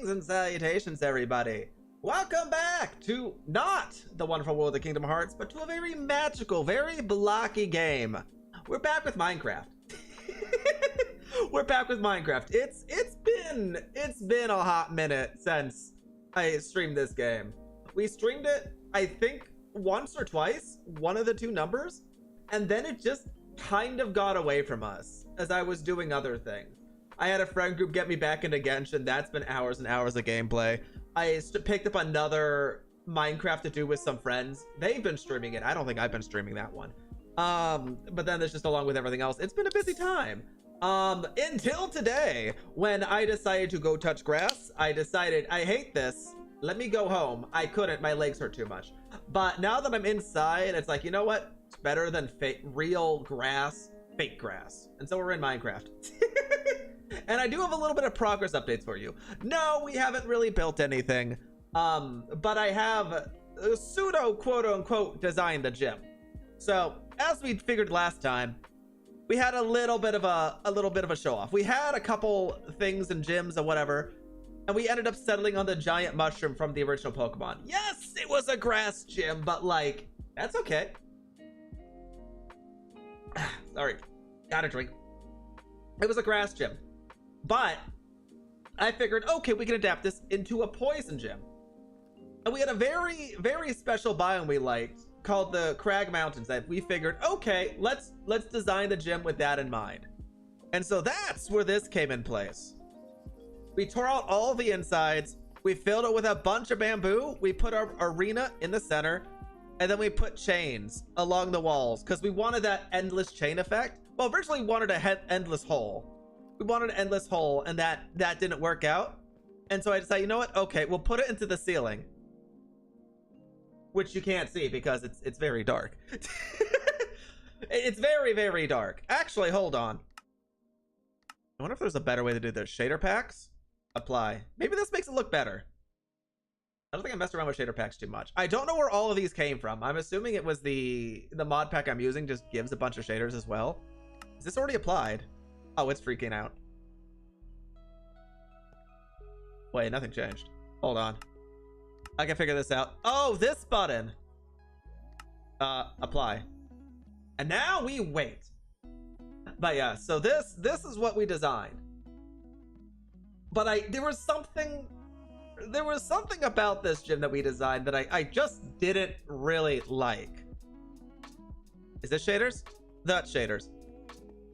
Greetings and salutations, everybody. Welcome back to not the wonderful world of Kingdom Hearts, but to a very magical, very blocky game. We're back with Minecraft. We're back with Minecraft. It's been a hot minute since I streamed this game. We streamed it, I think, once or twice, one of the two numbers, and then it just kind of got away from us as I was doing other things. I had a friend group get me back into Genshin. That's been hours and hours of gameplay. I picked up another Minecraft to do with some friends. They've been streaming it. I don't think I've been streaming that one. But then there's just, along with everything else, it's been a busy time. Until today, when I decided to go touch grass. I decided, I hate this. Let me go home. I couldn't. My legs hurt too much. But now that I'm inside, it's like, you know what? It's better than real grass, fake grass. And so we're in Minecraft. And I do have a little bit of progress updates for you. No, we haven't really built anything. But I have pseudo quote unquote designed the gym. So as we figured last time, we had a little bit of a show off. We had a couple things and gyms and whatever, and we ended up settling on the giant mushroom from the original Pokemon. Yes, it was a grass gym, but like, that's okay. Sorry, gotta drink. It was a grass gym, but I figured, okay, we can adapt this into a poison gym. And we had a very, very special biome we liked called the Crag Mountains that we figured, okay, let's design the gym with that in mind. And so that's where this came in place. We tore out all the insides. We filled it with a bunch of bamboo. We put our arena in the center, and then we put chains along the walls because we wanted that endless chain effect. Well, originally we wanted a endless hole. We wanted an endless hole, and that didn't work out. And so I decided, you know what? Okay, we'll put it into the ceiling, which you can't see because it's very dark. It's very, very dark. Actually, hold on. I wonder if there's a better way to do this. Shader packs, apply. Maybe this makes it look better. I don't think I messed around with shader packs too much. I don't know where all of these came from. I'm assuming it was the mod pack I'm using just gives a bunch of shaders as well. Is this already applied? Oh, it's freaking out. Wait, nothing changed. Hold on. I can figure this out. Oh, this button. Apply. And now we wait. But yeah, so this is what we designed. But there was something about this gym that we designed that I just didn't really like. Is this shaders? That's shaders.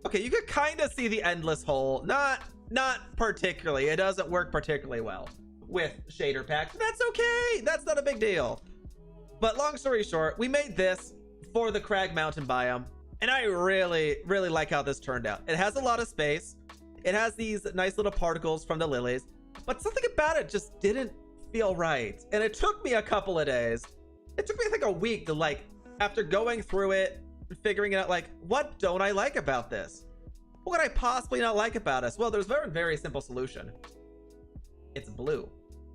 Okay, you could kind of see the endless hole. Not particularly. It doesn't work particularly well with shader packs. That's okay. That's not a big deal. But long story short, we made this for the Crag Mountain biome, and I really, really like how this turned out. It has a lot of space. It has these nice little particles from the lilies, but something about it just didn't feel right. And it took me a couple of days. It took me, I think, a week to, like, after going through it, figuring it out, like, what don't I like about this? What could I possibly not like about this? Well, there's a very, very simple solution. It's blue.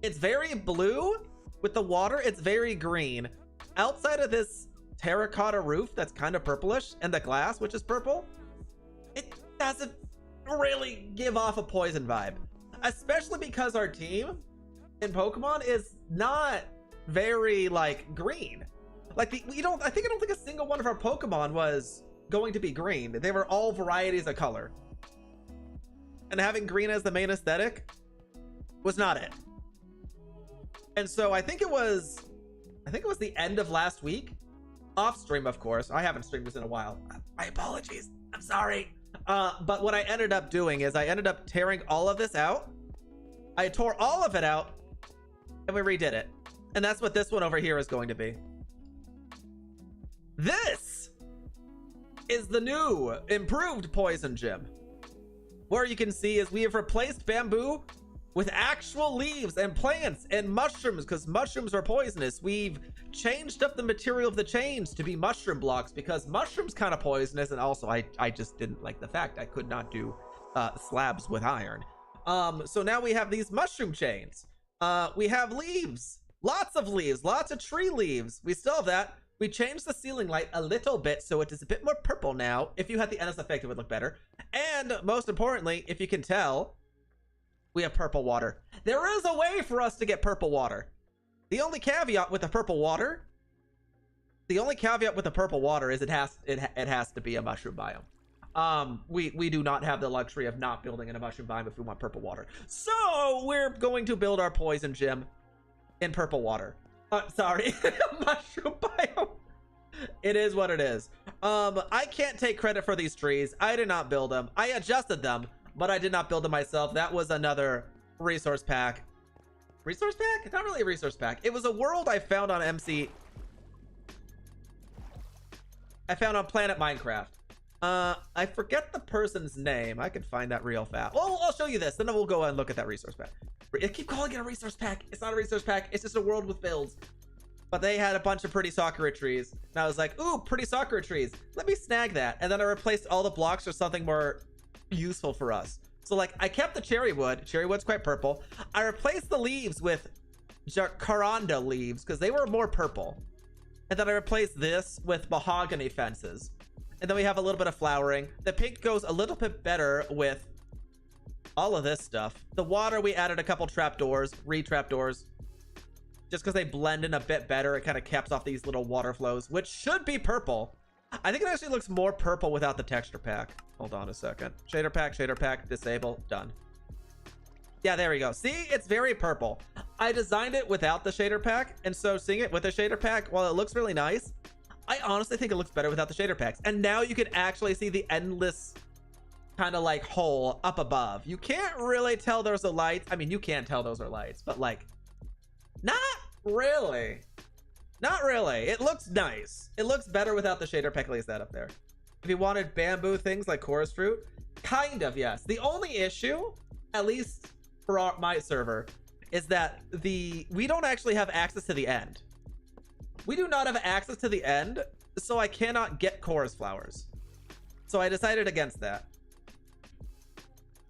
It's very blue with the water. It's very green. Outside of this terracotta roof that's kind of purplish and the glass, which is purple, it doesn't really give off a poison vibe, especially because our team in Pokemon is not very like green. Like I don't think a single one of our Pokemon was going to be green. They were all varieties of color, and having green as the main aesthetic was not it. And so I think it was the end of last week, off stream, of course. I haven't streamed this in a while. My apologies. I'm sorry. But what I ended up doing is I ended up tearing all of this out. I tore all of it out, and we redid it. And that's what this one over here is going to be. This is the new improved poison gym. Where you can see is we have replaced bamboo with actual leaves and plants and mushrooms, because mushrooms are poisonous. We've changed up the material of the chains to be mushroom blocks because mushrooms kind of poisonous, and also I just didn't like the fact I could not do slabs with iron. So now we have these mushroom chains. We have leaves, lots of tree leaves. We still have that. We changed the ceiling light a little bit so it is a bit more purple now. If you had the endless effect, it would look better. And most importantly, if you can tell, we have purple water. There is a way for us to get purple water. The only caveat with the purple water is it has to be a mushroom biome. We do not have the luxury of not building in a mushroom biome if we want purple water. So we're going to build our poison gym in purple water. Sorry, mushroom biome. It is what it is. I can't take credit for these trees. I did not build them. I adjusted them, but I did not build them myself. That was another resource pack. Resource pack? Not really a resource pack. It was a world I found on MC. I found on Planet Minecraft. I forget the person's name. I could find that real fast. Well, I'll show you this. Then we'll go and look at that resource pack. I keep calling it a resource pack. It's not a resource pack. It's just a world with builds. But they had a bunch of pretty Sakura trees. And I was like, ooh, pretty Sakura trees. Let me snag that. And then I replaced all the blocks for something more useful for us. So like I kept the cherry wood. Cherry wood's quite purple. I replaced the leaves with jacaranda leaves because they were more purple. And then I replaced this with mahogany fences. And then we have a little bit of flowering. The pink goes a little bit better with all of this stuff. The water, we added a couple trapdoors, trapdoors. Just because they blend in a bit better, it kind of caps off these little water flows, which should be purple. I think it actually looks more purple without the texture pack. Hold on a second. Shader pack, disable, done. Yeah, there we go. See, it's very purple. I designed it without the shader pack, and so seeing it with the shader pack, while it looks really nice, I honestly think it looks better without the shader packs. And now you can actually see the endless kind of like hole up above. You can't really tell there's a light. I mean, you can tell those are lights, but like, not really. Not really. It looks nice. It looks better without the shader pack, at least that up there. If you wanted bamboo things like chorus fruit, kind of, yes. The only issue, at least for my server, is that we don't actually have access to the end. We do not have access to the end, so I cannot get chorus flowers. So I decided against that.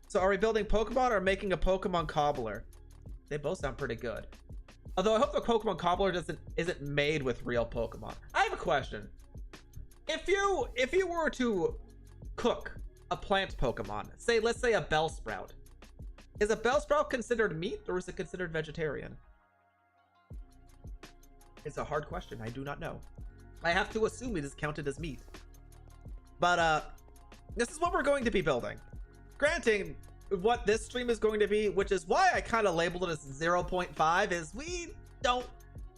So are we building Pokemon or making a Pokemon cobbler? They both sound pretty good. Although I hope the Pokemon cobbler isn't made with real Pokemon. I have a question. If you were to cook a plant Pokemon, let's say a Bellsprout, is a Bellsprout considered meat or is it considered vegetarian? It's a hard question. I do not know. I have to assume it is counted as meat. But this is what we're going to be building. Granting, what this stream is going to be, which is why I kind of labeled it as 0.5, is we don't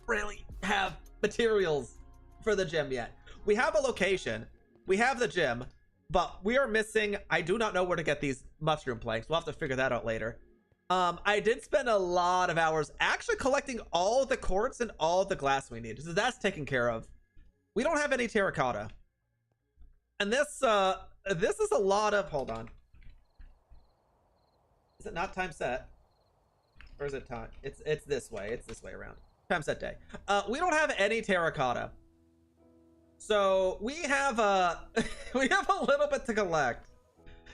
really have materials for the gym yet. We have a location, we have the gym, but we are missing, I do not know where to get these mushroom planks. We'll have to figure that out later. I did spend a lot of hours actually collecting all the quartz and all the glass we need, so that's taken care of. We don't have any terracotta, and this is a lot of, hold on. Is it not time set? Or is it time? It's this way. It's this way around. Time set day. We don't have any terracotta. So we have we have a little bit to collect.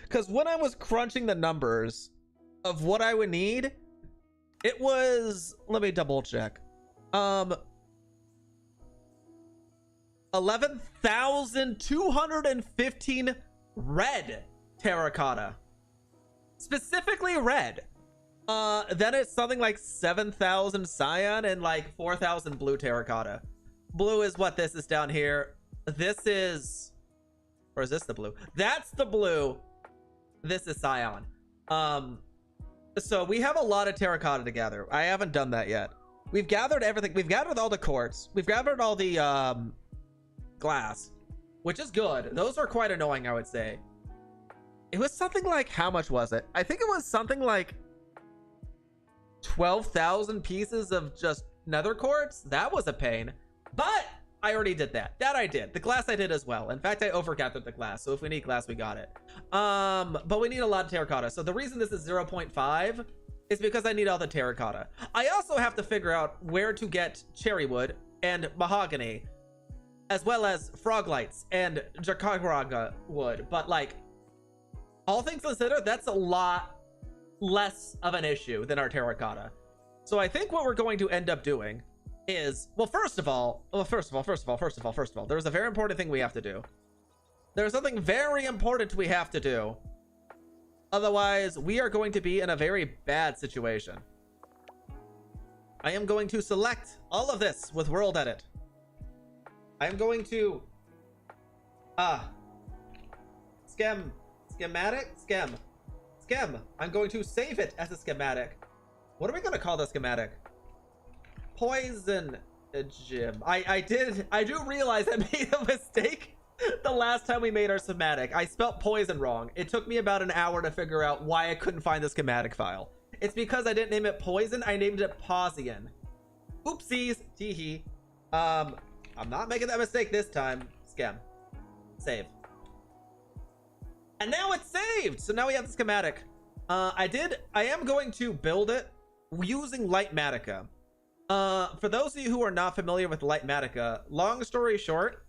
Because when I was crunching the numbers of what I would need, it was, let me double check. 11,215 red terracotta. Specifically red. Then it's something like 7,000 cyan and like 4,000 blue terracotta. Blue is what this is down here. This is, or is this the blue? That's the blue. This is cyan. So we have a lot of terracotta to gather. I haven't done that yet. We've gathered everything. We've gathered all the quartz. We've gathered all the glass, which is good. Those are quite annoying, I would say. It was something like, how much was it? I think it was something like 12,000 pieces of just nether quartz. That was a pain, but I already did that. That I did. The glass I did as well. In fact, I overgathered the glass, so if we need glass, we got it. But we need a lot of terracotta. So the reason this is 0.5 is because I need all the terracotta. I also have to figure out where to get cherry wood and mahogany, as well as frog lights and jacaranda wood. But like, all things considered, that's a lot less of an issue than our terracotta. So I think what we're going to end up doing is, well, first of all, there's a very important thing we have to do. There's something very important we have to do. Otherwise, we are going to be in a very bad situation. I am going to select all of this with World Edit. I am going to schematic. I'm going to save it as a schematic. What are we going to call the schematic? Poison gym. I do realize I made a mistake the last time we made our schematic. I spelt poison wrong. It took me about an hour to figure out why I couldn't find the schematic file. It's because I didn't name it poison. I named it Pausian. Oopsies. Teehee. I'm not making that mistake this time. Scam. Save. And now it's saved. So now we have the schematic. I am going to build it using Lightmatica. For those of you who are not familiar with Lightmatica, long story short,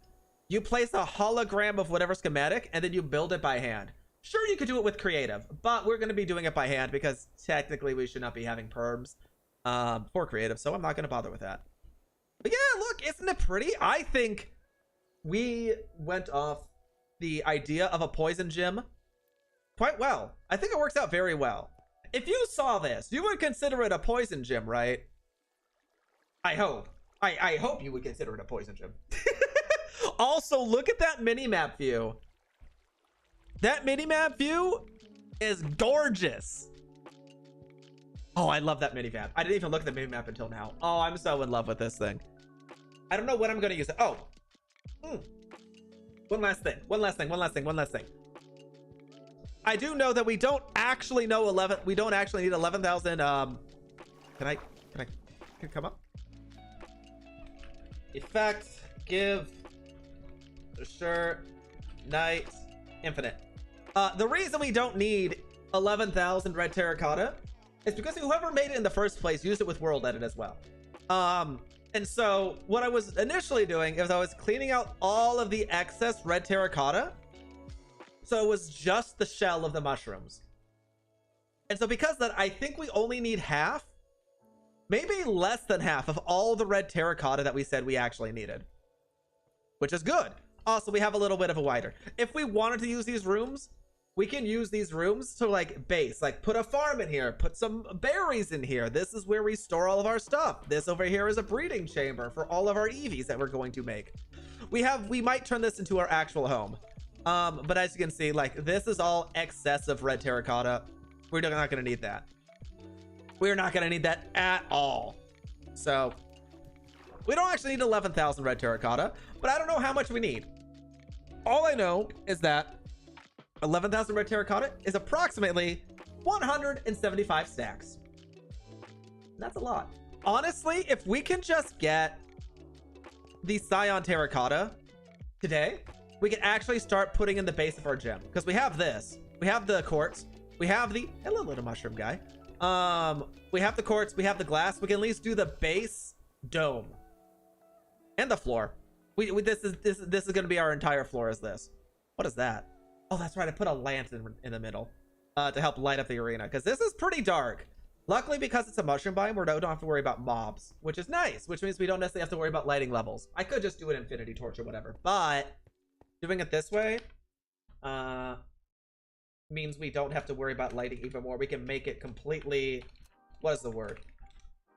you place a hologram of whatever schematic and then you build it by hand. Sure, you could do it with creative, but we're going to be doing it by hand because technically we should not be having perms for creative, so I'm not going to bother with that. But yeah, look, isn't it pretty? I think we went off the idea of a poison gym quite well. I think it works out very well. If you saw this, you would consider it a poison gym, right? I hope. I hope you would consider it a poison gym. Also, look at that mini-map view. That mini-map view is gorgeous. Oh, I love that mini-map. I didn't even look at the mini-map until now. Oh, I'm so in love with this thing. I don't know when I'm going to use it. Oh. One last thing. I do know that we don't actually know 11. We don't actually need 11,000. Can I come up? Effect, give, sure, night, infinite. The reason we don't need 11,000 red terracotta is because whoever made it in the first place used it with World Edit as well. And so what I was initially doing is I was cleaning out all of the excess red terracotta. So it was just the shell of the mushrooms. And so because of that, I think we only need half, maybe less than half of all the red terracotta that we said we actually needed, which is good. Also, we have a little bit of a wider. If we wanted to use these rooms, we can use these rooms to like base, like put a farm in here, put some berries in here. This is where we store all of our stuff. This over here is a breeding chamber for all of our EVs that we're going to make. We might turn this into our actual home. But as you can see, like this is all excessive red terracotta. We're not going to need that. We're not going to need that at all. So we don't actually need 11,000 red terracotta, but I don't know how much we need. All I know is that 11,000 red terracotta is approximately 175 stacks. That's a lot. Honestly, if we can just get the Scion terracotta today, we can actually start putting in the base of our gym, because we have this. We have the quartz. We have the hello little mushroom guy. We have the quartz. We have the glass. We can at least do the base dome and the floor. This is going to be our entire floor. Is this? What is that? Oh, that's right. I put a lantern in the middle to help light up the arena, because this is pretty dark. Luckily, because it's a mushroom biome, we don't have to worry about mobs, which is nice, which means we don't necessarily have to worry about lighting levels. I could just do an infinity torch or whatever, but doing it this way means we don't have to worry about lighting even more. We can make it completely, what is the word?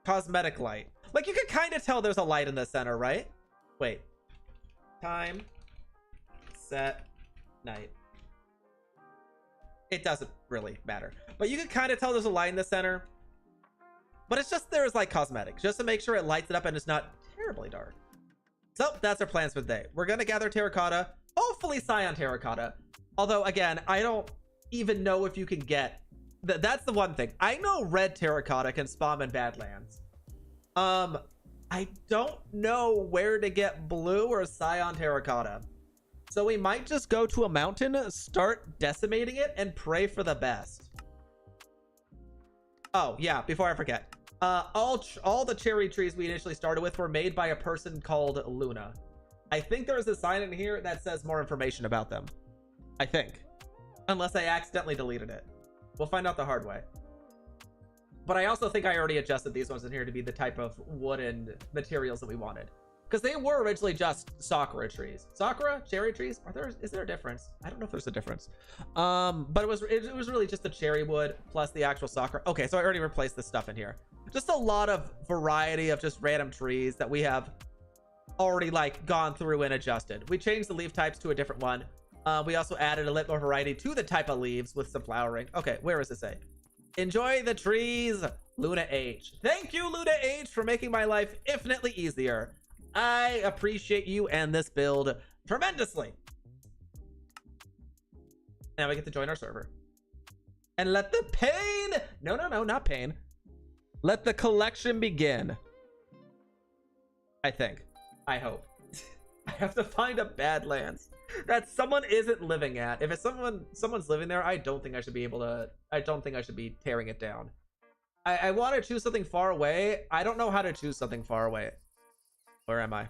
Cosmetic light. Like, you can kind of tell there's a light in the center, right? Wait. Time. Set. Night. It doesn't really matter. But you can kind of tell there's a light in the center. But it's just there's like cosmetics, just to make sure it lights it up and it's not terribly dark. So that's our plans for the day. We're going to gather terracotta. Hopefully Scion terracotta. Although, again, I don't even know if you can get... That's the one thing. I know red terracotta can spawn in Badlands. I don't know where to get blue or Scion terracotta. So we might just go to a mountain, start decimating it, and pray for the best. Oh, yeah, before I forget. All the cherry trees we initially started with were made by a person called Luna. I think there's a sign in here that says more information about them. I think. Unless I accidentally deleted it. We'll find out the hard way. But I also think I already adjusted these ones in here to be the type of wooden materials that we wanted. because they were originally just sakura trees. Sakura cherry trees, is there a difference? I don't know if there's a difference. But it was really just the cherry wood plus the actual sakura. Okay, so I already replaced this stuff in here. Just a lot of variety of just random trees that we have already like gone through and adjusted. We changed the leaf types to a different one. We also added a little more variety to the type of leaves with some flowering. Okay, where is this at? Enjoy the trees, Luna H. Thank you, Luna H, for making my life infinitely easier. I appreciate you and this build tremendously. Now we get to join our server. And let the pain... No, not pain. Let the collection begin. I think. I hope. I have to find a Badlands that someone isn't living at. If it's someone's living there, I don't think I should be able to... I don't think I should be tearing it down. I want to choose something far away. I don't know how to choose something far away. Where am I?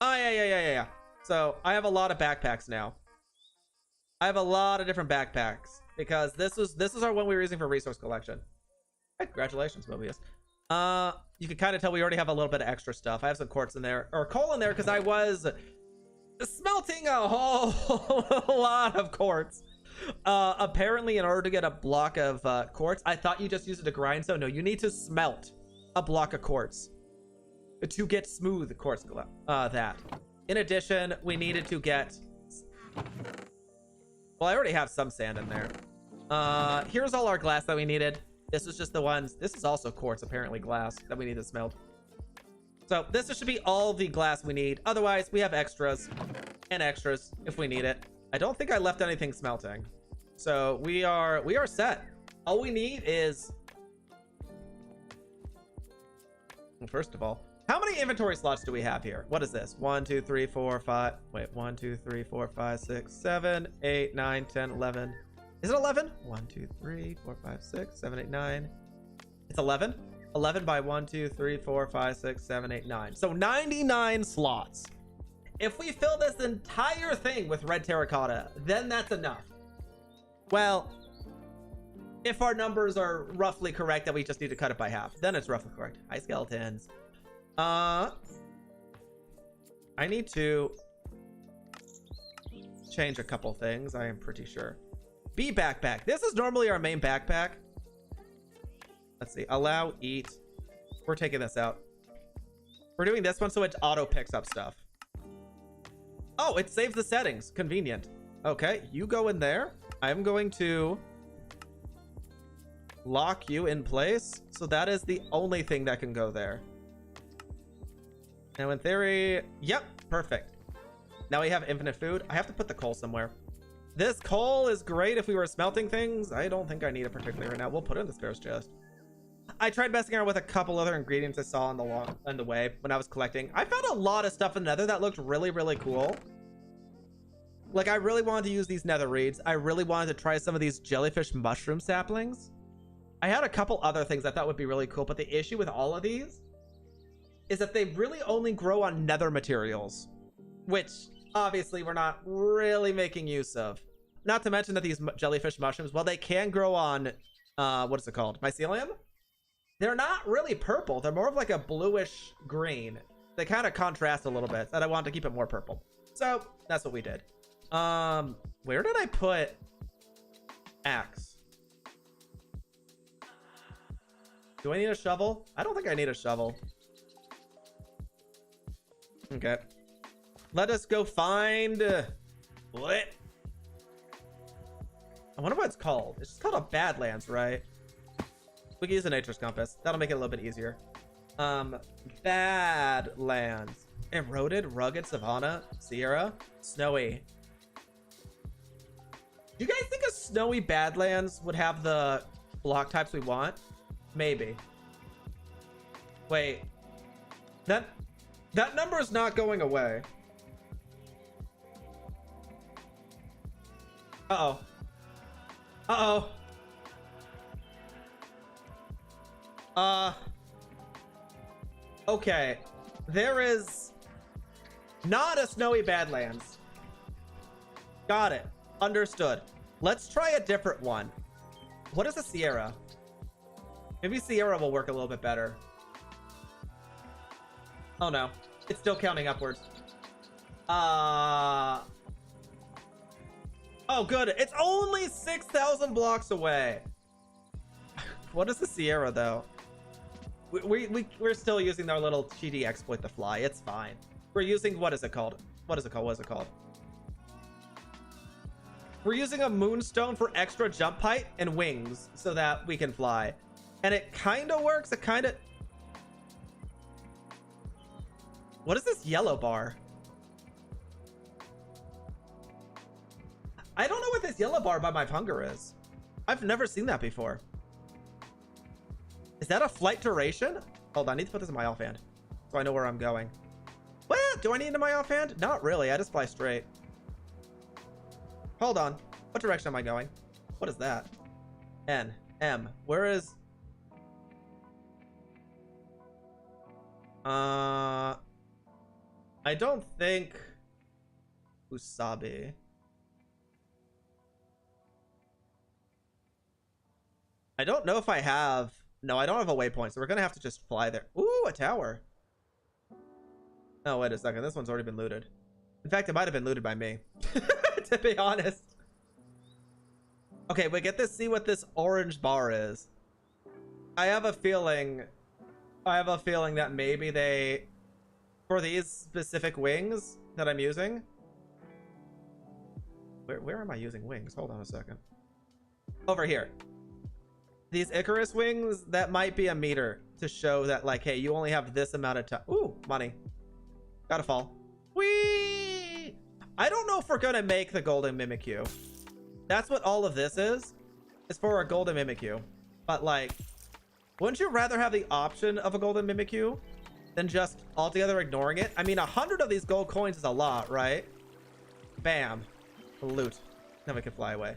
Oh, yeah. So I have a lot of backpacks now. I have a lot of different backpacks because this is our one we were using for resource collection. Hey, congratulations, Mobius. You can kind of tell we already have a little bit of extra stuff. I have some quartz in there, or coal in there, because I was smelting a whole lot of quartz. Apparently, in order to get a block of quartz, I thought you just use it to grind. So no, you need to smelt a block of quartz to get smooth quartz. That. In addition, we needed to get... Well, I already have some sand in there. Here's all our glass that we needed. This is just the ones. This is also quartz, apparently glass, that we need to smelt. So this should be all the glass we need. Otherwise, we have extras and extras if we need it. I don't think I left anything smelting. So we are set. All we need is... Well, first of all, how many inventory slots do we have here? What is this? 1, 2, 3, 4, 5. Wait, 1, 2, 3, 4, 5, 6, 7, 8, 9, 10, 11. Is it 11? 1, 2, 3, 4, 5, 6, 7, 8, 9. It's 11. 11 by 1, 2, 3, 4, 5, 6, 7, 8, 9. So 99 slots. If we fill this entire thing with red terracotta, then that's enough. Well, if our numbers are roughly correct that we just need to cut it by half, then it's roughly correct. Hi, skeletons. I need to change a couple things, I am pretty sure. B backpack. This is normally our main backpack. Let's see. Allow, eat. We're taking this out. We're doing this one so it auto picks up stuff. Oh, it saves the settings. Convenient. Okay, you go in there. I'm going to lock you in place. So that is the only thing that can go there. Now in theory, yep, perfect. Now we have infinite food. I have to put the coal somewhere. This coal is great if we were smelting things. I don't think I need it particularly right now. We'll put it in the spares chest. I tried messing around with a couple other ingredients I saw on the way when I was collecting. I found a lot of stuff in nether that looked really, really cool. Like, I really wanted to use these nether reeds. I really wanted to try some of these jellyfish mushroom saplings. I had a couple other things I thought would be really cool, but the issue with all of these is that they really only grow on nether materials, which obviously we're not really making use of. Not to mention that these jellyfish mushrooms, while they can grow on, what is it called? Mycelium? They're not really purple. They're more of like a bluish green. They kind of contrast a little bit, and I wanted to keep it more purple. So that's what we did. Where did I put axe? Do I need a shovel? I don't think I need a shovel. Okay. Let us go find what? I wonder what it's called. It's just called a Badlands, right? We can use a nature's compass. That'll make it a little bit easier. Badlands. Eroded, rugged, savanna, Sierra, snowy. Do you guys think a snowy Badlands would have the block types we want? Maybe. Wait. That number is not going away. Uh-oh. Uh-oh. Okay. There is not a snowy Badlands. Got it. Understood. Let's try a different one. What is a Sierra? Maybe Sierra will work a little bit better. Oh no. It's still counting upwards. Oh, good. It's only 6,000 blocks away. What is the Sierra, though? We're still using our little cheaty exploit to fly. It's fine. We're using... What is it called? What is it called? What is it called? We're using a moonstone for extra jump height and wings so that we can fly. And it kind of works. It kind of... What is this yellow bar? I don't know what this yellow bar by my hunger is. I've never seen that before. Is that a flight duration? Hold on, I need to put this in my offhand so I know where I'm going. What? Do I need it in my offhand? Not really. I just fly straight. Hold on. What direction am I going? What is that? N. M. Where is... I don't think... Usabi. I don't know if I have... No, I don't have a waypoint, so we're gonna have to just fly there. Ooh, a tower. Oh, wait a second. This one's already been looted. In fact, it might have been looted by me, to be honest. Okay, we get to see what this orange bar is. I have a feeling that maybe they... For these specific wings that I'm using... Where am I using wings? Hold on a second. Over here. These Icarus wings, that might be a meter to show that, like, hey, you only have this amount of time. Ooh, money. Gotta fall. Whee! I don't know if we're gonna make the golden Mimikyu. That's what all of this is for a golden Mimikyu. But, like, wouldn't you rather have the option of a golden Mimikyu than just altogether ignoring it? I mean, 100 of these gold coins is a lot, right? Bam. Loot. Now we can fly away.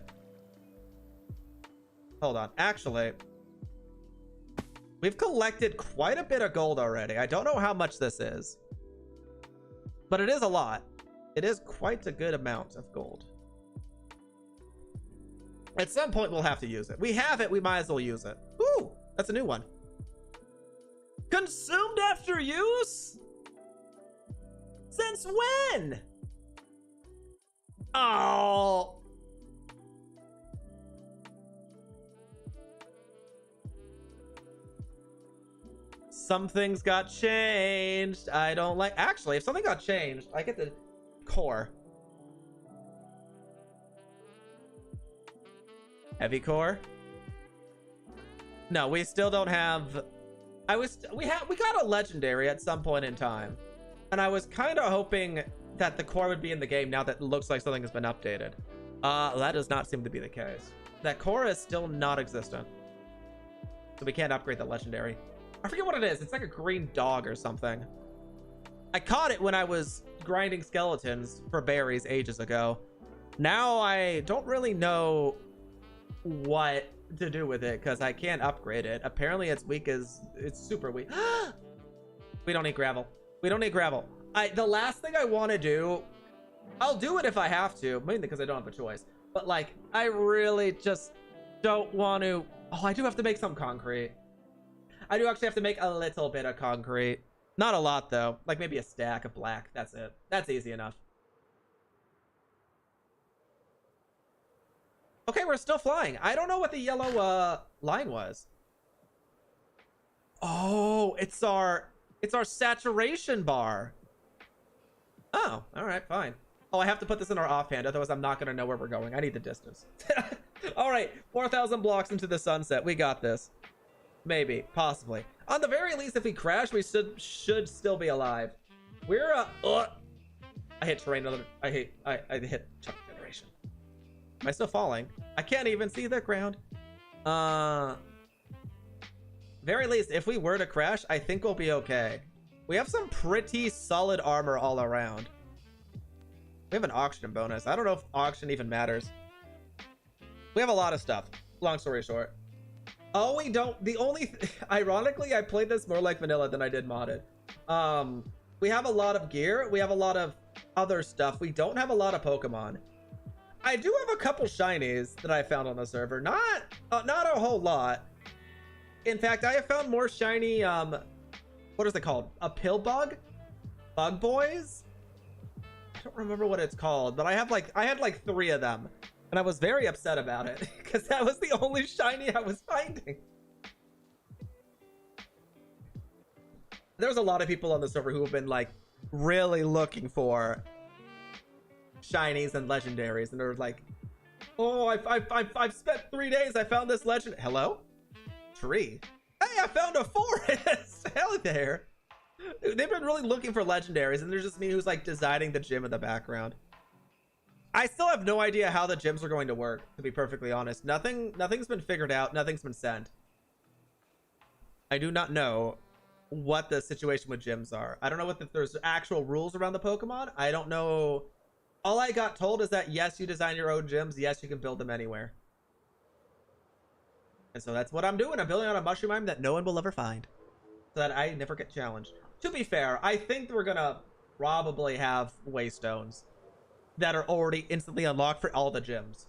Hold on. Actually, we've collected quite a bit of gold already. I don't know how much this is, but it is a lot. It is quite a good amount of gold. At some point, we'll have to use it. We have it. We might as well use it. Ooh, that's a new one. Consumed after use? Since when? Oh. Some things got changed. I don't like... Actually, if something got changed, I get the core. Heavy core? No, we still don't have... We got a legendary at some point in time. And I was kind of hoping that the core would be in the game now that it looks like something has been updated. That does not seem to be the case. That core is still not existent. So we can't upgrade the legendary. I forget what it is. It's like a green dog or something. I caught it when I was grinding skeletons for berries ages ago. Now I don't really know what to do with it because I can't upgrade it. Apparently it's weak as... It's super weak. We don't need gravel. We don't need gravel. The last thing I want to do... I'll do it if I have to. Mainly because I don't have a choice. But like, I really just don't want to... Oh, I do have to make some concrete. I do actually have to make a little bit of concrete. Not a lot, though. Like, maybe a stack of black. That's it. That's easy enough. Okay, we're still flying. I don't know what the yellow line was. Oh, it's our saturation bar. Oh, all right, fine. Oh, I have to put this in our offhand. Otherwise, I'm not going to know where we're going. I need the distance. All right, 4,000 blocks into the sunset. We got this. Maybe, possibly. On the very least, if we crash, we should still be alive. We're I hit terrain. I hit chuck generation. Am I still falling? I can't even see the ground. Very least, if we were to crash, I think we'll be okay. We have some pretty solid armor all around. We have an auction bonus. I don't know if auction even matters. We have a lot of stuff. Long story short. Oh, we don't. Ironically, I played this more like vanilla than I did modded. We have a lot of gear. We have a lot of other stuff. We don't have a lot of Pokemon. I do have a couple shinies that I found on the server. Not a whole lot. In fact, I have found more shiny, what is it called? A pill bug? Bug Boys? I don't remember what it's called, but I had like 3 of them, and I was very upset about it because that was the only shiny I was finding. There's a lot of people on the server who have been like really looking for shinies and legendaries, and they're like, oh, I've spent 3 days, I found this legend. Hello? Tree. Hey, I found a forest. Hell there. They've been really looking for legendaries, and there's just me who's like designing the gym in the background. I still have no idea how the gyms are going to work, to be perfectly honest. Nothing's been figured out. Nothing's been sent. I do not know what the situation with gyms are. I don't know if there's actual rules around the Pokemon. I don't know. All I got told is that yes, you design your own gyms. Yes, you can build them anywhere. And so that's what I'm doing. I'm building on a mushroom mine that no one will ever find, so that I never get challenged. To be fair, I think we're gonna probably have waystones that are already instantly unlocked for all the gyms.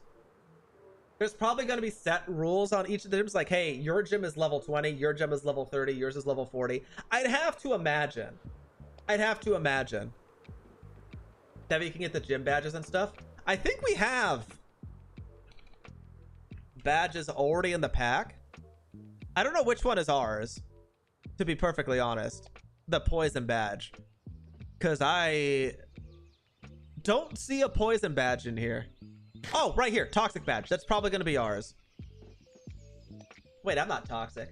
There's probably going to be set rules on each of the gyms, like, hey, your gym is level 20, your gym is level 30, yours is level 40. I'd have to imagine that we can get the gym badges and stuff. I think we have badges already in the pack. I don't know which one is ours, to be perfectly honest. The poison badge, because I don't see a poison badge in here. Oh, right here, toxic badge. That's probably going to be ours. Wait, I'm not toxic.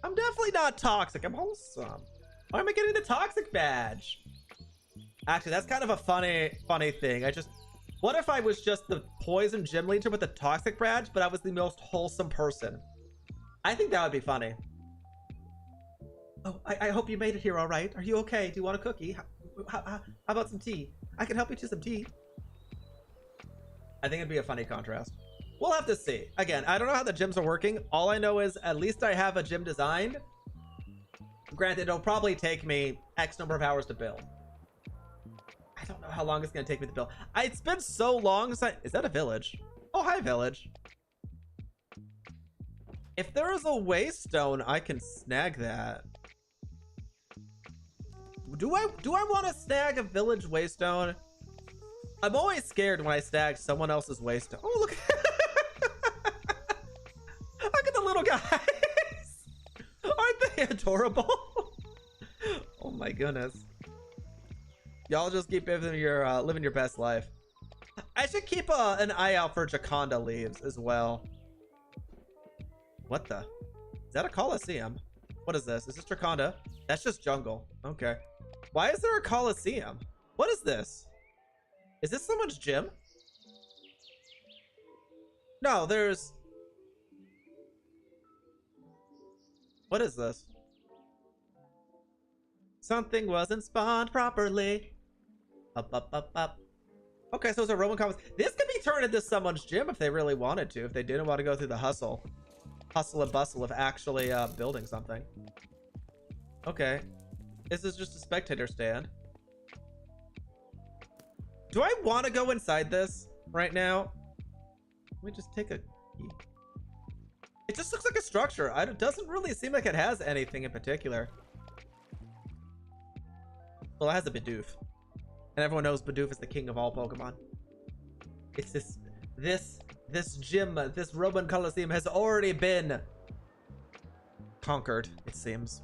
I'm definitely not toxic. I'm wholesome. Why am I getting the toxic badge? Actually, that's kind of a funny thing. What if I was just the poison gym leader with the toxic badge, but I was the most wholesome person? I think that would be funny. Oh, I hope you made it here all right. Are you okay? Do you want a cookie? How about some tea? I can help you to some tea. I think it'd be a funny contrast. We'll have to see. Again, I don't know how the gyms are working. All I know is at least I have a gym designed. Granted, it'll probably take me X number of hours to build. I don't know how long it's going to take me to build. It's been so long since Is that a village? Oh, hi, village. If there is a waystone, I can snag that. Do I want to snag a village waystone? I'm always scared when I snag someone else's waystone. Oh, look. Look at the little guys. Aren't they adorable? Oh my goodness. Y'all just keep living your best life. I should keep an eye out for Jaconda leaves as well. What the? Is that a Coliseum? What is this? Is this Jaconda? That's just jungle. Okay. Why is there a Coliseum? What is this? Is this someone's gym? No, there's... What is this? Something wasn't spawned properly. Up. Okay, so it's a Roman Commons. This could be turned into someone's gym if they really wanted to. If they didn't want to go through the hustle and bustle of actually building something. Okay. This is just a spectator stand. Do I want to go inside this right now? Let me just take a key. It just looks like a structure. It doesn't really seem like it has anything in particular. Well, it has a Bidoof. And everyone knows Bidoof is the king of all Pokemon. It's this gym, this Roman Coliseum has already been conquered, it seems.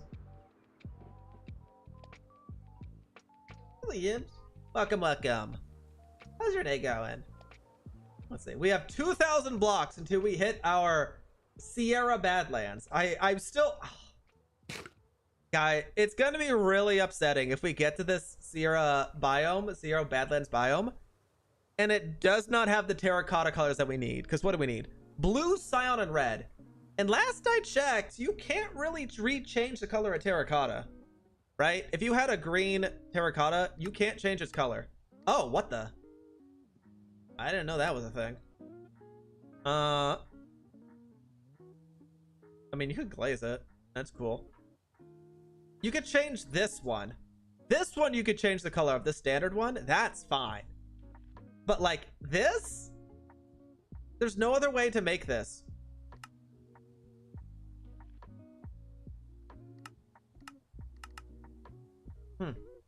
Williams, welcome. How's your day going? Let's see. We have 2,000 blocks until we hit our Sierra Badlands. I'm still... Guy, it's going to be really upsetting if we get to this Sierra Badlands biome, and it does not have the terracotta colors that we need. Because what do we need? Blue, cyan, and red. And last I checked, you can't really change the color of terracotta. Right? If you had a green terracotta, you can't change its color. Oh, what the... I didn't know that was a thing. I mean, you could glaze it. That's cool. You could change this one. This one you could change the color of. The standard one, that's fine. But like this? There's no other way to make this.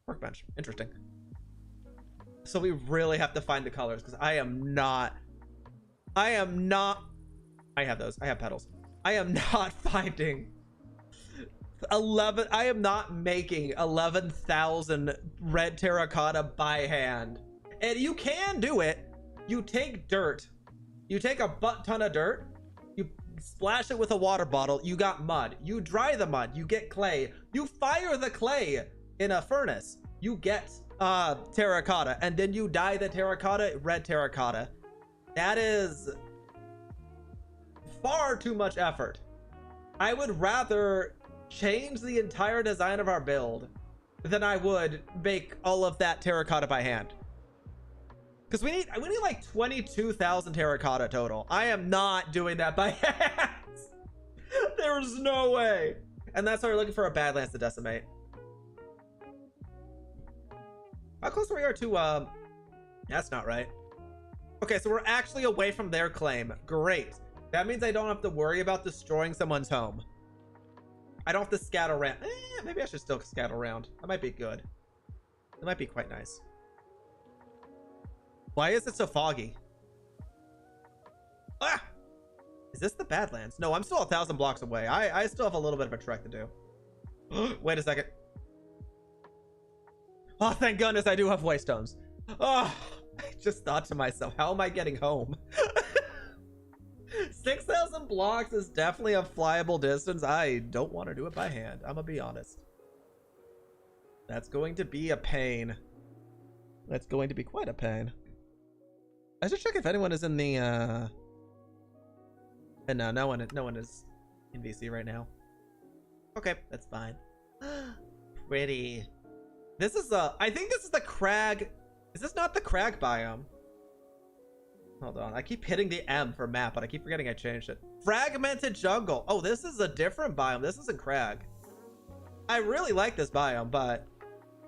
Workbench. Interesting. So we really have to find the colors because I am not. I have those. I have petals. I am not finding 11. I am not making 11,000 red terracotta by hand. And you can do it. You take dirt. You take a butt ton of dirt. You splash it with a water bottle. You got mud. You dry the mud. You get clay. You fire the clay in a furnace. You get terracotta. And then you dye the terracotta red terracotta. That is far too much effort. I would rather change the entire design of our build than I would make all of that terracotta by hand. Because we need like 22,000 terracotta total. I am not doing that by hand. There's no way. And that's why we're looking for a Badlands to decimate. How close we are to that's not right. Okay, so we're actually away from their claim. Great. That means I don't have to worry about destroying someone's home. I don't have to scatter around. Maybe I should still scatter around. That might be good. It might be quite nice. Why is it so foggy? Ah! Is this the Badlands? No, I'm still 1,000 blocks away. I still have a little bit of a trek to do. Wait a second. Oh, thank goodness I do have waystones. Oh, I just thought to myself, how am I getting home? 6,000 blocks is definitely a flyable distance. I don't want to do it by hand. I'm gonna be honest. That's going to be a pain. That's going to be quite a pain. I should check if anyone is in the and no one is in VC right now. Okay, that's fine. Pretty. This is I think this is the crag. Is this not the crag biome? Hold on, I keep hitting the M for map, but I keep forgetting I changed it. Fragmented jungle. Oh, this is a different biome. This isn't crag. I really like this biome, but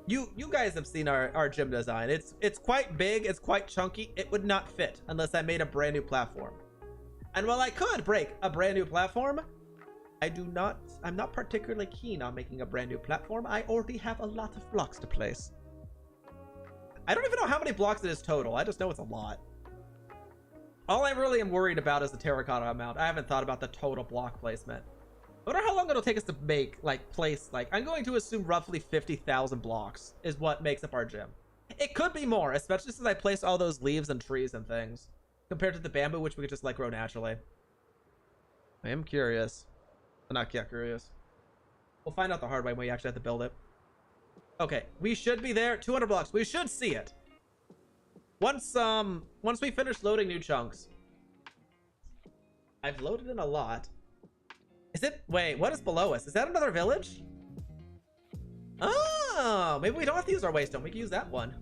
you guys have seen our gym design. It's quite big, it's quite chunky. It would not fit unless I made a brand new platform. And while I could break a brand new platform, I'm not particularly keen on making a brand new platform. I already have a lot of blocks to place. I don't even know how many blocks it is total. I just know it's a lot. All I really am worried about is the terracotta amount. I haven't thought about the total block placement. I wonder how long it'll take us to make, I'm going to assume roughly 50,000 blocks is what makes up our gym. It could be more, especially since I placed all those leaves and trees and things compared to the bamboo, which we could just grow naturally. I am curious. I'm not yet curious. We'll find out the hard way when we actually have to build it. Okay, we should be there. 200 blocks. We should see it. Once we finish loading new chunks. I've loaded in a lot. Is it? Wait, what is below us? Is that another village? Oh, maybe we don't have to use our waystone. We can use that one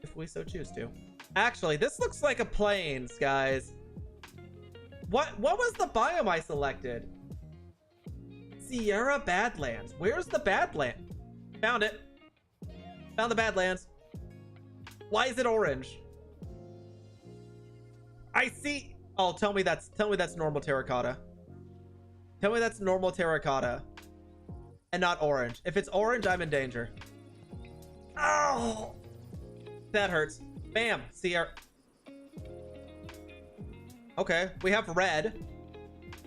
if we so choose to. Actually, this looks like a plains, guys. What was the biome I selected? Sierra Badlands. Where's the Badlands? Found it. Found the Badlands. Why is it orange? I see. Oh, tell me that's normal terracotta. Tell me that's normal terracotta and not orange. If it's orange, I'm in danger. Oh, that hurts. Bam. Sierra. Okay, we have red.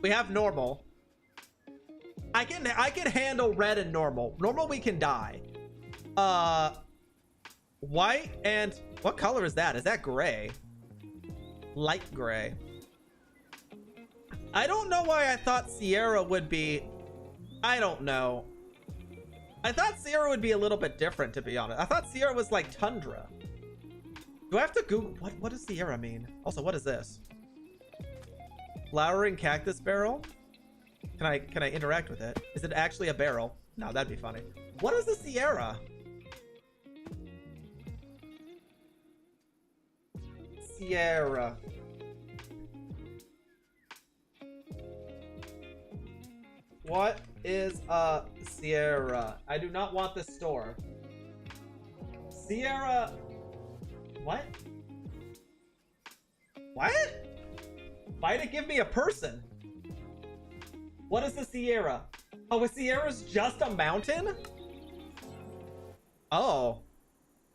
We have normal. I can handle red and normal. Normal we can die. White and what color is that? Is that gray? Light gray. I don't know why I thought Sierra would be. I don't know. I thought Sierra would be a little bit different, to be honest. I thought Sierra was like tundra. Do I have to Google what does Sierra mean? Also, what is this? Flowering cactus barrel? Can I interact with it? Is it actually a barrel? No, that'd be funny. What is the Sierra? Sierra. What is a Sierra? I do not want the store. Sierra. What? What? Why did it give me a person? What is the Sierra? Oh, a Sierra's just a mountain? Oh.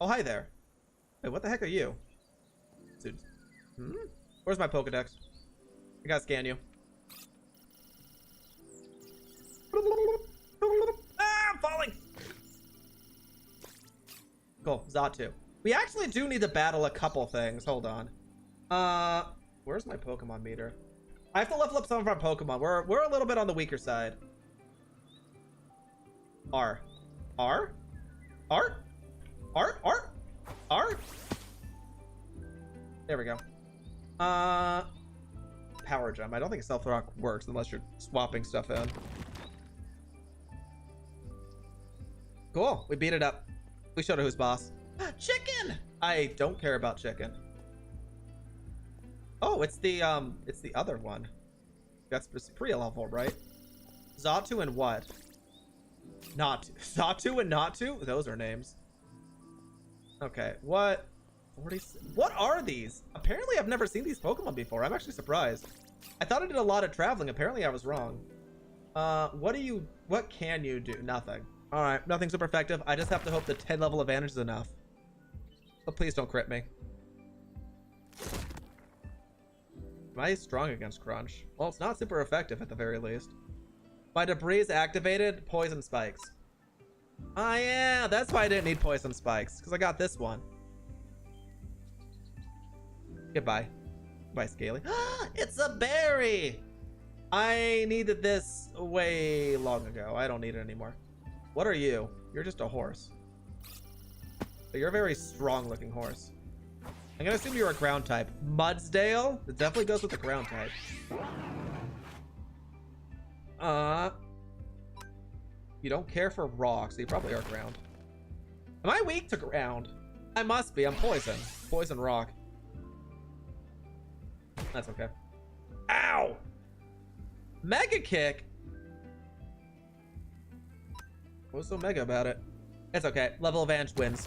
Oh, hi there. Wait, what the heck are you? Dude. Where's my Pokedex? I gotta scan you. Ah, I'm falling. Cool, Zatu. We actually do need to battle a couple things. Hold on. Where's my Pokemon meter? I have to level up some of our Pokemon. We're a little bit on the weaker side. R. R? R? R? R? R? There we go. Power Gem. I don't think Stealth Rock works unless you're swapping stuff in. Cool. We beat it up. We showed her who's boss. Chicken! I don't care about chicken. Oh, it's the other one. That's pre-level, right? Zatu and what? Not Zatu and Natu? Those are names. Okay, what? 40. What are these? Apparently, I've never seen these Pokemon before. I'm actually surprised. I thought I did a lot of traveling. Apparently, I was wrong. What can you do? Nothing. All right, nothing super effective. I just have to hope the 10 level advantage is enough. But please don't crit me. Am I strong against Crunch? Well, it's not super effective at the very least. My debris is activated. Poison spikes. Oh yeah, that's why I didn't need poison spikes, because I got this one. Goodbye. Goodbye, Scaly. It's a berry! I needed this way long ago. I don't need it anymore. What are you? You're just a horse. But you're a very strong looking horse. I'm gonna assume you're a ground type. Mudsdale? It definitely goes with the ground type. You don't care for rocks, so you probably are ground. Am I weak to ground? I must be. I'm poison. Poison rock. That's okay. Ow! Mega kick? What's so mega about it? It's okay. Level advantage wins.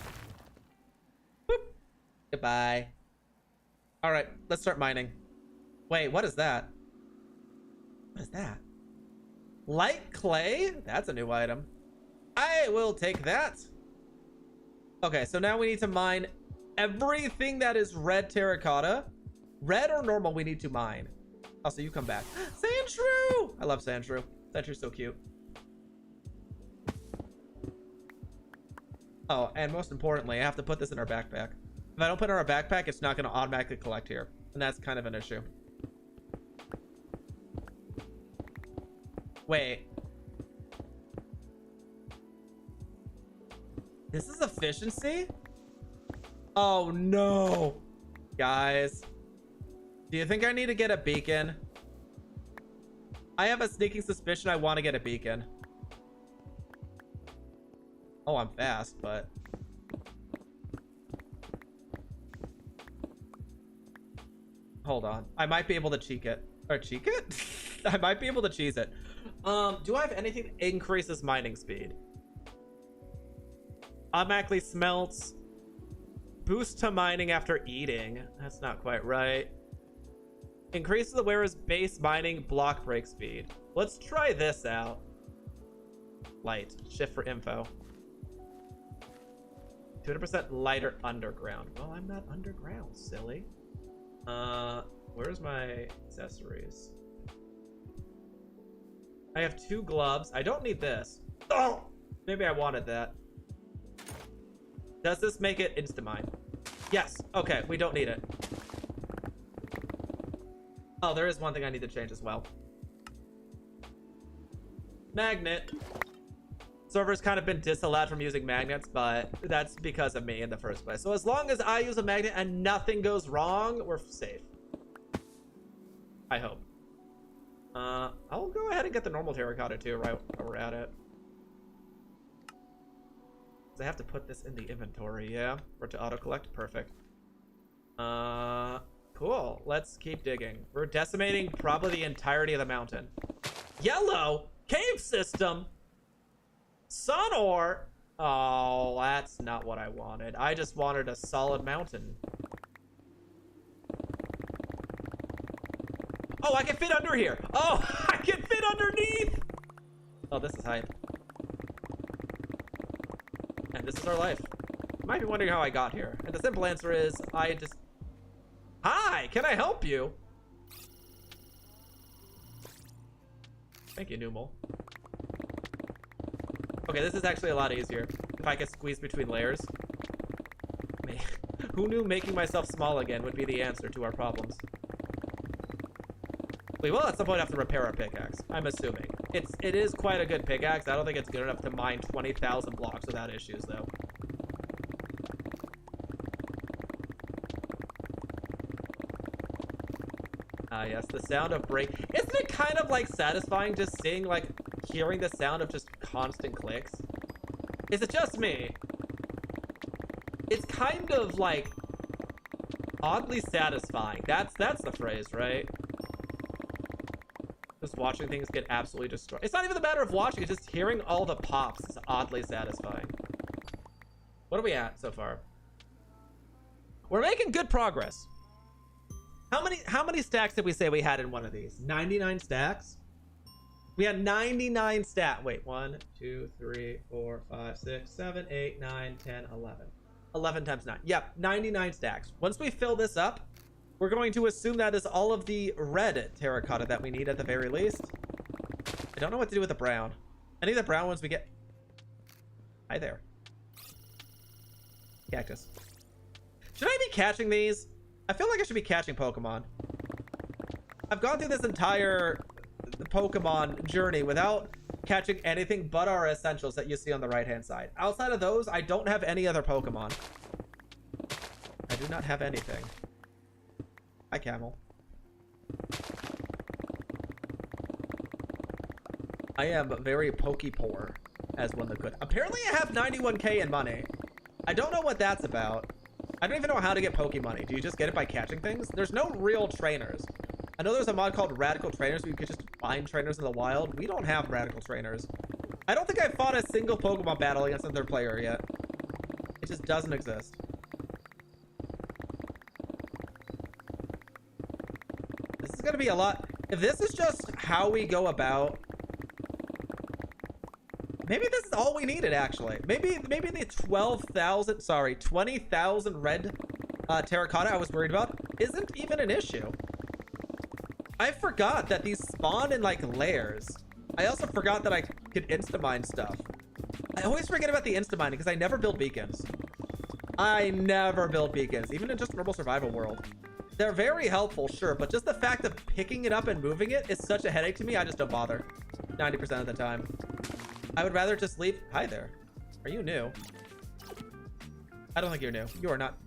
Boop. Goodbye. All right, let's start mining. Wait, what is that? What is that? Light clay? That's a new item. I will take that. Okay, so now we need to mine everything that is red terracotta. Red or normal, we need to mine. Also, you come back. Sandshrew! I love Sandshrew. Sandshrew's so cute. Oh, and most importantly, I have to put this in our backpack. If I don't put it in our backpack, it's not going to automatically collect here. And that's kind of an issue. Wait. This is efficiency? Oh, no. Guys. Do you think I need to get a beacon? I have a sneaking suspicion I want to get a beacon. Oh, I'm fast, but... Hold on. I might be able to cheek it. Or cheek it? I might be able to cheese it. Do I have anything that increases mining speed? Automatically smelts. Boost to mining after eating. That's not quite right. Increases the wearer's base mining block break speed. Let's try this out. Light. Shift for info. 200% lighter underground. Well, I'm not underground, silly. Where's my accessories? I have 2 gloves. I don't need this. Oh! Maybe I wanted that. Does this make it insta-mine? Yes. Okay, we don't need it. Oh, there is one thing I need to change as well. Magnet. Server's kind of been disallowed from using magnets, but that's because of me in the first place. So as long as I use a magnet and nothing goes wrong, we're safe. I hope. I'll go ahead and get the normal terracotta too, right while we're at it. I have to put this in the inventory, yeah? For it to auto-collect? Perfect. Cool. Let's keep digging. We're decimating probably the entirety of the mountain. Yellow! Cave system! Sun ore! Oh, that's not what I wanted. I just wanted a solid mountain. Oh, I can fit under here! Oh, I can fit underneath! Oh, this is hype. And this is our life. You might be wondering how I got here. And the simple answer is, I just... Hi, can I help you? Thank you, Numal. Okay, this is actually a lot easier. If I could squeeze between layers. Man, who knew making myself small again would be the answer to our problems? We will at some point have to repair our pickaxe, I'm assuming. It is quite a good pickaxe. I don't think it's good enough to mine 20,000 blocks without issues, though. Ah, yes, the sound of break. Isn't it kind of like satisfying just seeing, like, hearing the sound of just constant clicks? Is it just me? It's kind of like oddly satisfying. That's the phrase, right? Just watching things get absolutely destroyed. It's not even a matter of watching, it's just hearing all the pops is oddly satisfying. What are we at so far? We're making good progress. How many stacks did we say we had in one of these? 99 stacks? We had 99 stat. Wait, 1, 2, 3, 4, 5, 6, 7, 8, 9, 10, 11. 11 times 9. Yep, 99 stacks. Once we fill this up, we're going to assume that is all of the red terracotta that we need at the very least. I don't know what to do with the brown. Any of the brown ones we get... Hi there. Cactus. Should I be catching these? I feel like I should be catching Pokemon. I've gone through this entire Pokemon journey without catching anything but our essentials that you see on the right-hand side. Outside of those, I don't have any other Pokemon. I do not have anything. Hi, Camel. I am very poke-poor, as one that could. Apparently, I have 91k in money. I don't know what that's about. I don't even know how to get Poke money. Do you just get it by catching things? There's no real trainers. I know there's a mod called Radical Trainers where you could just find trainers in the wild. We don't have Radical Trainers. I don't think I've fought a single Pokemon battle against another player yet. It just doesn't exist. This is going to be a lot. If this is just how we go about... Maybe this is all we needed, actually. Maybe the 20,000 red terracotta I was worried about isn't even an issue. I forgot that these spawn in, like, layers. I also forgot that I could insta-mine stuff. I always forget about the insta-mining because I never build beacons. I never build beacons, even in just normal survival world. They're very helpful, sure, but just the fact of picking it up and moving it is such a headache to me, I just don't bother. 90% of the time. I would rather just leave... Hi there. Are you new? I don't think you're new. You are not.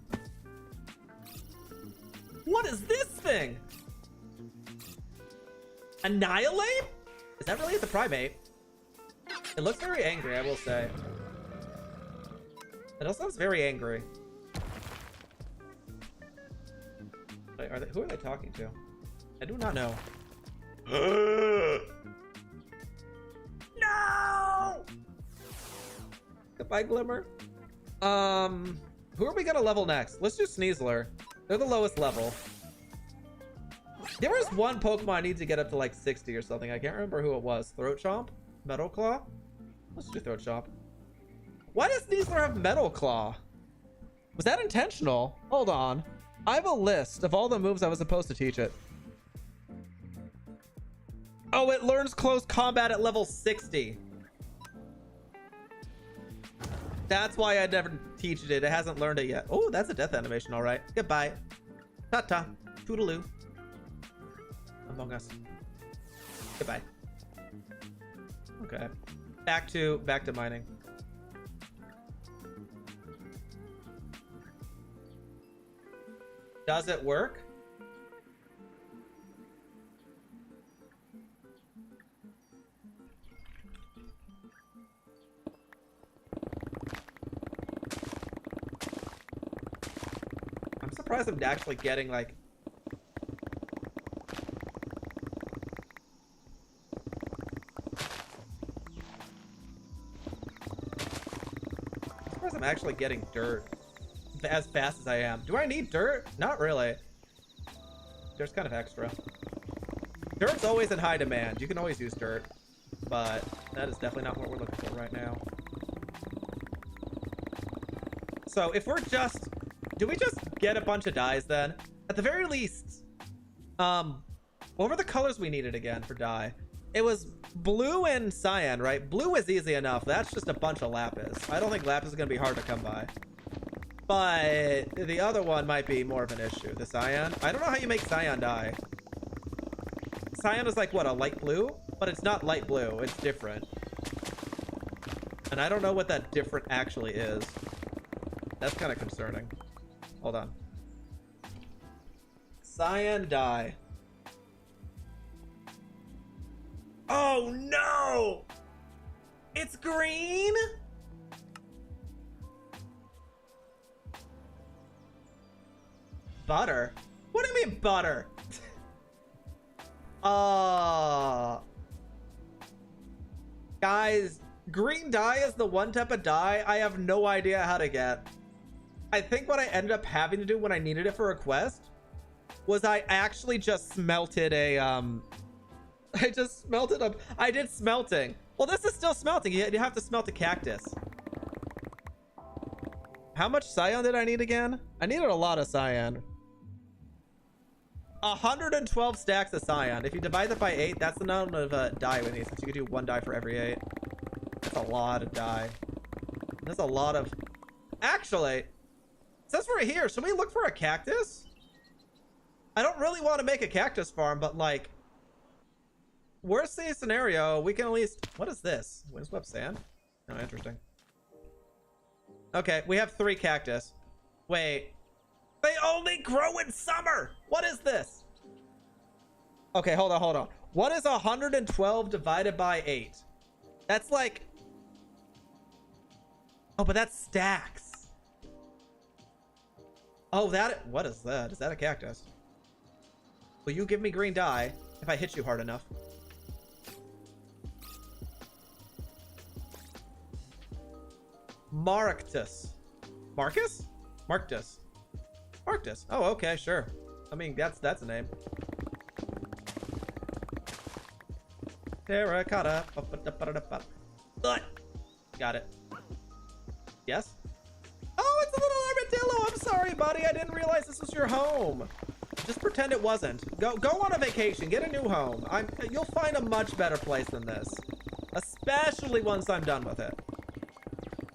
What is this thing? Annihilate? Is that really the primate? It looks very angry, I will say. It also sounds very angry. Wait, who are they talking to? I do not know. No! Goodbye, Glimmer. Who are we gonna level next? Let's do Sneasler. They're the lowest level. There was one Pokemon I need to get up to like 60 or something. I can't remember who it was. Throat Chomp? Metal Claw? Let's do Throat Chomp. Why does Sneasler have Metal Claw? Was that intentional? Hold on. I have a list of all the moves I was supposed to teach it. Oh, it learns close combat at level 60. That's why I never teach it. It hasn't learned it yet. Oh, that's a death animation, all right. Goodbye. Ta-ta. Toodaloo. Among Us. Goodbye. Okay. Back to mining. Does it work? I'm surprised I'm actually getting like... I'm actually getting dirt as fast as I am. Do I need dirt? Not really. Dirt's kind of extra. Dirt's always in high demand. You can always use dirt, but that is definitely not what we're looking for right now. So if we're just... Do we just get a bunch of dyes then? At the very least... What were the colors we needed again for dye? It was blue and cyan, right? Blue is easy enough. That's just a bunch of lapis. I don't think lapis is going to be hard to come by. But the other one might be more of an issue. The cyan. I don't know how you make cyan dye. Cyan is like, what, a light blue? But it's not light blue. It's different. And I don't know what that different actually is. That's kind of concerning. Hold on. Cyan dye. Oh no! It's green? Butter? What do you mean butter? Guys, green dye is the one type of dye I have no idea how to get. I think what I ended up having to do when I needed it for a quest was I actually just smelted a I just smelted up. I did smelting. Well, this is still smelting. You have to smelt a cactus. How much cyan did I need again? I needed a lot of cyan. 112 stacks of cyan. If you divide that by 8, that's the amount of dye we need, since you could do 1 dye for every 8. That's a lot of dye. That's a lot of... Actually, it says right here, should we look for a cactus? I don't really want to make a cactus farm, but like... Worst case scenario, we can at least... What is this? Windswept sand? Oh, interesting. Okay, we have 3 cactus. Wait. They only grow in summer! What is this? Okay, hold on. What is 112 divided by 8? That's like... Oh, but that's stacks. Oh, that... What is that? Is that a cactus? Will you give me green dye if I hit you hard enough? Marctus. Marcus? Marctus. Marctus. Oh, okay, sure. I mean, that's a name. Terracotta. Got it. Yes? Oh, it's a little armadillo. I'm sorry, buddy. I didn't realize this was your home. Just pretend it wasn't. Go on a vacation. Get a new home. You'll find a much better place than this. Especially once I'm done with it.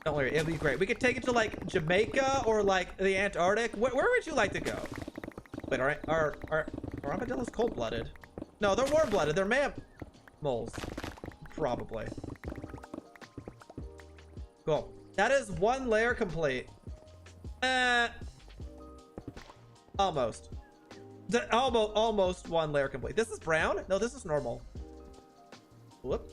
Don't worry, it'll be great. We could take it to like Jamaica or like the Antarctic. Where would you like to go? Wait, are armadillos cold-blooded? No, they're warm-blooded. They're mammals. Probably. Cool. That is 1 layer complete. Almost. Almost 1 layer complete. This is brown? No, this is normal. Whoop.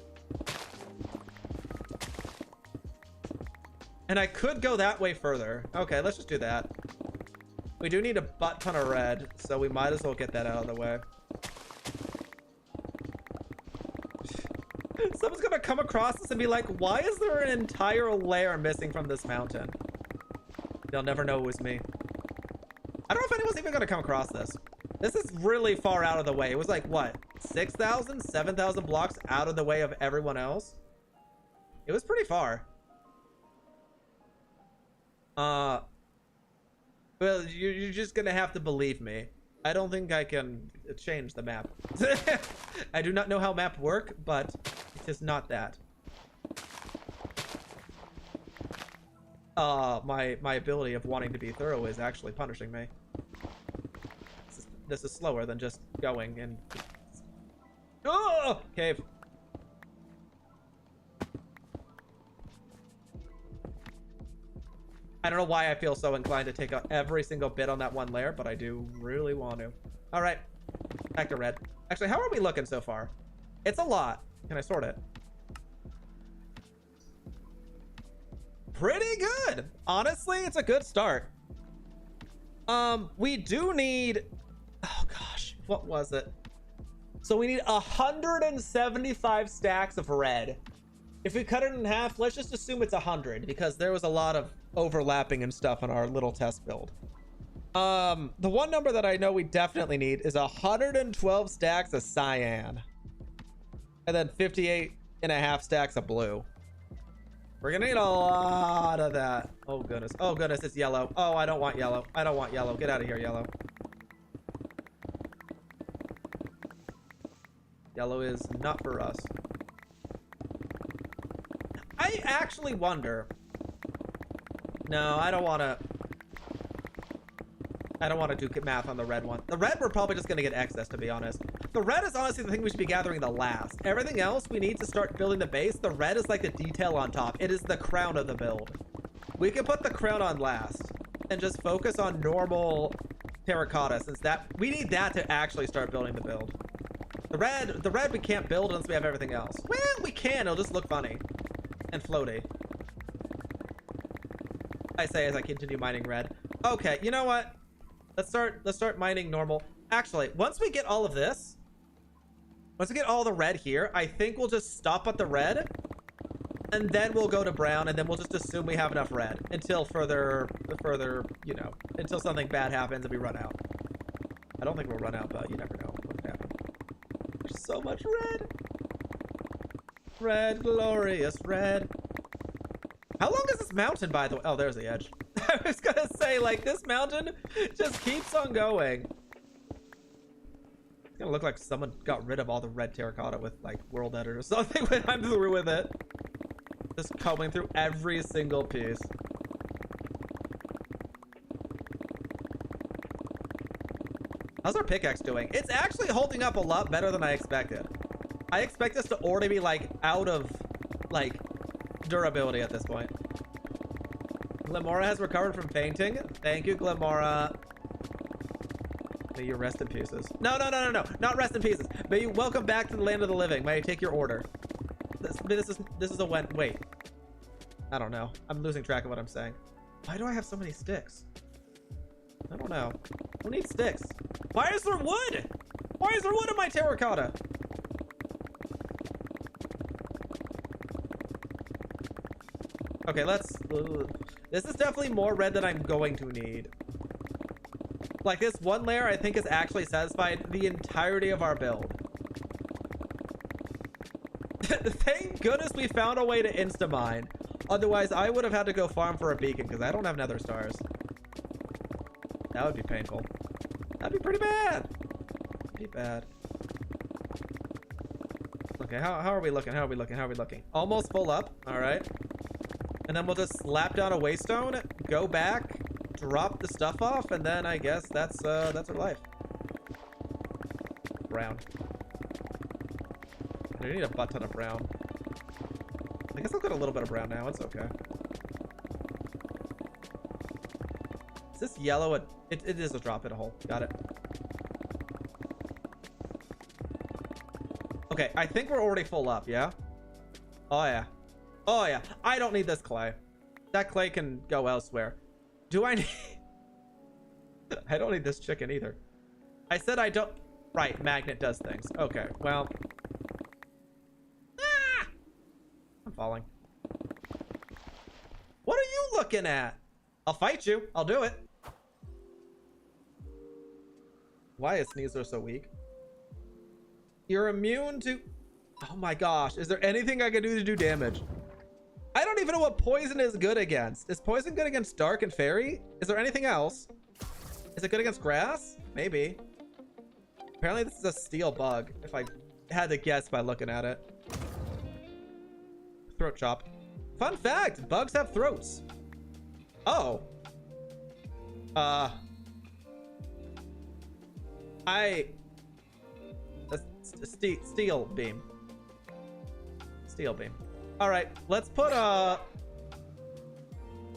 And I could go that way further. Okay, let's just do that. We do need a butt ton of red, so we might as well get that out of the way. Someone's gonna come across this and be like, why is there an entire layer missing from this mountain? They'll never know it was me. I don't know if anyone's even gonna come across this. This is really far out of the way. It was like, what? 6,000, 7,000 blocks out of the way of everyone else? It was pretty far. Well, you're just gonna have to believe me. I don't think I can change the map. I do not know how maps work, but it is not that. My ability of wanting to be thorough is actually punishing me. This is slower than just going and... Oh! Cave. I don't know why I feel so inclined to take out every single bit on that 1 layer, but I do really want to. All right, back to red. Actually, how are we looking so far? It's a lot. Can I sort it? Pretty good. Honestly, it's a good start. We do need... Oh, gosh. What was it? So we need 175 stacks of red. If we cut it in half, let's just assume it's 100, because there was a lot of overlapping and stuff on our little test build. The one number that I know we definitely need is 112 stacks of cyan, and then 58.5 stacks of blue. We're gonna need a lot of that. Oh goodness. Oh goodness, it's yellow. Oh, I don't want yellow. I don't want yellow. Get out of here, yellow. Yellow is not for us. I actually wonder. No, I don't want to. I don't want to do math on the red one. The red, we're probably just going to get excess, to be honest. The red is honestly the thing we should be gathering the last. Everything else, we need to start building the base. The red is like the detail on top. It is the crown of the build. We can put the crown on last and just focus on normal terracotta, since that we need that to actually start building the build. The red we can't build unless we have everything else. Well, we can. It'll just look funny and floaty. I say as I continue mining red. Okay, you know what? Let's start mining normal. Actually, once we get all of this, once we get all the red here, I think we'll just stop at the red, and then we'll go to brown, and then we'll just assume we have enough red until further, you know, until something bad happens and we run out. I don't think we'll run out, but you never know what can happen. There's so much red. Red, glorious red. How long is this mountain, by the way? Oh, there's the edge. I was gonna say, like, this mountain just keeps on going. It's gonna look like someone got rid of all the red terracotta with, like, World Edit or something when I'm through with it. Just combing through every single piece. How's our pickaxe doing? It's actually holding up a lot better than I expected. I expect this to already be, like, out of, like, durability at this point. Glamora has recovered from fainting. Thank you, Glamora. May you rest in pieces. No. Not rest in pieces. May you welcome back to the land of the living. May I take your order? This is a when. Wait. I don't know. I'm losing track of what I'm saying. Why do I have so many sticks? I don't know. Who needs sticks? Why is there wood? Why is there wood in my terracotta? Okay, this is definitely more red than I'm going to need. Like, this one layer, I think, has actually satisfied the entirety of our build. Thank goodness we found a way to insta-mine. Otherwise, I would have had to go farm for a beacon, because I don't have nether stars. That would be painful. That'd be pretty bad. Pretty bad. Okay, how are we looking? How are we looking? Almost full up. All right. And then we'll just slap down a waystone, go back, drop the stuff off, and then I guess that's our life. Brown. I need a butt ton of brown. I guess I'll get a little bit of brown now. It's okay. Is this yellow? It is a drop in a hole. Got it. Okay, I think we're already full up, yeah? Oh, yeah. Oh, yeah. I don't need this clay. That clay can go elsewhere. Do I need... I don't need this chicken either. I said I don't... Right, magnet does things. Okay, well... Ah! I'm falling. What are you looking at? I'll fight you. I'll do it. Why is Sneezer so weak? You're immune to... Oh my gosh. Is there anything I can do to do damage? I don't even know what poison is good against. Is poison good against dark and fairy? Is there anything else? Is it good against grass? Maybe. Apparently this is a steel bug, if I had to guess by looking at it. Throat chop. Fun fact, bugs have throats. Oh. Steel beam. Steel beam. All right, let's put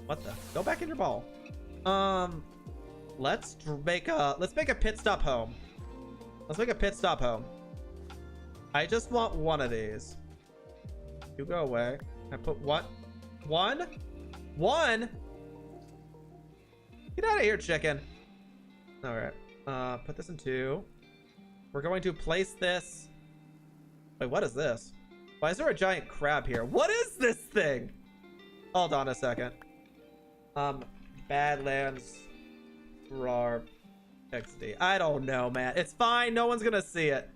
what the? Go back in your ball. Let's make a pit stop home. Let's make a pit stop home. I just want one of these. You go away. I put one. Get out of here, chicken. All right. Put this in 2. We're going to place this. Wait, what is this? Why is there a giant crab here? What is this thing? Hold on a second. Badlands RAR XD. I don't know, man. It's fine. No one's gonna see it.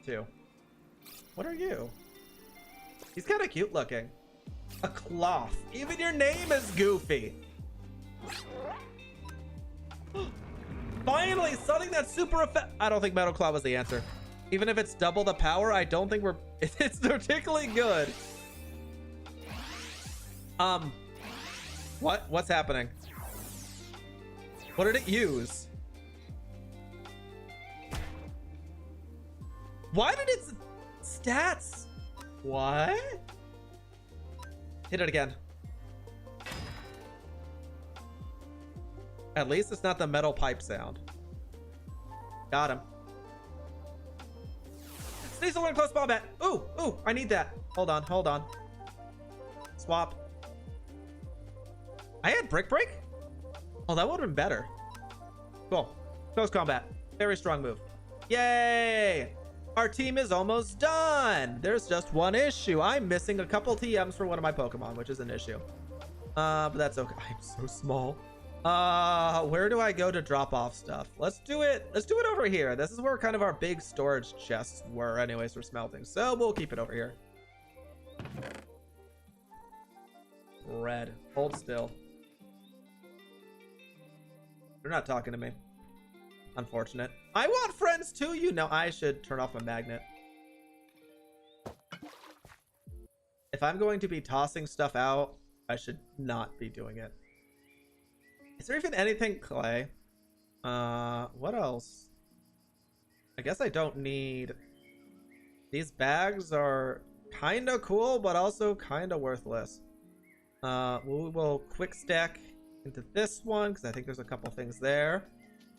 2. What are you? He's kind of cute looking. A cloth. Even your name is goofy. Finally, something that's super effective. I don't think Metal Claw was the answer. Even if it's double the power, I don't think it's particularly good. What's happening? What did it use? Why did its stats? What? Hit it again. At least it's not the metal pipe sound. Got him. Sneeze to learn close combat. Ooh, I need that. Hold on. Swap. I had brick break? Oh, that would have been better. Cool. Close combat. Very strong move. Yay! Our team is almost done. There's just one issue. I'm missing a couple TMs for one of my Pokemon, which is an issue. But that's okay. I'm so small. Where do I go to drop off stuff? Let's do it over here. This is where kind of our big storage chests were anyways for smelting. So we'll keep it over here. Red. Hold still. You're not talking to me. Unfortunate. I want friends too. You know, I should turn off my magnet. If I'm going to be tossing stuff out, I should not be doing it. Is there even anything clay? What else? I guess I don't need... These bags are kind of cool, but also kind of worthless. We will quick stack into this one, because I think there's a couple things there.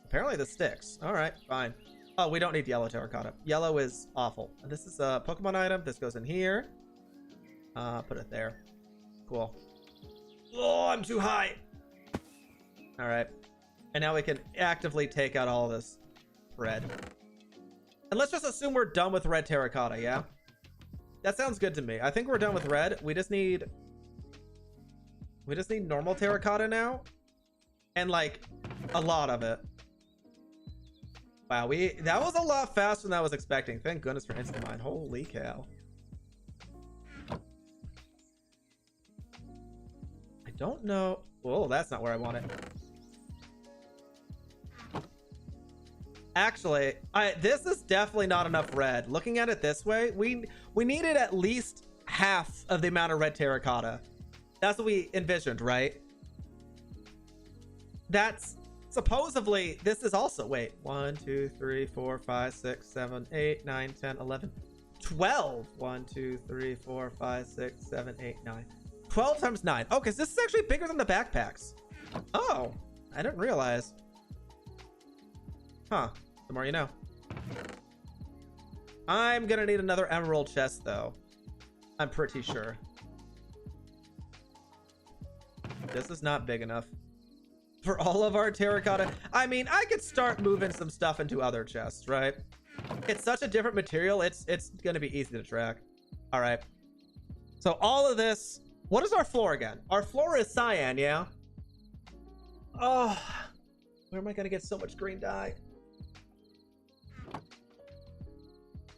Apparently this sticks. Alright, fine. Oh, we don't need yellow terracotta. Yellow is awful. And this is a Pokemon item. This goes in here. Put it there. Cool. Oh, I'm too high. Alright. And now we can actively take out all this red. And let's just assume we're done with red terracotta, yeah? That sounds good to me. I think we're done with red. We just need normal terracotta now. And like a lot of it. Wow, that was a lot faster than I was expecting. Thank goodness for instant mine. Holy cow. I don't know. Oh, that's not where I want it. Actually, this is definitely not enough red. Looking at it this way, we needed at least half of the amount of red terracotta. That's what we envisioned, right? That's supposedly, this is also, wait, 1, 2, 3, 4, 5, 6, 7, 8, 9, 10, 11, 12. 1, 2, 3, 4, 5, 6, 7, 8, 9. 12 times 9. Okay, so this is actually bigger than the backpacks. Oh, I didn't realize. Huh, the more you know. I'm gonna need another emerald chest though. I'm pretty sure. This is not big enough for all of our terracotta. I mean, I could start moving some stuff into other chests, right? It's such a different material. It's gonna be easy to track. All right. So all of this. What is our floor again? Our floor is cyan, yeah? Oh, where am I gonna get so much green dye?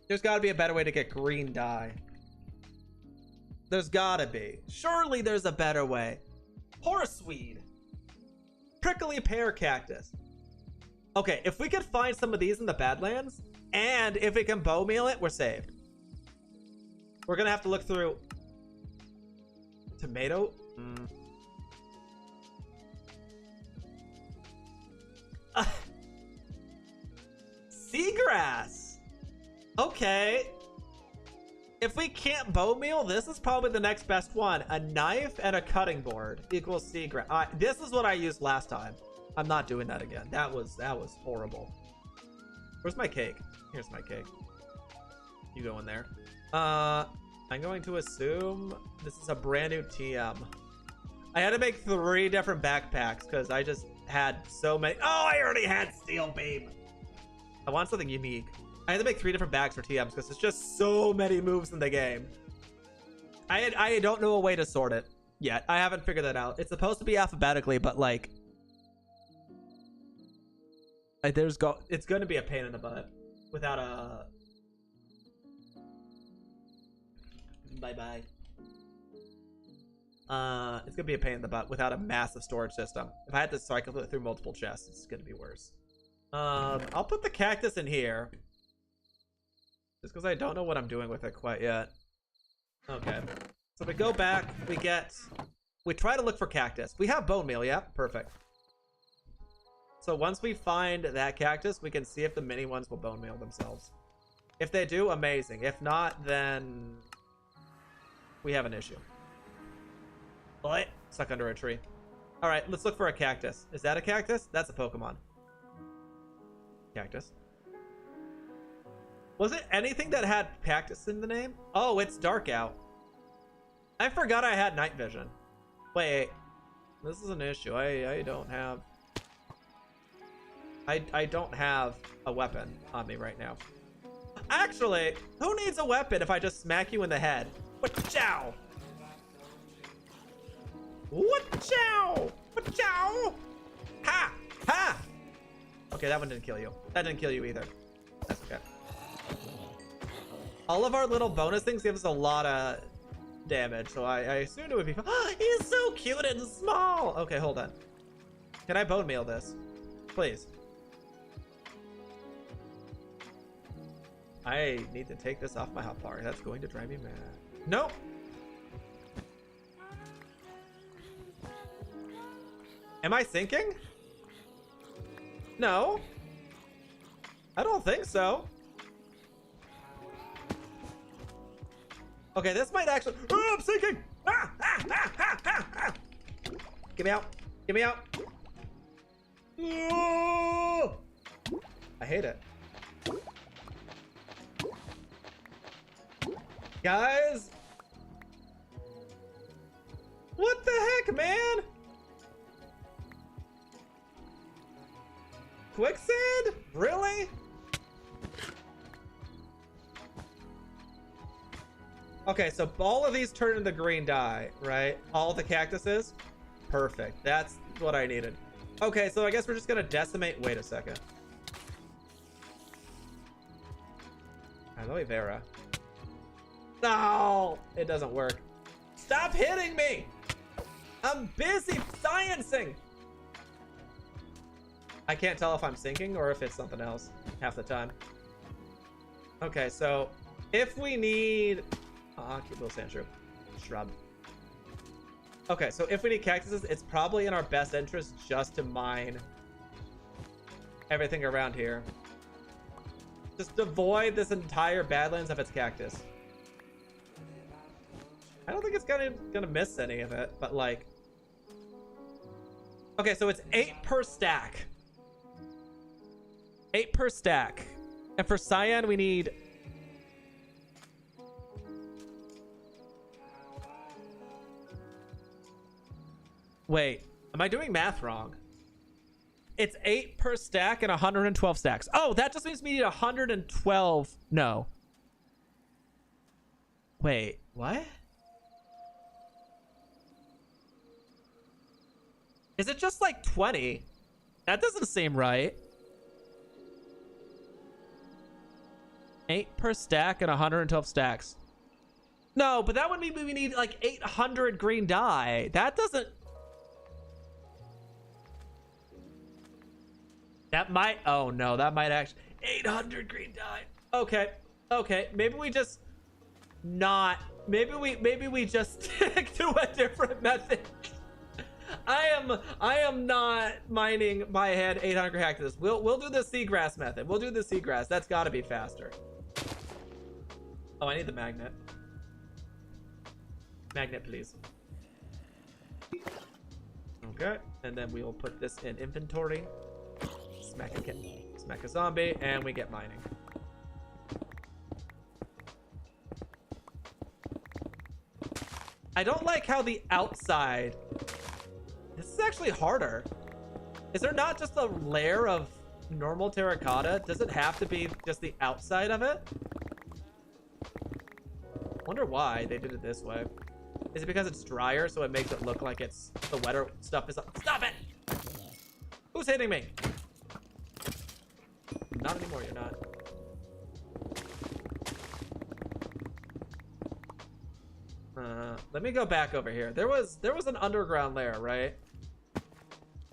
There's gotta be a better way to get green dye. There's gotta be. Surely there's a better way. Horseweed. Prickly pear cactus. Okay, if we could find some of these in the Badlands, and if we can bow meal it, we're saved. We're gonna have to look through... Tomato? Seagrass. Okay. If we can't bow meal, this is probably the next best one. A knife and a cutting board equals seagrass. This is what I used last time. I'm not doing that again. That was horrible. Where's my cake? Here's my cake. You go in there. I'm going to assume this is a brand new TM. I had to make 3 different backpacks because I just had so many. Oh, I already had Steel Beam. I want something unique. I had to make 3 different bags for TMs because there's just so many moves in the game. I don't know a way to sort it yet. I haven't figured that out. It's supposed to be alphabetically, but like it's going to be a pain in the butt without a... Bye-bye. It's gonna be a pain in the butt without a massive storage system. If I had to cycle it through multiple chests, it's gonna be worse. I'll put the cactus in here. Just because I don't know what I'm doing with it quite yet. Okay. So we go back, we try to look for cactus. We have bone meal, yeah? Perfect. So once we find that cactus, we can see if the mini ones will bone meal themselves. If they do, amazing. If not, then we have an issue. What? Stuck under a tree. All right, let's look for a cactus. Is that a cactus? That's a Pokemon. Cactus. Was it anything that had cactus in the name? Oh, it's dark out. I forgot I had night vision. Wait, this is an issue. I don't have... I don't have a weapon on me right now. Actually, who needs a weapon if I just smack you in the head? Wa-chow! Wa-chow! Wa-chow! Ha! Ha! Okay, that one didn't kill you. That didn't kill you either. That's okay. All of our little bonus things give us a lot of damage, so I assumed it would be fun. He's so cute and small! Okay, hold on. Can I bone meal this? Please. I need to take this off my hotbar. That's going to drive me mad. Nope. Am I sinking? No. I don't think so. Okay, this might actually... Oh, I'm sinking! Ah, ah, ah, ah, ah, ah. Get me out. Get me out. Oh! I hate it. Guys, what the heck, man? Quicksand? Really? Okay, so all of these turn into green dye, right? All the cactuses? Perfect. That's what I needed. Okay, so I guess we're just gonna decimate. Wait a second. Aloe vera. No, it doesn't work. Stop hitting me. I'm busy sciencing. I can't tell if I'm sinking or if it's something else half the time. Okay, so if we need... cute little sand shrub. Okay, so if we need cactuses, it's probably in our best interest just to mine everything around here. Just avoid this entire Badlands of its cactus. I don't think it's gonna miss any of it, but like... Okay, so it's 8 per stack. 8 per stack. And for cyan, we need... Wait, am I doing math wrong? It's 8 per stack and 112 stacks. Oh, that just means we need 112. No. Wait, what? Is it just like 20? That doesn't seem right. 8 per stack and 112 stacks. No, but that would mean we need like 800 green dye. That doesn't... That might... Oh no, that might actually... 800 green dye. Okay. Okay. Maybe we just not... Maybe we just stick to a different method. I am not mining my head 800 cactus. We'll do the seagrass method. We'll do the seagrass. That's got to be faster. Oh, I need the magnet. Magnet, please. Okay, and then we will put this in inventory. Smack a zombie, and we get mining. I don't like how the outside... This is actually harder. Is there not just a layer of normal terracotta? Does it have to be just the outside of it? Wonder why they did it this way. Is it because it's drier, so it makes it look like it's the wetter stuff is up? Stop it! Who's hitting me? Not anymore, you're not. Let me go back over here. There was an underground lair, right?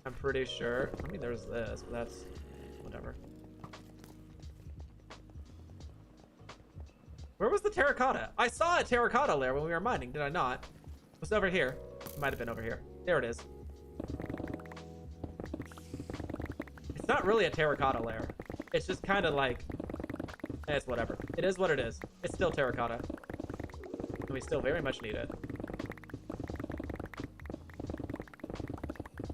I'm pretty sure. I mean, there's this, but that's whatever. Where was the terracotta? I saw a terracotta lair when we were mining, did I not? It was over here. It might have been over here. There it is. It's not really a terracotta lair. It's just kind of like, it's whatever. It is what it is. It's still terracotta. And we still very much need it. Just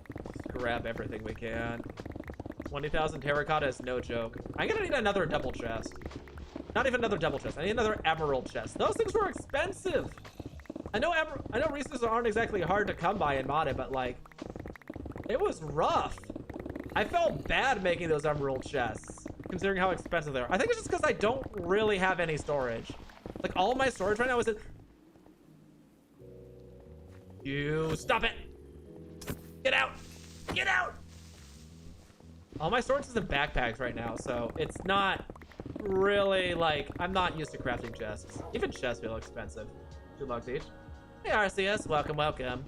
grab everything we can. 20,000 terracotta is no joke. I'm gonna need another double chest. Not even another double chest. I need another emerald chest. Those things were expensive. I know resources aren't exactly hard to come by in modded, but like, it was rough. I felt bad making those emerald chests, considering how expensive they are. I think it's just because I don't really have any storage. Like, all my storage right now is in... You stop it! Get out! Get out! All my storage is in backpacks right now, so it's not really like... I'm not used to crafting chests. Even chests feel expensive. $2 each. Hey, RCS, welcome, welcome.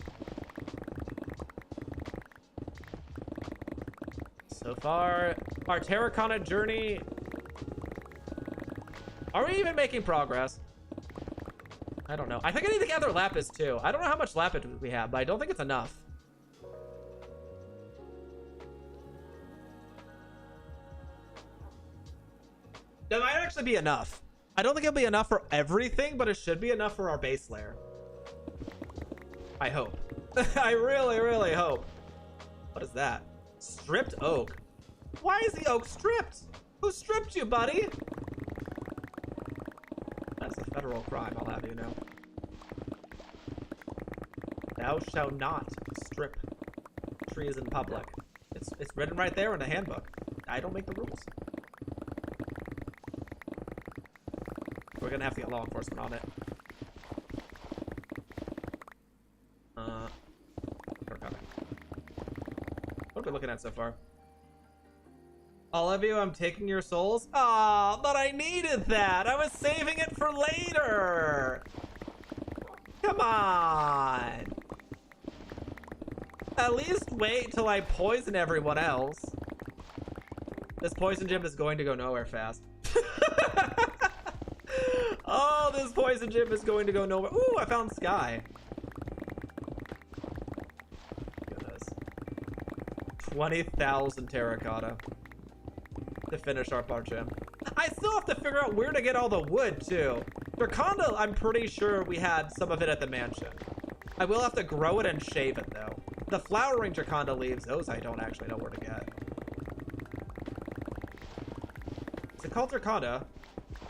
So far, our terracotta journey... Are we even making progress? I don't know. I think I need to gather lapis too. I don't know how much lapis we have, but I don't think it's enough. That might actually be enough. I don't think it'll be enough for everything, but it should be enough for our base layer. I hope. I really, really hope. What is that? Stripped oak. Why is the oak stripped? Who stripped you, buddy? That's a federal crime, I'll have you know. Thou shalt not strip trees in public. It's written right there in the handbook. I don't make the rules. We're gonna have to get law enforcement on it. What are we looking at so far? All of you, I'm taking your souls. Ah, but I needed that. I was saving it for later. Come on. At least wait till I poison everyone else. This poison gym is going to go nowhere fast. Oh, this poison gym is going to go nowhere. Ooh, I found Sky. Goodness. 20,000 terracotta to finish our bar gym. I still have to figure out where to get all the wood too. Draconda, I'm pretty sure we had some of it at the mansion. I will have to grow it and shave it though. The flowering Draconda leaves, those I don't actually know where to get. Is it called Draconda?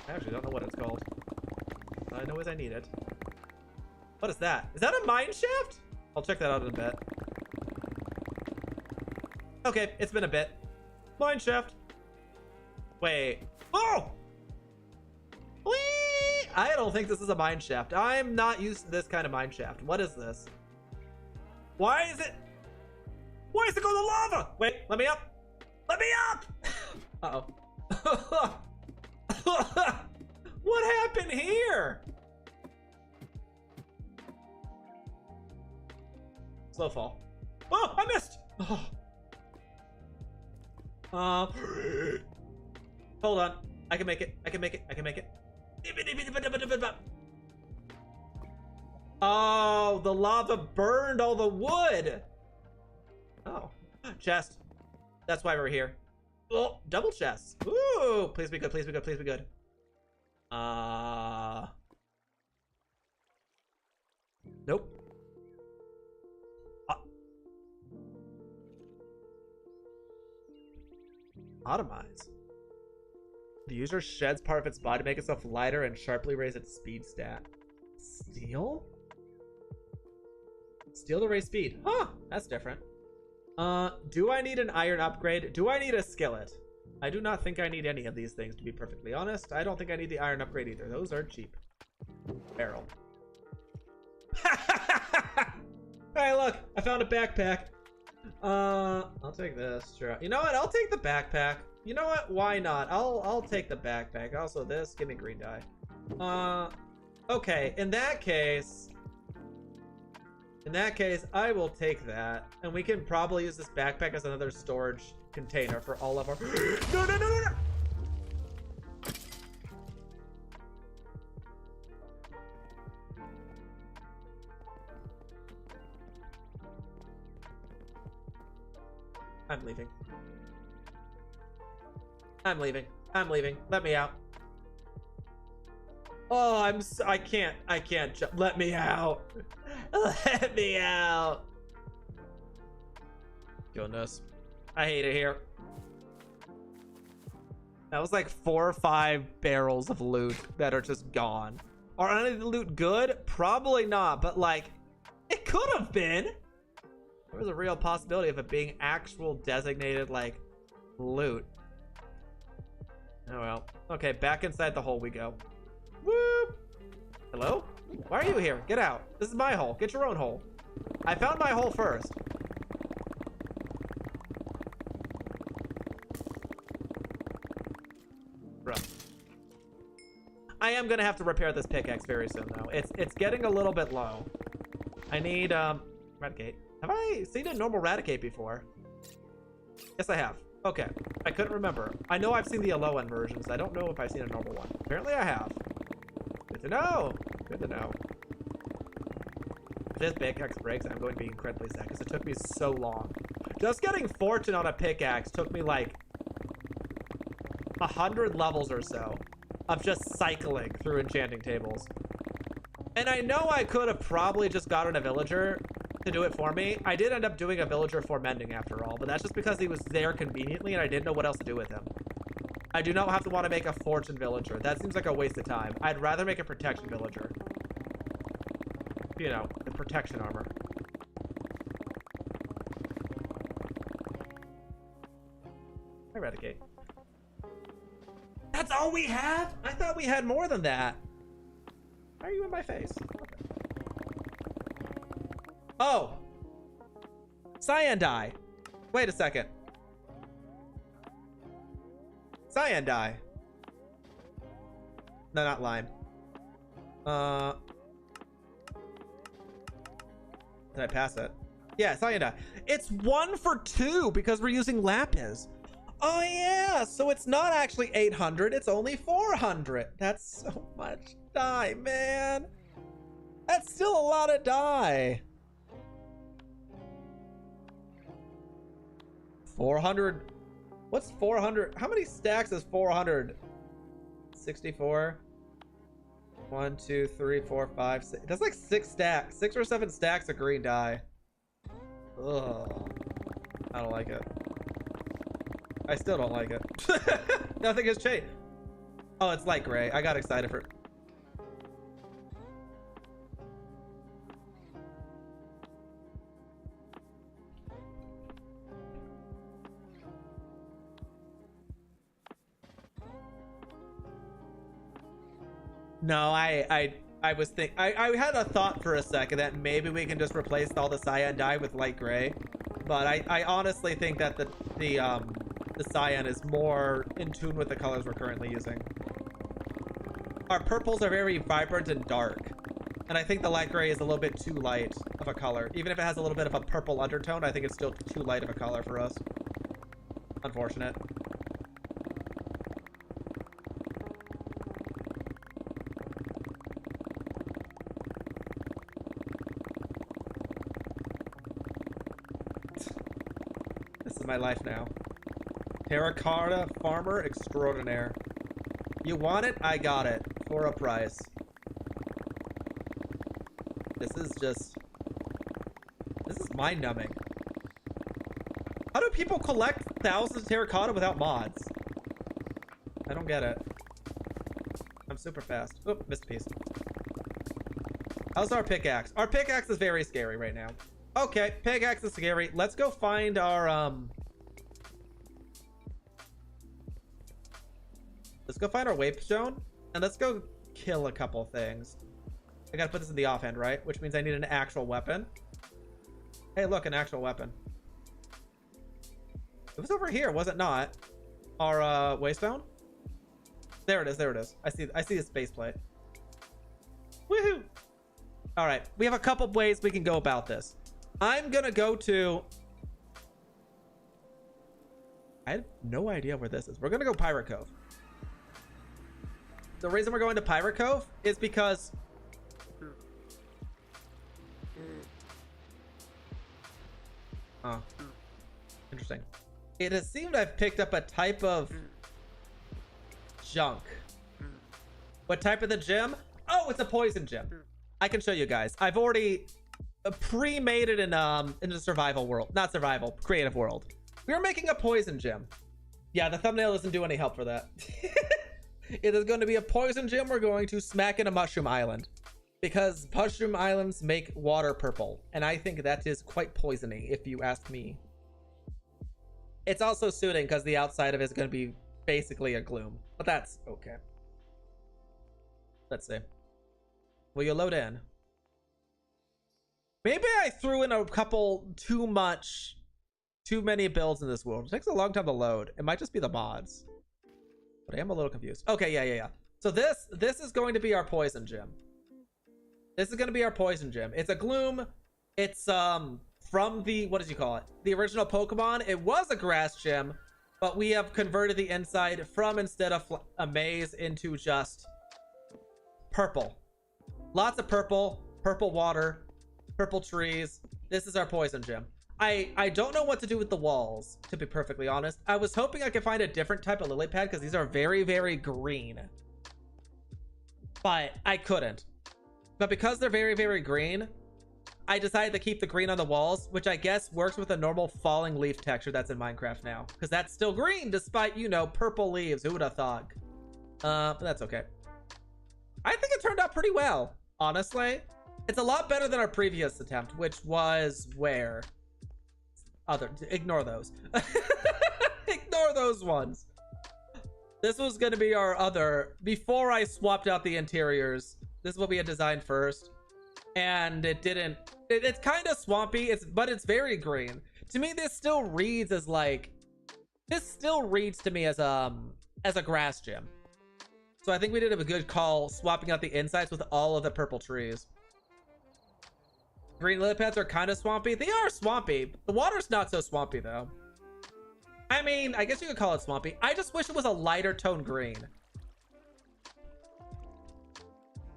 I actually don't know what it's called. All I know is I need it. What is that? Is that a mine shaft? I'll check that out in a bit. Okay, it's been a bit. Mine shaft. Wait. Oh! Whee! I don't think this is a mine shaft. I'm not used to this kind of mine shaft. What is this? Why is it going to lava? Wait, let me up. Let me up! Uh-oh. What happened here? Slow fall. Oh, I missed. Oh. Hold on. I can make it. I can make it. I can make it. Oh, the lava burned all the wood. Oh, chest. That's why we're here. Oh, double chests. Ooh, please be good. Please be good. Please be good. Nope. Atomize. The user sheds part of its body to make itself lighter and sharply raise its speed stat. Steal? Steal to raise speed. Huh, that's different. Do I need an iron upgrade? Do I need a skillet? I do not think I need any of these things, to be perfectly honest. I don't think I need the iron upgrade either. Those are cheap. Barrel. Hey, look, I found a backpack. I'll take this. Sure. You know what? I'll take the backpack. You know what? Why not? I'll take the backpack. Also, this. Give me green dye. Okay. In that case, In that case, I will take that. And we can probably use this backpack as another storage container for all of our... No, no, no, no, no! I'm leaving. I'm leaving. I'm leaving. Let me out. Oh, I can't let me out. Let me out. Goodness. I hate it here. That was like 4 or 5 barrels of loot that are just gone. Are any of the loot good? Probably not, but like, it could have been. There was a real possibility of it being actual designated like loot. Oh well. Okay, back inside the hole we go. Whoop! Hello? Why are you here? Get out. This is my hole. Get your own hole. I found my hole first. Bruh. I am gonna have to repair this pickaxe very soon though. It's getting a little bit low. I need Raticate. Have I seen a normal Raticate before? Yes, I have. Okay. I couldn't remember. I know I've seen the low end versions. I don't know if I've seen a normal one. Apparently I have. Good to know. Good to know. If this pickaxe breaks, I'm going to be incredibly sad because it took me so long. Just getting fortune on a pickaxe took me like 100 levels or so of just cycling through enchanting tables. And I know I could have probably just gotten a villager to do it for me. I did end up doing a villager for mending after all, but that's just because he was there conveniently and I didn't know what else to do with him. I do not have to want to make a fortune villager. That seems like a waste of time. I'd rather make a protection villager. You know, the protection armor. Eradicate. That's all we have? I thought we had more than that. Why are you in my face? Okay. Oh! Cyan dye. Wait a second. Cyan dye. No, not lime. Did I pass it? Yeah, cyan dye. It's 1 for 2 because we're using lapis. Oh yeah, so it's not actually 800, it's only 400. That's so much dye, man. That's still a lot of dye. 400. What's 400? How many stacks is 400? 64. 1, 2, 3, 4, 5, 6. That's like 6 stacks. 6 or 7 stacks of green dye. Ugh. I don't like it. I still don't like it. Nothing has changed. Oh, it's light gray. I got excited for it. No, I was thinking, I had a thought for a second that maybe we can just replace all the cyan dye with light gray, but I honestly think that the cyan is more in tune with the colors we're currently using. Our purples are very vibrant and dark, and I think the light gray is a little bit too light of a color. Even if it has a little bit of a purple undertone, I think it's still too light of a color for us. Unfortunate. This is my life now. Terracotta farmer extraordinaire. You want it? I got it. For a price. This is mind-numbing. How do people collect thousands of terracotta without mods? I don't get it. I'm super fast. Oop, missed a piece. How's our pickaxe? Our pickaxe is very scary right now. Okay, pickaxe is scary. Let's go find our, let's go find our waystone, and let's go kill a couple things. I gotta put this in the offhand, right? Which means I need an actual weapon. Hey, look, an actual weapon. It was over here, was it not? Our, waystone? There it is, there it is. I see the space plate. Woohoo! All right, we have a couple ways we can go about this. I'm gonna go to... I have no idea where this is. We're gonna go Pirate Cove. The reason we're going to Pirate Cove is because... Oh, interesting. It has seemed I've picked up a type of junk. What type of the gem? Oh, it's a poison gem. I can show you guys. I've already pre-made it in the survival world. Not survival, creative world. We are making a poison gem. Yeah, the thumbnail doesn't do any help for that. It is going to be a poison gem. We're going to smack in a mushroom island. Because mushroom islands make water purple. And I think that is quite poisony, if you ask me. It's also suiting because the outside of it is going to be basically a gloom. But that's okay. Let's see. Will you load in? Maybe I threw in a couple too many builds in this world. It takes a long time to load. It might just be the mods. But I am a little confused. Okay, yeah. So this is going to be our poison gem. This is going to be our poison gem. It's a gloom. It's from the, what did you call it? The original Pokemon. It was a grass gem, but we have converted the inside from, instead of a maze, into just purple. Lots of purple water, purple trees. This is our poison gem. I don't know what to do with the walls, to be perfectly honest. I was hoping I could find a different type of lily pad because these are very, very green. But I couldn't. But because they're very, very green, I decided to keep the green on the walls, which I guess works with a normal falling leaf texture that's in Minecraft now. Because that's still green, despite, you know, purple leaves. Who would have thought? But that's okay. I think it turned out pretty well, honestly. It's a lot better than our previous attempt, which was where? Ignore those. Ignore those ones. This was going to be our other, before I swapped out the interiors. This is what we had designed first. And it didn't, it's kind of swampy, but it's very green. To me, this still reads as like, this still reads to me as a grass gym. So I think we did a good call swapping out the insides with all of the purple trees. Green lily pads are kind of swampy. They are swampy. The water's not so swampy though. I mean, I guess you could call it swampy. I just wish it was a lighter tone green.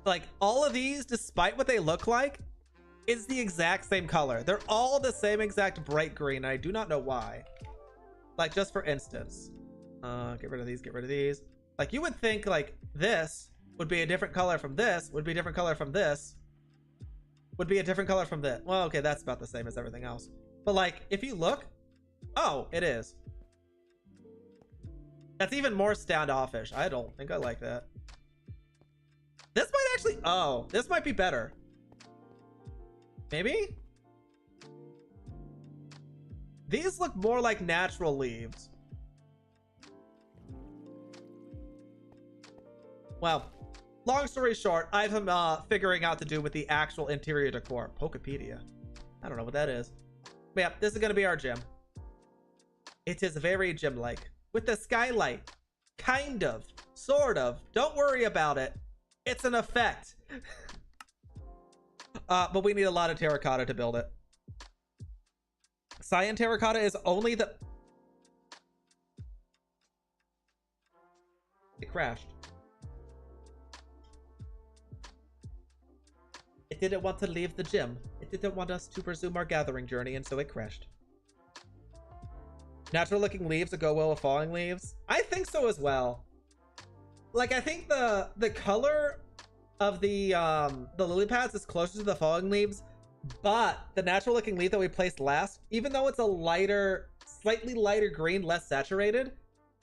Like all of these, despite what they look like, is the exact same color. They're all the same exact bright green. And I do not know why. Like just for instance, get rid of these, get rid of these. Like you would think like this would be a different color from this, would be a different color from this, would be a different color from this. Well, okay, that's about the same as everything else. But like, if you look, oh, it is. That's even more standoffish. I don't think I like that. This might actually, oh, this might be better. Maybe? These look more like natural leaves. Well, long story short, I have figuring out to do with the actual interior decor. Pokepedia. I don't know what that is. But yeah, this is going to be our gym. It is very gym-like. With the skylight. Kind of. Sort of. Don't worry about it. It's an effect. But we need a lot of terracotta to build it. Cyan terracotta is only the... It crashed. It didn't want to leave the gym. It didn't want us to resume our gathering journey, and so it crashed. Natural looking leaves that go well with falling leaves? I think so as well. Like, I think the color of the lily pads is closer to the falling leaves, but the natural looking leaf that we placed last, even though it's a lighter, slightly lighter green, less saturated,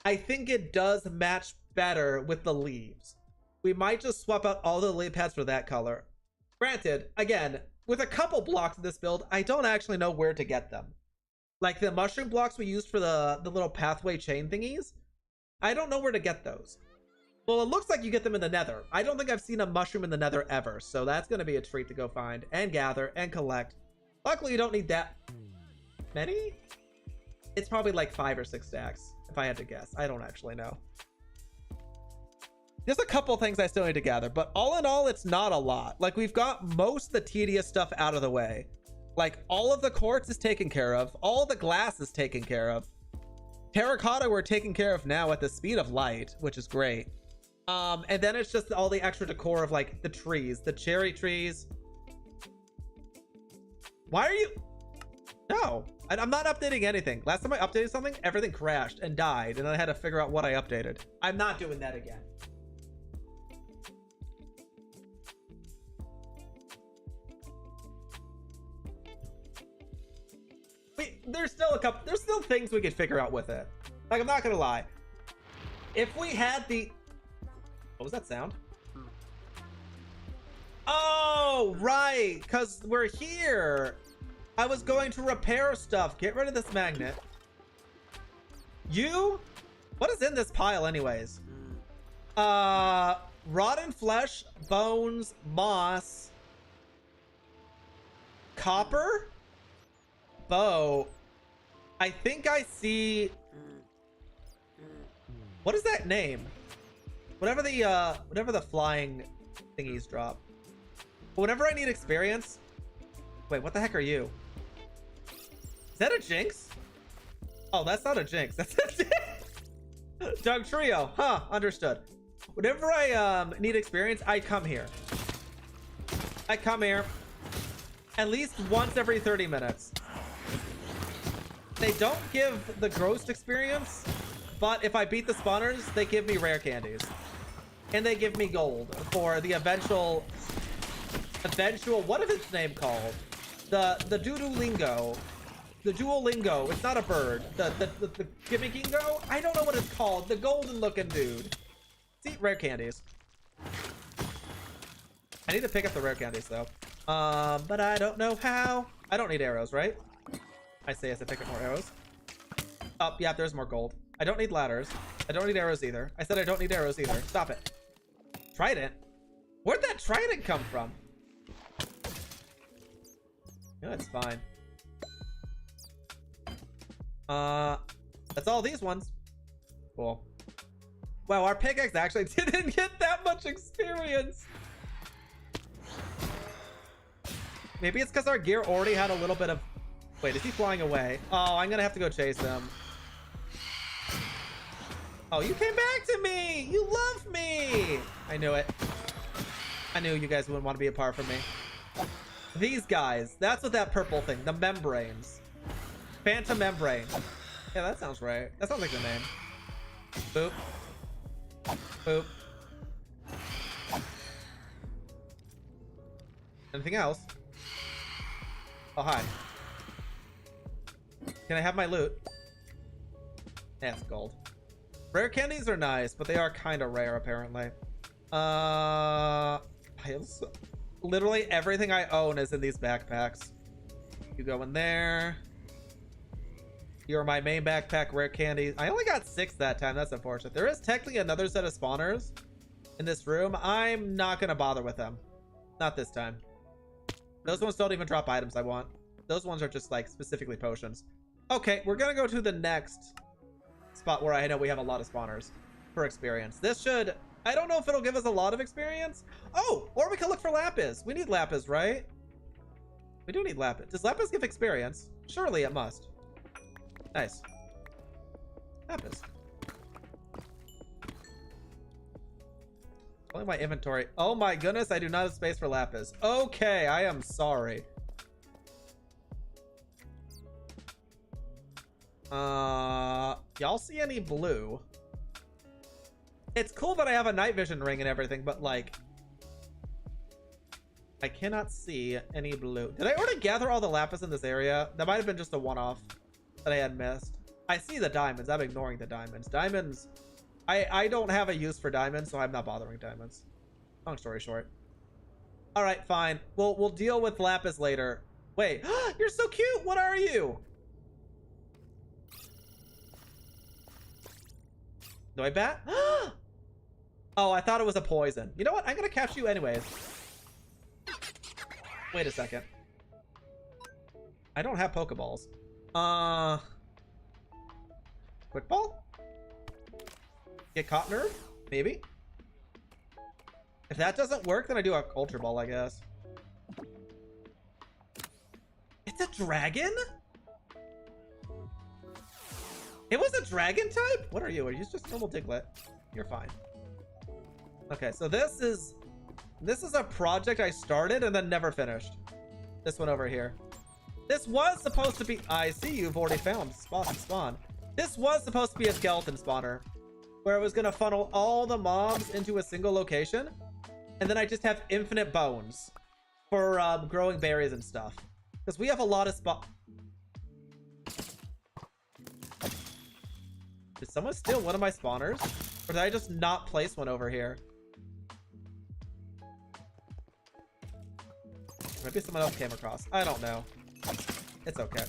I think it does match better with the leaves. We might just swap out all the lily pads for that color. Granted, again, with a couple blocks in this build, I don't actually know where to get them. Like the mushroom blocks we used for the little pathway chain thingies, I don't know where to get those. Well, it looks like you get them in the nether. I don't think I've seen a mushroom in the nether ever, so that's going to be a treat to go find and gather and collect. Luckily, you don't need that many. It's probably like 5 or 6 stacks, if I had to guess. I don't actually know. There's a couple things I still need to gather, but all in all, it's not a lot. Like, we've got most of the tedious stuff out of the way. Like, all of the quartz is taken care of. All the glass is taken care of. Terracotta we're taking care of now at the speed of light, which is great. And then it's just all the extra decor of, like, the trees. The cherry trees. Why are you... No, I'm not updating anything. Last time I updated something, everything crashed and died, and I had to figure out what I updated. I'm not doing that again. There's still things we could figure out with it. Like, I'm not gonna lie. If we had the... What was that sound? Oh, right, because we're here. I was going to repair stuff. Get rid of this magnet. You? What is in this pile anyways? Rotten flesh, bones, moss, copper, bow. I think I see... What is that name? Whatever the flying thingies drop. Whenever I need experience... Wait, what the heck are you? Is that a jinx? Oh, that's not a jinx. That's a Doug Trio. Huh, understood. Whenever I need experience, I come here. I come here at least once every 30 minutes. They don't give the gross experience, but if I beat the spawners, they give me rare candies. And they give me gold for the eventual, what is its name called? The Duolingo. The Duolingo. It's not a bird. The Gimmickingo? I don't know what it's called. The golden looking dude. See, rare candies. I need to pick up the rare candies though. But I don't know how. I don't need arrows, right? I say as I pick up more arrows. Oh, yeah, there's more gold. I don't need ladders. I don't need arrows either. I said I don't need arrows either. Stop it. Trident? Where'd that trident come from? Yeah, it's fine. That's all these ones. Cool. Wow, our pickaxe actually didn't get that much experience. Maybe it's because our gear already had a little bit of... Wait, is he flying away? Oh, I'm gonna have to go chase him. Oh, you came back to me! You love me! I knew it. I knew you guys wouldn't want to be apart from me. These guys. That's what that purple thing. The membranes. Phantom membrane. Yeah, that sounds right. That sounds like the name. Boop. Boop. Anything else? Oh, hi. Can I have my loot? Yeah, it's gold. Rare candies are nice, but they are kind of rare, apparently. Literally everything I own is in these backpacks. You go in there. You're my main backpack, rare candies. I only got 6 that time. That's unfortunate. There is technically another set of spawners in this room. I'm not going to bother with them. Not this time. Those ones don't even drop items I want. Those ones are just like specifically potions. Okay, we're going to go to the next spot where I know we have a lot of spawners for experience. This should... I don't know if it'll give us a lot of experience. Oh, or we can look for lapis. We need lapis, right? We do need lapis. Does lapis give experience? Surely it must. Nice. Lapis. Only my inventory. Oh my goodness, I do not have space for lapis. Okay, I am sorry. Y'all see any blue? It's cool that I have a night vision ring and everything, but like, I cannot see any blue. Did I already gather all the lapis in this area? That might have been just a one-off that I had missed. I see the diamonds. I'm ignoring the diamonds. Diamonds, I don't have a use for diamonds, so I'm not bothering diamonds. Long story short. All right, fine. We'll deal with lapis later. Wait, you're so cute. What are you? Do I bat? Oh, I thought it was a poison. You know what? I'm gonna catch you anyways. Wait a second. I don't have Pokeballs. Quick ball? Get caught nerve? Maybe. If that doesn't work, then I do a Ultra Ball, I guess. It's a dragon? It was a dragon type? What are you? Are you just normal Diglett? You're fine. Okay, so this is a project I started and then never finished. This one over here. This was supposed to be... I see you've already found spawn. This was supposed to be a skeleton spawner, where it was going to funnel all the mobs into a single location, and then I just have infinite bones for growing berries and stuff. Because we have a lot of Did someone steal one of my spawners? Or did I just not place one over here? Maybe someone else came across. I don't know. It's okay.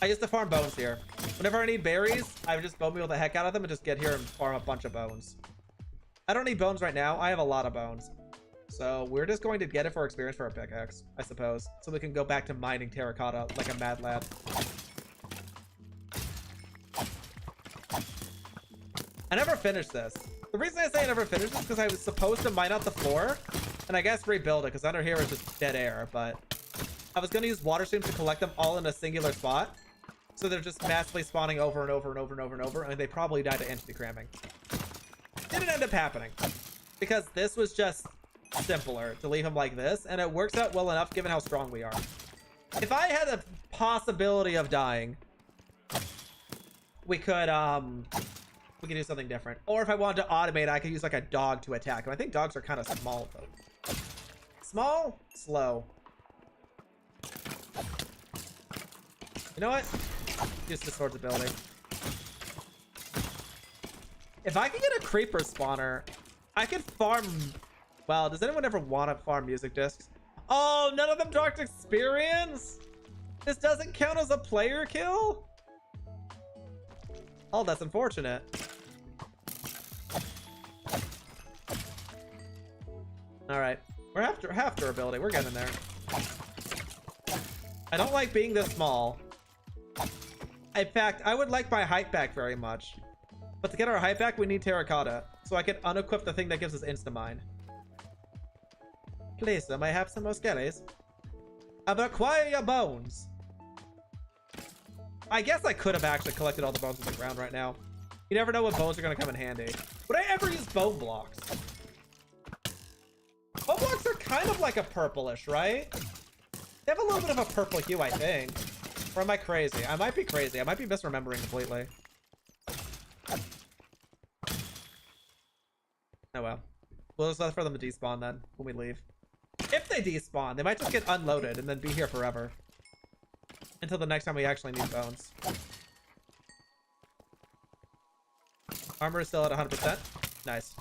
I used to farm bones here. Whenever I need berries, I would just bone meal the heck out of them and just get here and farm a bunch of bones. I don't need bones right now. I have a lot of bones. So we're just going to get it for experience for a pickaxe, I suppose. So we can go back to mining terracotta like a mad lad. I never finished this. The reason I say I never finished this is because I was supposed to mine out the floor and I guess rebuild it because under here is just dead air, but I was going to use water streams to collect them all in a singular spot. So they're just massively spawning over and over and over and over and over, and they probably died to entity cramming. Didn't end up happening because this was just simpler to leave him like this, and it works out well enough given how strong we are. If I had a possibility of dying, we could do something different. Or if I wanted to automate, I could use like a dog to attack him. I think dogs are kind of small though. Small, slow. You know what? Use the sword's ability. If I could get a creeper spawner, I could farm... Well, does anyone ever want to farm music discs? Oh, none of them dropped experience? This doesn't count as a player kill? Oh, that's unfortunate. Alright. We're half durability. We're getting there. I don't like being this small. In fact, I would like my height back very much. But to get our height back, we need terracotta. So I can unequip the thing that gives us insta-mine. Please, sir, may I have some more skellies? I've acquired your bones. I guess I could have actually collected all the bones on the ground right now. You never know when bones are going to come in handy. Would I ever use bone blocks? Bone blocks are kind of like a purplish, right? They have a little bit of a purple hue, I think. Or am I crazy? I might be crazy. I might be misremembering completely. Oh well. We'll just wait for them to despawn then when we leave. If they despawn, they might just get unloaded and then be here forever. Until the next time we actually need bones. Armor is still at 100%. Nice.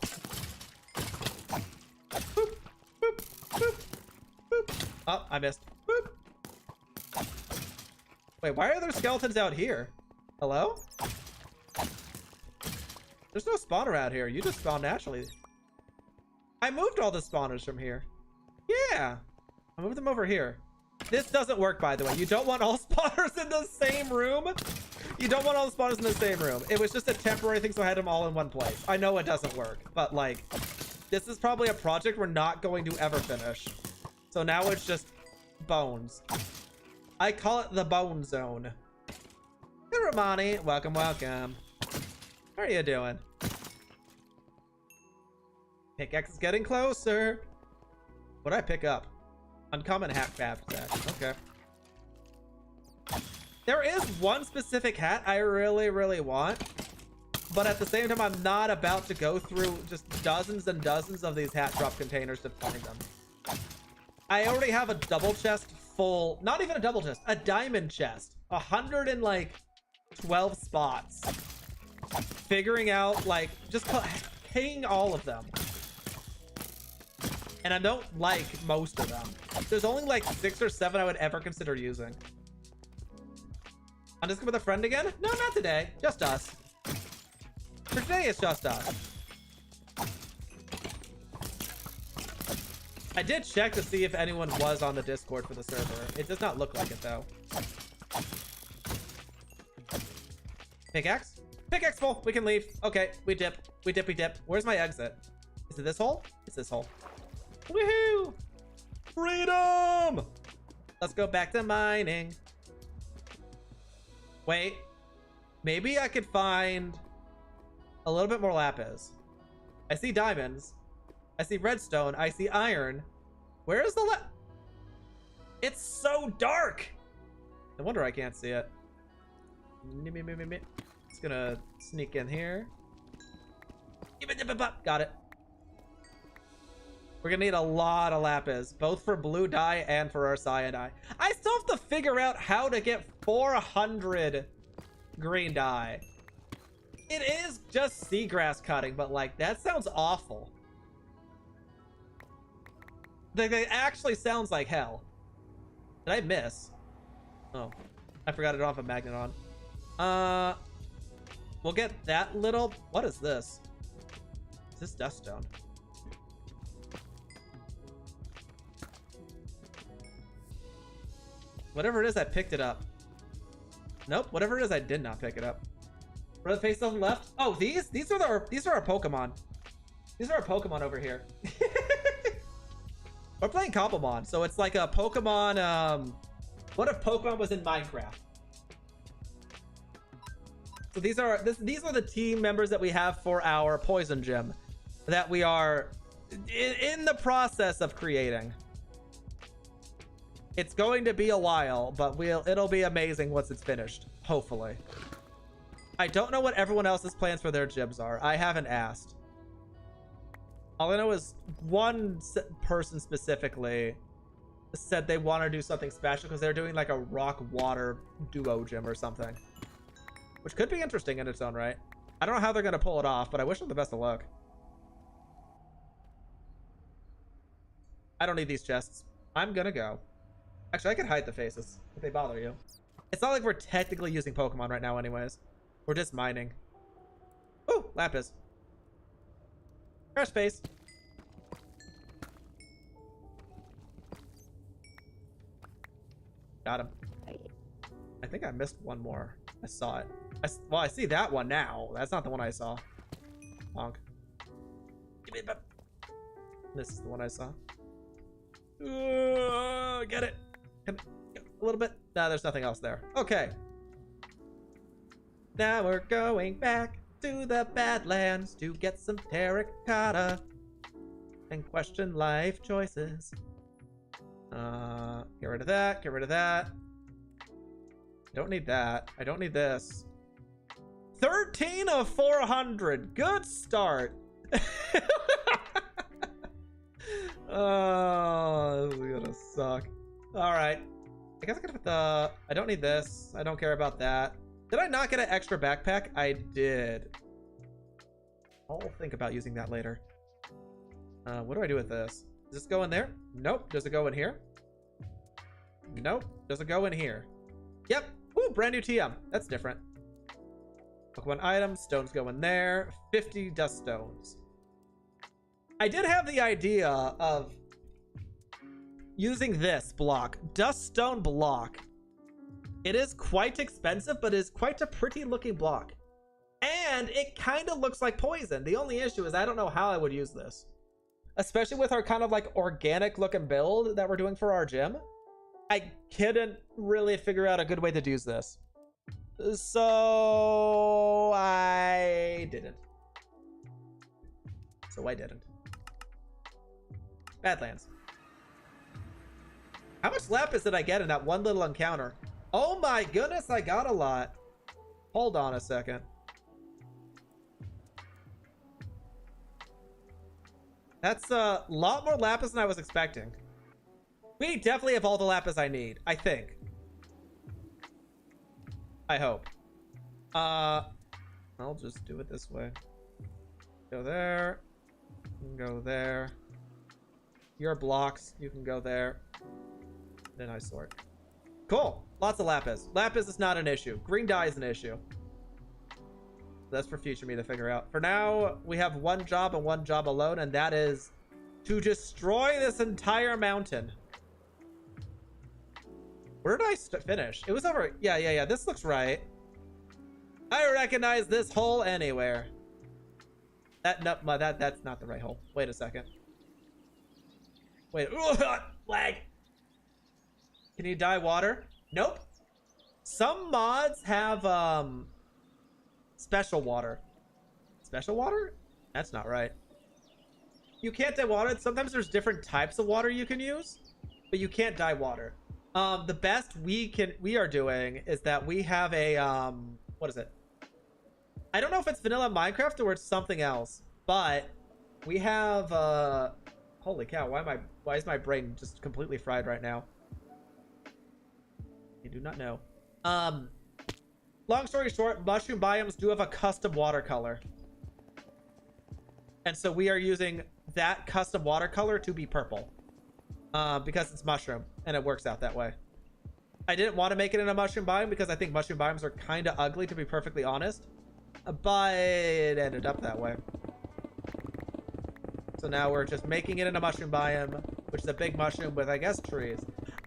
Boop, boop, boop, boop. Oh, I missed. Boop. Wait, why are there skeletons out here? Hello? There's no spawner out here. You just spawn naturally. I moved all the spawners from here. Yeah. I moved them over here. This doesn't work, by the way. You don't want all spawners in the same room. You don't want all the spawners in the same room. It was just a temporary thing, so I had them all in one place. I know it doesn't work, but like, this is probably a project we're not going to ever finish. So now it's just bones. I call it the bone zone. Hey, Romani. Welcome, welcome. How are you doing? Pickaxe is getting closer. What did I pick up? Uncommon hat craft attack. Okay. There is one specific hat I really, really want. But at the same time, I'm not about to go through just dozens and dozens of these hat drop containers to find them. I already have a double chest full, not even a double chest, a diamond chest. 112 spots. Figuring out, like, just paying all of them. And I don't like most of them. There's only like 6 or 7 I would ever consider using. I'm just with a friend again? No, not today. Just us. For today, it's just us. I did check to see if anyone was on the Discord for the server. It does not look like it, though. Pickaxe? Pickaxe full. We can leave. Okay, we dip. We dip, we dip. Where's my exit? Is it this hole? It's this hole. Woohoo! Freedom! Let's go back to mining. Wait. Maybe I could find a little bit more lapis. I see diamonds. I see redstone. I see iron. Where is the It's so dark! No wonder I can't see it. Just gonna sneak in here. Got it. We're gonna need a lot of lapis, both for blue dye and for our cyan dye. I still have to figure out how to get 400 green dye. It is just seagrass cutting, but like, that sounds awful. Like, it actually sounds like hell. Did I miss? Oh, I forgot it off a magnet on. We'll get that little... What is this? Is this duststone? Whatever it is, I picked it up. Nope, whatever it is, I did not pick it up. What are the face on the left? Oh, these are our Pokemon. These are our Pokemon over here. We're playing Cobblemon, so it's like a Pokemon. What if Pokemon was in Minecraft? So these are the team members that we have for our poison gym that we are in the process of creating. It's going to be a while, but it'll be amazing once it's finished, hopefully. I don't know what everyone else's plans for their gyms are. I haven't asked. All I know is one person specifically said they want to do something special because they're doing like a rock water duo gym or something, which could be interesting in its own right. I don't know how they're going to pull it off, but I wish them the best of luck. I don't need these chests. I'm gonna go. Actually, I can hide the faces if they bother you. It's not like we're technically using Pokemon right now anyways. We're just mining. Ooh, lapis. Trash space. Got him. I think I missed one more. I saw it. Well, I see that one now. That's not the one I saw. Honk. This is the one I saw. Get it. A little bit. No, there's nothing else there. Okay. Now we're going back to the Badlands to get some terracotta and question life choices. Get rid of that. Get rid of that. Don't need that. I don't need this. 13 of 400. Good start. Oh, this is gonna suck. All right. I guess I gotta put the... I don't need this. I don't care about that. Did I not get an extra backpack? I did. I'll think about using that later. What do I do with this? Does this go in there? Nope. Does it go in here? Nope. Does it go in here? Yep. Ooh, brand new TM. That's different. Pokemon items. Stones go in there. 50 dust stones. I did have the idea of using this block. Dust stone block. It is quite expensive, but is quite a pretty looking block. And it kind of looks like poison. The only issue is I don't know how I would use this. Especially with our kind of like organic looking build that we're doing for our gym. I couldn't really figure out a good way to use this. So I didn't. Badlands. How much lapis did I get in that one little encounter? Oh my goodness, I got a lot. Hold on a second. That's a lot more lapis than I was expecting. We definitely have all the lapis I need, I think. I hope. I'll just do it this way. Go there. Go there. Your blocks, you can go there. Then I sort. Cool. Lots of lapis. Lapis is not an issue. Green dye is an issue. That's for future me to figure out. For now, we have one job and one job alone, and that is to destroy this entire mountain. Where did I finish? It was over. Yeah. This looks right. I recognize this hole anywhere. That's not the right hole. Wait a second. Wait, lag. Can you dye water? Nope. Some mods have special water. Special water? That's not right. You can't dye water. Sometimes there's different types of water you can use, but you can't dye water. The best we are doing is that we have a what is it? I don't know if it's vanilla Minecraft or it's something else, but we have holy cow, why is my brain just completely fried right now? I do not know. Long story short, mushroom biomes do have a custom watercolor. And so we are using that custom watercolor to be purple. Because it's mushroom, and it works out that way. I didn't want to make it in a mushroom biome because I think mushroom biomes are kind of ugly, to be perfectly honest. But it ended up that way. So now we're just making it in a mushroom biome, which is a big mushroom with, I guess, trees.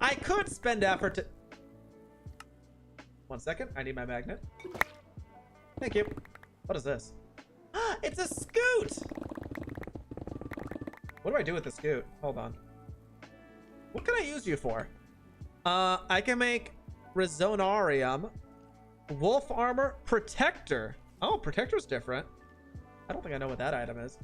I could spend effort to... 1 second. I need my magnet. Thank you. What is this? It's a scoot! What do I do with the scoot? Hold on. What can I use you for? I can make Resonarium, Wolf Armor, Protector. Oh, Protector's different. I don't think I know what that item is.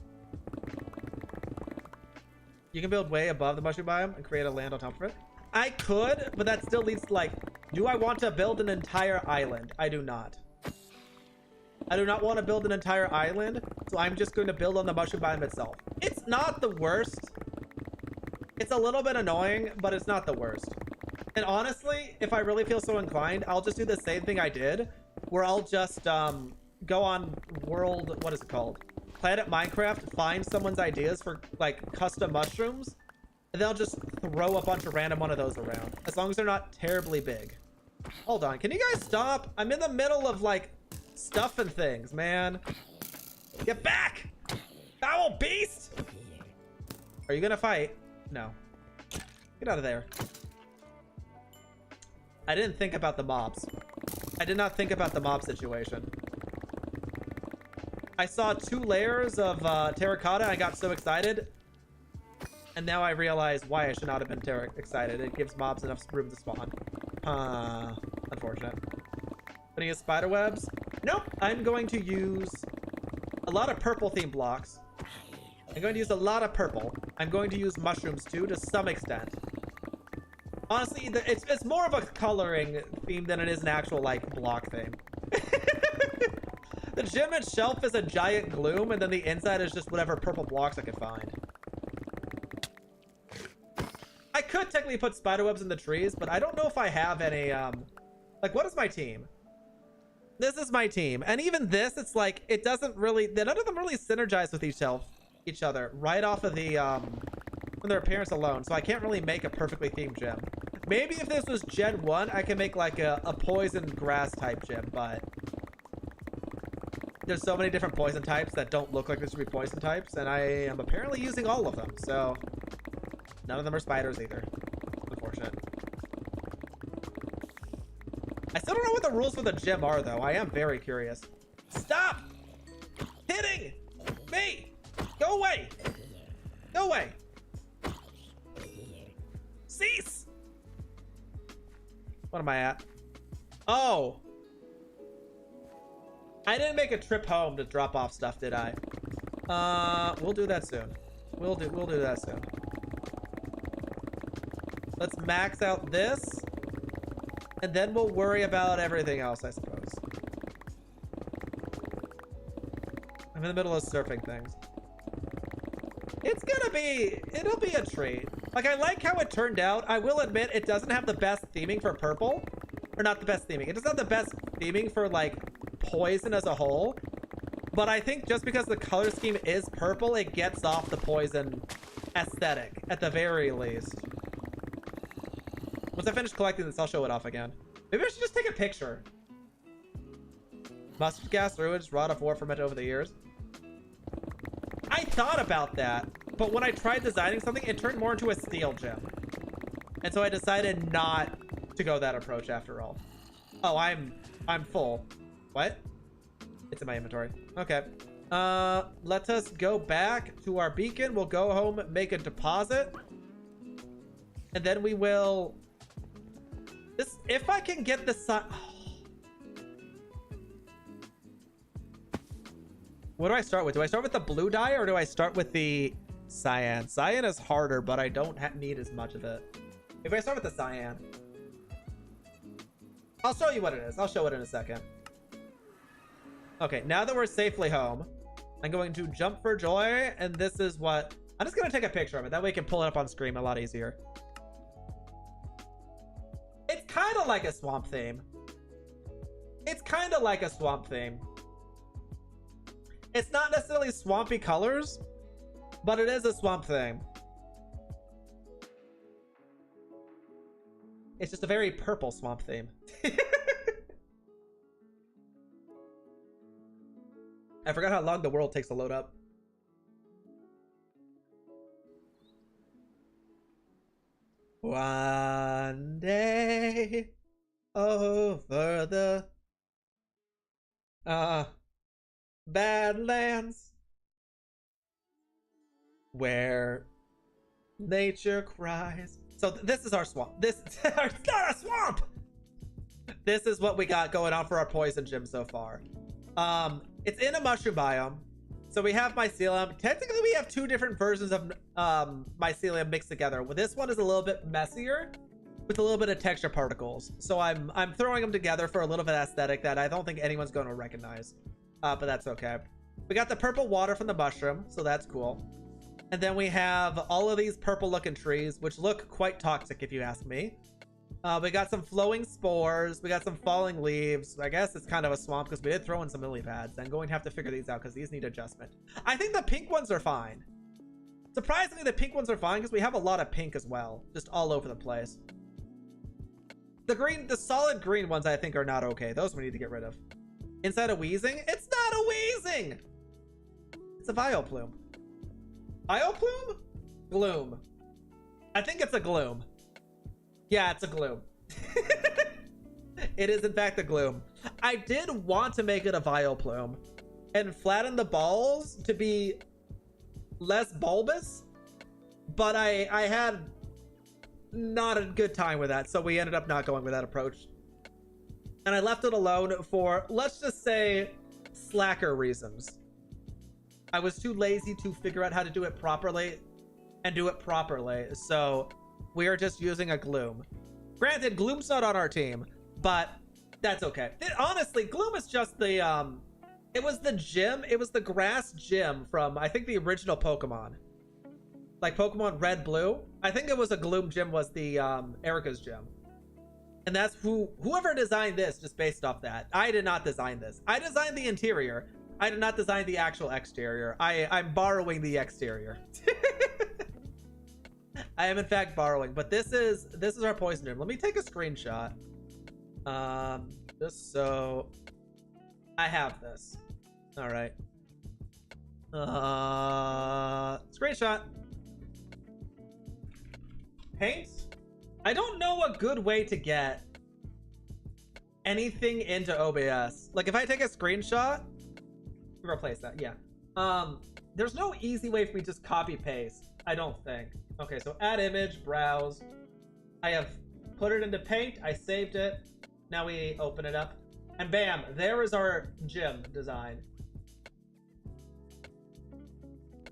You can build way above the mushroom biome and create a land on top of it. I could, but that still leads to, like, do I want to build an entire island? I do not. I do not want to build an entire island, so I'm just going to build on the mushroom biome itself. It's not the worst. It's a little bit annoying, but it's not the worst. And honestly, if I really feel so inclined, I'll just do the same thing I did, where I'll just go on world, what is it called? Planet Minecraft, find someone's ideas for, like, custom mushrooms, and then I'll just throw a bunch of random one of those around, as long as they're not terribly big. Hold on, can you guys stop? I'm in the middle of, like, stuff and things, man. Get back! Foul beast! Are you gonna fight? No. Get out of there. I didn't think about the mobs. I did not think about the mob situation. I saw 2 layers of terracotta. I got so excited. And now I realize why I should not have been excited. It gives mobs enough room to spawn. Unfortunate. Gonna use spider webs? Nope. I'm going to use a lot of purple themed blocks. I'm going to use a lot of purple. I'm going to use mushrooms too, to some extent. Honestly, it's more of a coloring theme than it is an actual, like, block theme. The gym itself is a giant gloom, and then the inside is just whatever purple blocks I can find. I could technically put spiderwebs in the trees, but I don't know if I have any, like, what is my team? This is my team. And even this, it's like, it doesn't really, none of them really synergize with each other right off of the, from their appearance alone. So I can't really make a perfectly themed gym. Maybe if this was Gen 1, I can make, like, a poison grass type gym, but there's so many different poison types that don't look like they should be poison types, and I am apparently using all of them, so none of them are spiders either. Unfortunate. I still don't know what the rules for the gym are, though. I am very curious. Stop hitting me! Go away! Go away! Cease! What am I at? Oh! I didn't make a trip home to drop off stuff, did I? We'll do that soon. We'll do that soon. Let's max out this, and then we'll worry about everything else, I suppose. I'm in the middle of surfing things. It'll be a treat. Like, I like how it turned out. I will admit it doesn't have the best theming for purple. Or not the best theming. It doesn't have the best theming for, like, poison as a whole. But I think just because the color scheme is purple, it gets off the poison aesthetic, at the very least. Once I finish collecting this, I'll show it off again. Maybe I should just take a picture. Mustard gas, sewage, rot of war fermented over the years. I thought about that, but when I tried designing something, it turned more into a steel gem. And so I decided not to go that approach after all. Oh, I'm full. What? It's in my inventory. Okay. Let us go back to our beacon. We'll go home, make a deposit. And then we will... This, if I can get the side... What do I start with? Do I start with the blue dye or do I start with the cyan? Cyan is harder, but I don't need as much of it. If I start with the cyan... I'll show you what it is. I'll show it in a second. Okay, now that we're safely home, I'm going to jump for joy, and this is what... I'm just going to take a picture of it. That way I can pull it up on screen a lot easier. It's kind of like a swamp theme. It's kind of like a swamp theme. It's not necessarily swampy colors, but it is a swamp theme. It's just a very purple swamp theme. I forgot how long the world takes to load up. One day over the Badlands, where nature cries. So this is our swamp. This it's not a swamp. This is what we got going on for our poison gym so far. It's in a mushroom biome. So we have mycelium. Technically, we have two different versions of mycelium mixed together. Well, this one is a little bit messier with a little bit of texture particles. So I'm throwing them together for a little bit of aesthetic that I don't think anyone's going to recognize. But that's okay. We got the purple water from the mushroom, so that's cool. And then we have all of these purple looking trees, which look quite toxic if you ask me. We got some flowing spores. We got some falling leaves. I guess it's kind of a swamp because we did throw in some lily pads. I'm going to have to figure these out because these need adjustment. I think the pink ones are fine. Surprisingly, the pink ones are fine because we have a lot of pink as well. Just all over the place. The solid green ones I think are not okay. Those we need to get rid of. Inside a wheezing? It's not a wheezing! It's a Vileplume. Vileplume? Gloom. I think it's a gloom. Yeah, it's a gloom. It is in fact a gloom. I did want to make it a Vileplume and flatten the balls to be less bulbous, but I had not a good time with that, so we ended up not going with that approach. And I left it alone for, let's just say, slacker reasons. I was too lazy to figure out how to do it properly and do it properly, so we are just using a Gloom. Granted, Gloom's not on our team, but that's okay. Honestly, Gloom is just the, it was the gym, it was the grass gym from, I think, the original Pokemon. Like Pokemon Red, Blue. I think it was a Gloom gym was the, Erica's gym. And that's whoever designed this just based off that. I did not design this. I designed the interior. I did not design the actual exterior. I'm borrowing the exterior. I am in fact borrowing, but this is our poison gym. Let me take a screenshot. Just so I have this. All right. Screenshot. Paint. I don't know a good way to get anything into OBS. Like if I take a screenshot, replace that. Yeah. There's no easy way for me to just copy paste. I don't think. Okay, so add image, browse. I have put it into Paint. I saved it. Now we open it up, and bam, there is our gym design.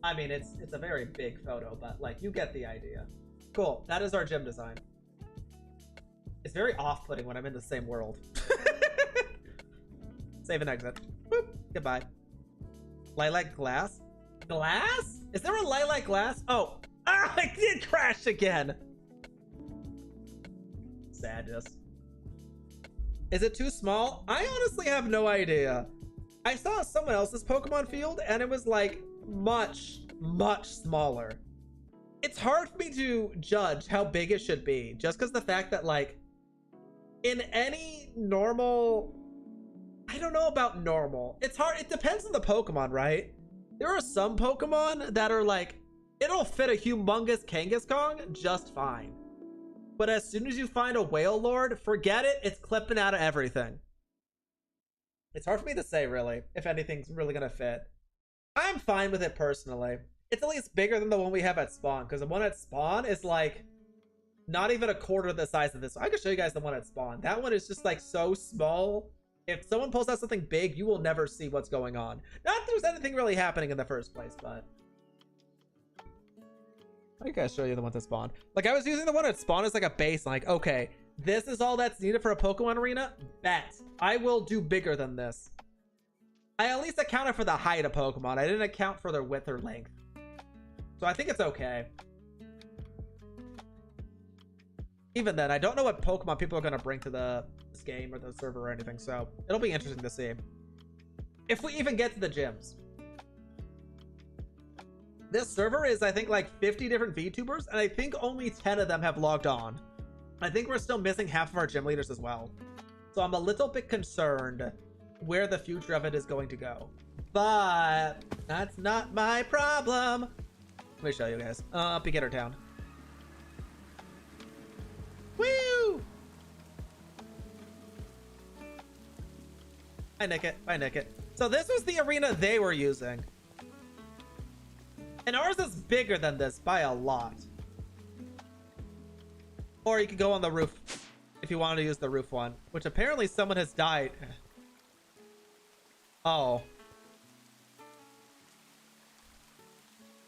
I mean, it's a very big photo, but like you get the idea. Cool. That is our gym design. It's very off-putting when I'm in the same world. Save and exit. Boop. Goodbye. Lilac glass? Glass? Is there a lilac glass? Oh. Ah, I did crash again. Sadness. Is it too small? I honestly have no idea. I saw someone else's Pokemon field and it was like much, much smaller. It's hard for me to judge how big it should be just because the fact that like in any normal, I don't know about normal. It's hard. It depends on the Pokemon, right? There are some Pokemon that are like, it'll fit a humongous Kangaskong just fine. But as soon as you find a Whale Lord, forget it. It's clipping out of everything. It's hard for me to say, really, if anything's really going to fit. I'm fine with it personally. It's at least bigger than the one we have at spawn, because the one at spawn is like Not even a quarter the size of this. I can show you guys the one at spawn. That one is just like so small. If someone pulls out something big, you will never see what's going on. Not that there's anything really happening in the first place, but I gotta show you the one that spawned. Like, I was using the one at spawn as like a base. Like, okay, this is all that's needed for a Pokemon arena. Bet I will do bigger than this. I at least accounted for the height of Pokemon. I didn't account for their width or length, so I think it's okay. Even then, I don't know what Pokemon people are gonna bring to this game or the server or anything, so it'll be interesting to see if we even get to the gyms. This server is, I think, like 50 different VTubers, and I think only 10 of them have logged on. I think we're still missing half of our gym leaders as well, so I'm a little bit concerned where the future of it is going to go, but that's not my problem. Let me show you guys. Beginner Town. Woo! I nick it. I nick it. So this was the arena they were using. And ours is bigger than this by a lot. Or you could go on the roof if you wanted to use the roof one, which apparently someone has died. Oh.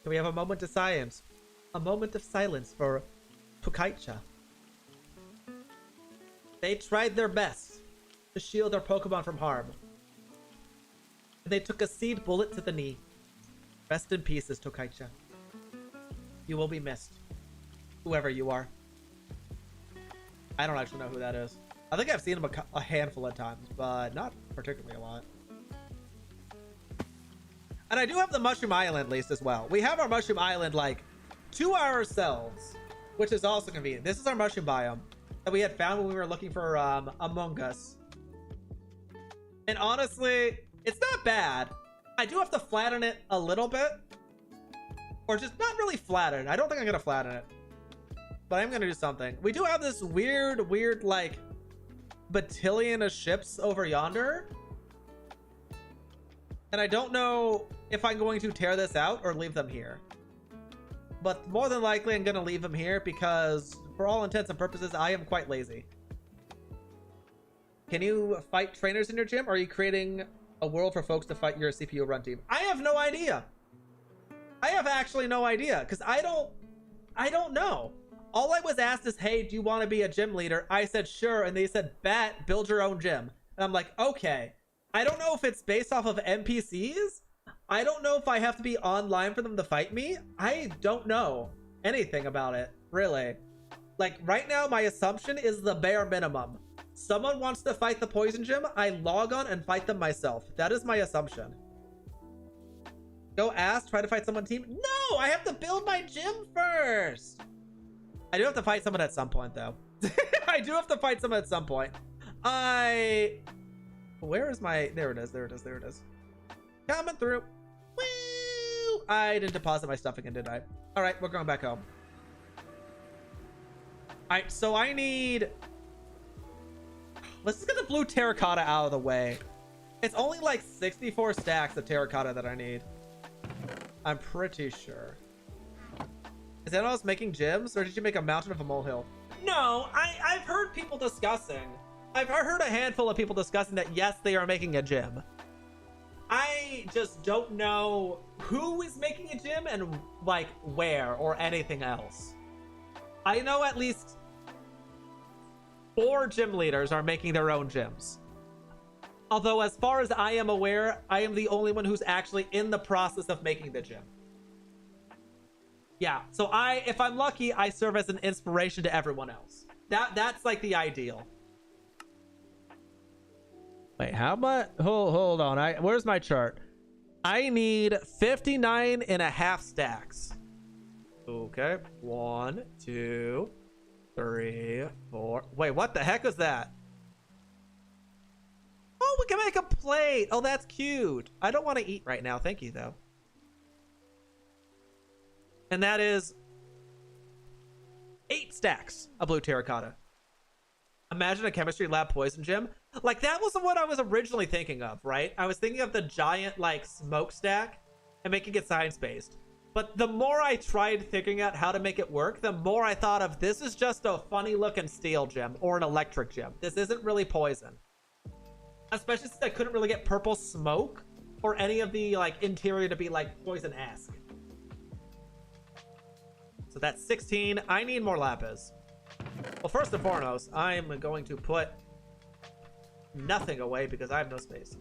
Can we have a moment of silence? A moment of silence for Tukaicha. They tried their best to shield their Pokemon from harm. They took a seed bullet to the knee. Rest in peace, Tukaicha. You will be missed. Whoever you are. I don't actually know who that is. I think I've seen him a handful of times, but not particularly a lot. And I do have the Mushroom Island at least as well. We have our Mushroom Island like to ourselves, which is also convenient. This is our mushroom biome that we had found when we were looking for Among Us. And honestly, it's not bad. I do have to flatten it a little bit. Or just not really flatten. I don't think I'm going to flatten it. But I'm going to do something. We do have this weird, like, battalion of ships over yonder. And I don't know if I'm going to tear this out or leave them here. But more than likely, I'm going to leave them here because, for all intents and purposes, I am quite lazy. Can you fight trainers in your gym? Or are you creating a world for folks to fight your CPU run team? I have no idea. I have actually no idea because I don't know. All I was asked is, hey, do you want to be a gym leader? I said, sure. And they said, bet, build your own gym. And I'm like, okay. I don't know if it's based off of NPCs. I don't know if I have to be online for them to fight me. I don't know anything about it, really. Like, right now, my assumption is the bare minimum. Someone wants to fight the poison gym, I log on and fight them myself. That is my assumption. Go ask, try to fight someone team. No, I have to build my gym first. I do have to fight someone at some point, though. I do have to fight someone at some point. Where is my... There it is. Coming through. Woo! I didn't deposit my stuff again, did I? All right, we're going back home. All right, so I need... Let's just get the blue terracotta out of the way. It's only like 64 stacks of terracotta that I need. I'm pretty sure. Is anyone else making gyms, or did you make a mountain of a molehill? No, I've heard people discussing. I've heard a handful of people discussing that, yes, they are making a gym. I just don't know who is making a gym and, like, where or anything else. I know at least 4 gym leaders are making their own gyms. Although, as far as I am aware, I am the only one who's actually in the process of making the gym. Yeah, so if I'm lucky, I serve as an inspiration to everyone else. That's like the ideal. Wait, how much? Hold on. Where's my chart? I need 59.5 stacks. Okay. 1, 2, 3, 4. Wait, what the heck is that? Oh, we can make a plate. Oh, that's cute. I don't want to eat right now. Thank you, though. And that is 8 stacks of blue terracotta. Imagine a chemistry lab poison gym. Like, that was what I was originally thinking of, right? I was thinking of the giant, like, smokestack and making it science-based. But the more I tried figuring out how to make it work, the more I thought of this is just a funny looking steel gem or an electric gem. This isn't really poison. Especially since I couldn't really get purple smoke or any of the like interior to be like poison-esque. So that's 16. I need more lapis. Well, first and foremost, I'm going to put nothing away because I have no space.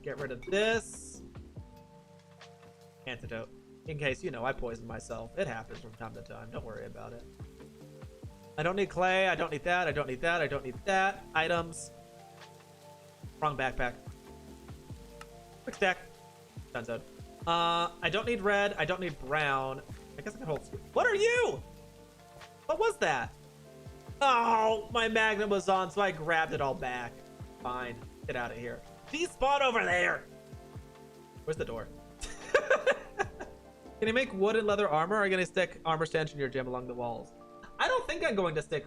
Get rid of this. Antidote. In case, you know, I poisoned myself. It happens from time to time. Don't worry about it. I don't need clay. I don't need that. I don't need that. I don't need that. Items. Wrong backpack. Quick stack. Done. I don't need red. I don't need brown. I guess I can hold. What are you? What was that? Oh, my magnet was on, so I grabbed it all back. Fine. Get out of here. Despawn over there. Where's the door? Can you make wood and leather armor? Or are you going to stick armor stanch in your gym along the walls? I don't think I'm going to stick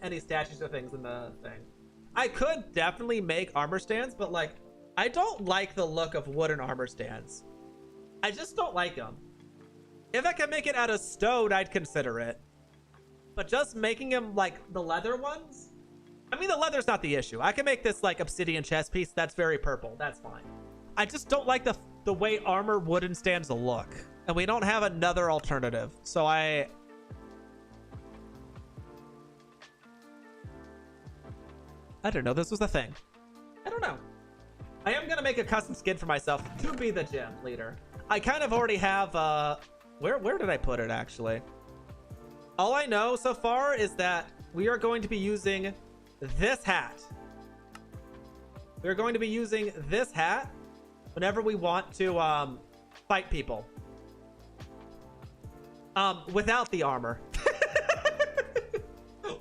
any statues or things in the thing. I could definitely make armor stands, but like, I don't like the look of wooden armor stands. I just don't like them. If I can make it out of stone, I'd consider it. But just making them like the leather ones? I mean, the leather's not the issue. I can make this like obsidian chest piece. That's very purple. That's fine. I just don't like the way armor wooden stands look. And we don't have another alternative. So I didn't know this was a thing. I don't know. I am going to make a custom skin for myself to be the gym leader. I kind of already have, where did I put it actually? All I know so far is that we are going to be using this hat. We're going to be using this hat whenever we want to fight people. Without the armor.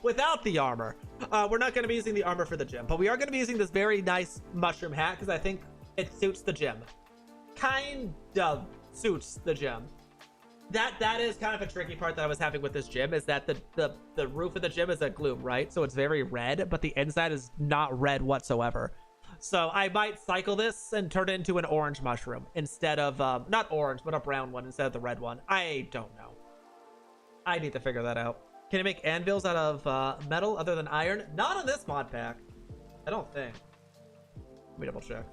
Without the armor. We're not going to be using the armor for the gym, but we are going to be using this very nice mushroom hat because I think it suits the gym. Kind of suits the gym. That is kind of a tricky part that I was having with this gym, is that the roof of the gym is a gloom, right? So it's very red, but the inside is not red whatsoever. So I might cycle this and turn it into an orange mushroom instead of, not orange, but a brown one instead of the red one. I don't know. I need to figure that out. Can you make anvils out of metal other than iron? Not on this mod pack. I don't think. Let me double check.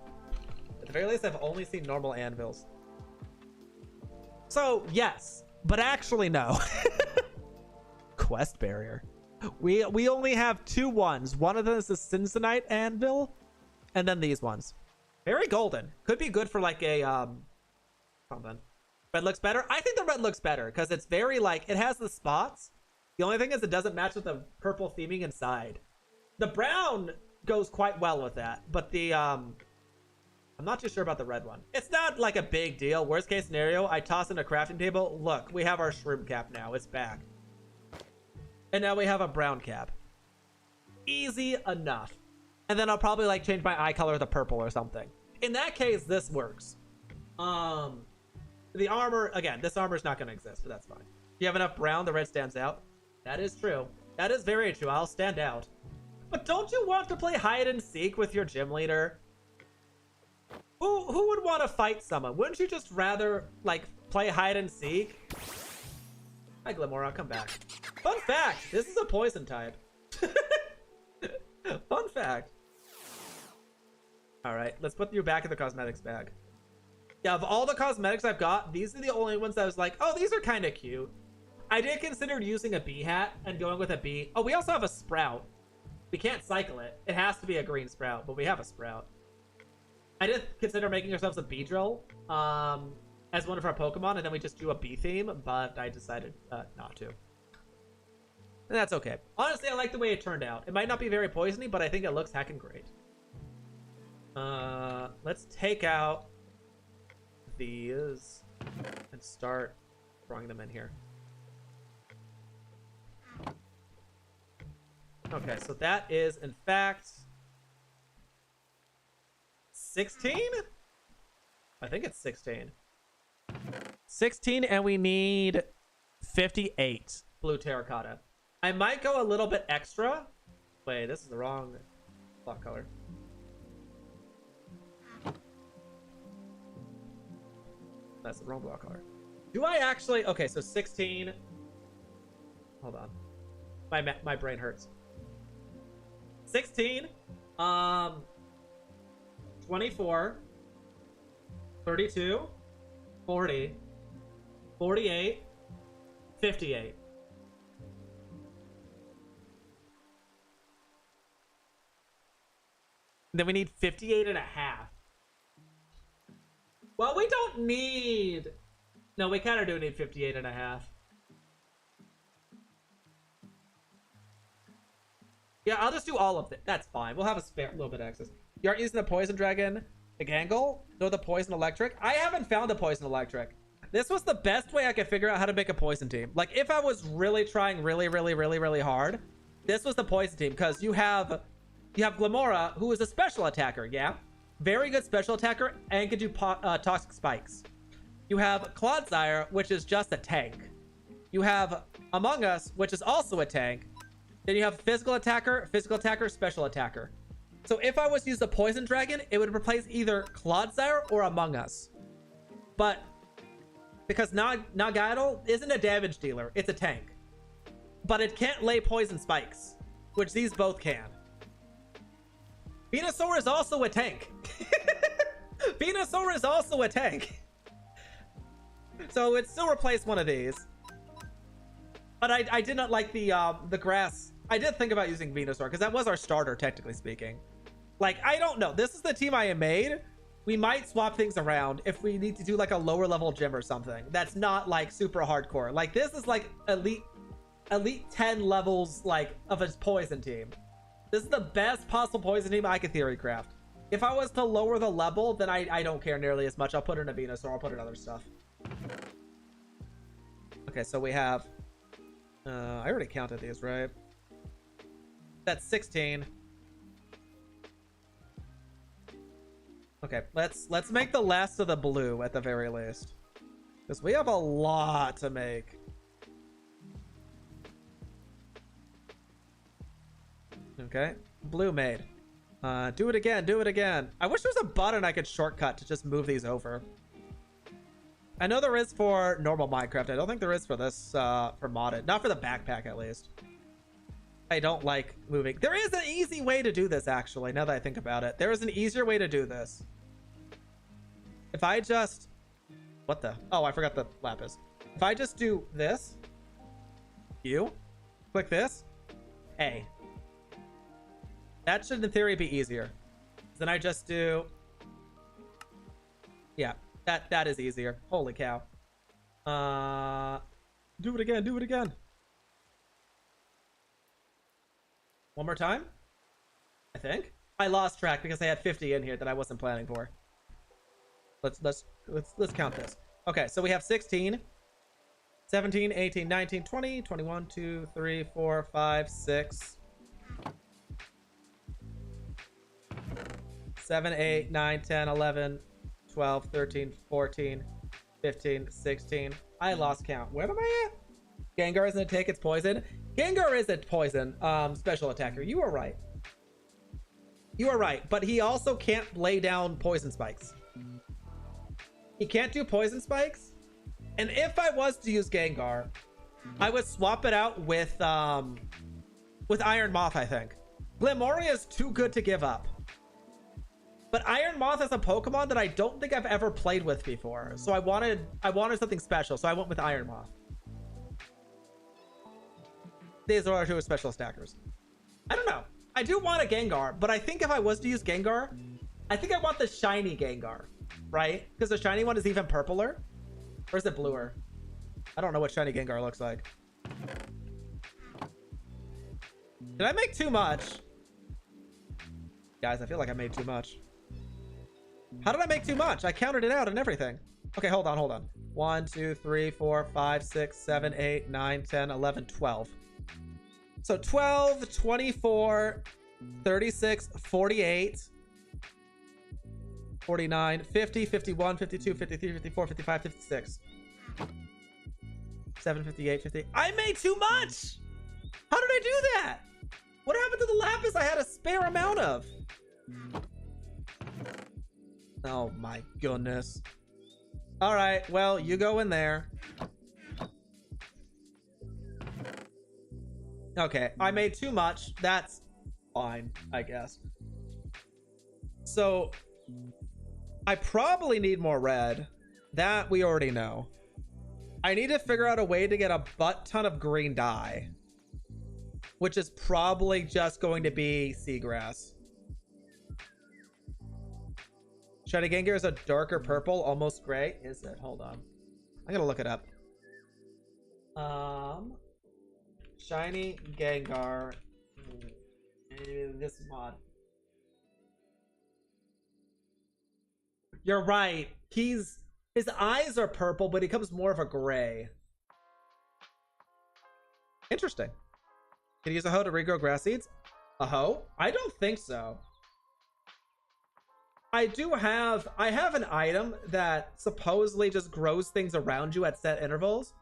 At the very least, I've only seen normal anvils. So, yes, but actually no. Quest barrier. We only have two ones. One of them is the Cinsonite anvil, and then these ones. Very golden. Could be good for like a something. Red looks better. I think the red looks better because it's very like, it has the spots. The only thing is it doesn't match with the purple theming inside. The brown goes quite well with that, but the I'm not too sure about the red one. It's not like a big deal. Worst case scenario, I toss in a crafting table. Look, we have our shroom cap now. It's back. And now we have a brown cap. Easy enough. And then I'll probably like change my eye color to purple or something. In that case, this works. The armor, again, this armor is not going to exist, but that's fine. If you have enough brown, the red stands out. That is true. That is very true. I'll stand out. But don't you want to play hide and seek with your gym leader? Who would want to fight someone? Wouldn't you just rather, like, play hide and seek? Hi, Glimmer, I'll come back. Fun fact, this is a poison type. Fun fact. All right, let's put you back in the cosmetics bag. Yeah, of all the cosmetics I've got, these are the only ones I was like, oh, these are kind of cute. I did consider using a bee hat and going with a bee. Oh, we also have a sprout. We can't cycle it. It has to be a green sprout, but we have a sprout. I did consider making ourselves a bee drill as one of our Pokemon, and then we just do a bee theme, but I decided not to. And that's okay. Honestly, I like the way it turned out. It might not be very poisony, but I think it looks heckin' great. Let's take out these and start throwing them in here. Okay, so that is, in fact, 16? I think it's 16. 16, and we need 58 blue terracotta. I might go a little bit extra. Wait, this is the wrong block color. That's the wrong block color. Do I actually? Okay, so 16. Hold on. My brain hurts. 16. 24. 32. 40. 48. 58. Then we need 58 and a half. Well, we don't need... No, we kind of do need 58 and a half. Yeah, I'll just do all of it. That's fine. We'll have a spare little bit of excess. You aren't using the Poison Dragon, the Gangle? No, the Poison Electric? I haven't found a Poison Electric. This was the best way I could figure out how to make a Poison team. Like, if I was really trying really hard, this was the Poison team. Because you have Glamora, who is a special attacker, yeah? Very good special attacker, and can do Toxic Spikes. You have Clodsire, which is just a tank. You have Among Us, which is also a tank. Then you have physical attacker, special attacker. So if I was to use the Poison Dragon, it would replace either Clodsire or Among Us. But because Nagato isn't a damage dealer, it's a tank. But it can't lay poison spikes, which these both can. Venusaur is also a tank. Venusaur is also a tank. So it still replaced one of these. But I did not like the grass. I did think about using Venusaur because that was our starter, technically speaking. Like, I don't know. This is the team I made. We might swap things around if we need to do like a lower level gym or something. That's not like super hardcore. Like, this is like elite 10 levels like of a poison team. This is the best possible poison team I could theory craft. If I was to lower the level, then I don't care nearly as much. I'll put in a Venusaur. I'll put in other stuff. Okay, so we have... I already counted these, right? That's 16. Okay, let's make the last of the blue at the very least. Because we have a lot to make. Okay, blue made. Do it again, do it again. I wish there was a button I could shortcut to just move these over. I know there is for normal Minecraft. I don't think there is for this, for modded. Not for the backpack, at least. I don't like moving. There is an easy way to do this, actually, now that I think about it. There is an easier way to do this. If I just... What the... Oh, I forgot the lapis. If I just do this... Click this... A. That should, in theory, be easier. Then I just do... Yeah, that is easier. Holy cow. Do it again, do it again. One more time? I think. I lost track because I had 50 in here that I wasn't planning for. Let's count this. Okay, so we have 16, 17, 18, 19, 20, 21, 2, 3, 4, 5, 6, 7, 8, 9, 10, 11, 12, 13, 14, 15, 16. I lost count. Where am I at? Gengar isn't a take, it's poison. Gengar is a poison special attacker. You are right. You are right. But he also can't lay down poison spikes. He can't do poison spikes. And if I was to use Gengar, I would swap it out with Iron Moth, I think. Glimmora is too good to give up. But Iron Moth is a Pokemon that I don't think I've ever played with before. So I wanted something special. So I went with Iron Moth. These are our two special stackers. I don't know. I do want a Gengar, but I think if I was to use Gengar, I think I want the shiny Gengar, right? Because the shiny one is even purpler. Or is it bluer? I don't know what shiny Gengar looks like. Did I make too much? Guys, I feel like I made too much. How did I make too much? I counted it out and everything. Okay, hold on. 1, 2, 3, 4, 5, 6, 7, 8, 9, 10, 11, 12. So 12, 24, 36, 48, 49, 50, 51, 52, 53, 54, 55, 56. 7, 58, 50. I made too much! How did I do that? What happened to the lapis I had a spare amount of? Oh my goodness. All right, well, you go in there. Okay, I made too much. That's fine, I guess. So I probably need more red. That we already know. I need to figure out a way to get a butt ton of green dye, which is probably just going to be seagrass. Shiny Gengar is a darker purple, almost gray. Is it? Hold on. I'm gonna look it up. Shiny Gengar. This mod. You're right. His eyes are purple, but he becomes more of a gray. Interesting. Can you use a hoe to regrow grass seeds? A hoe? I don't think so. I have an item that supposedly just grows things around you at set intervals,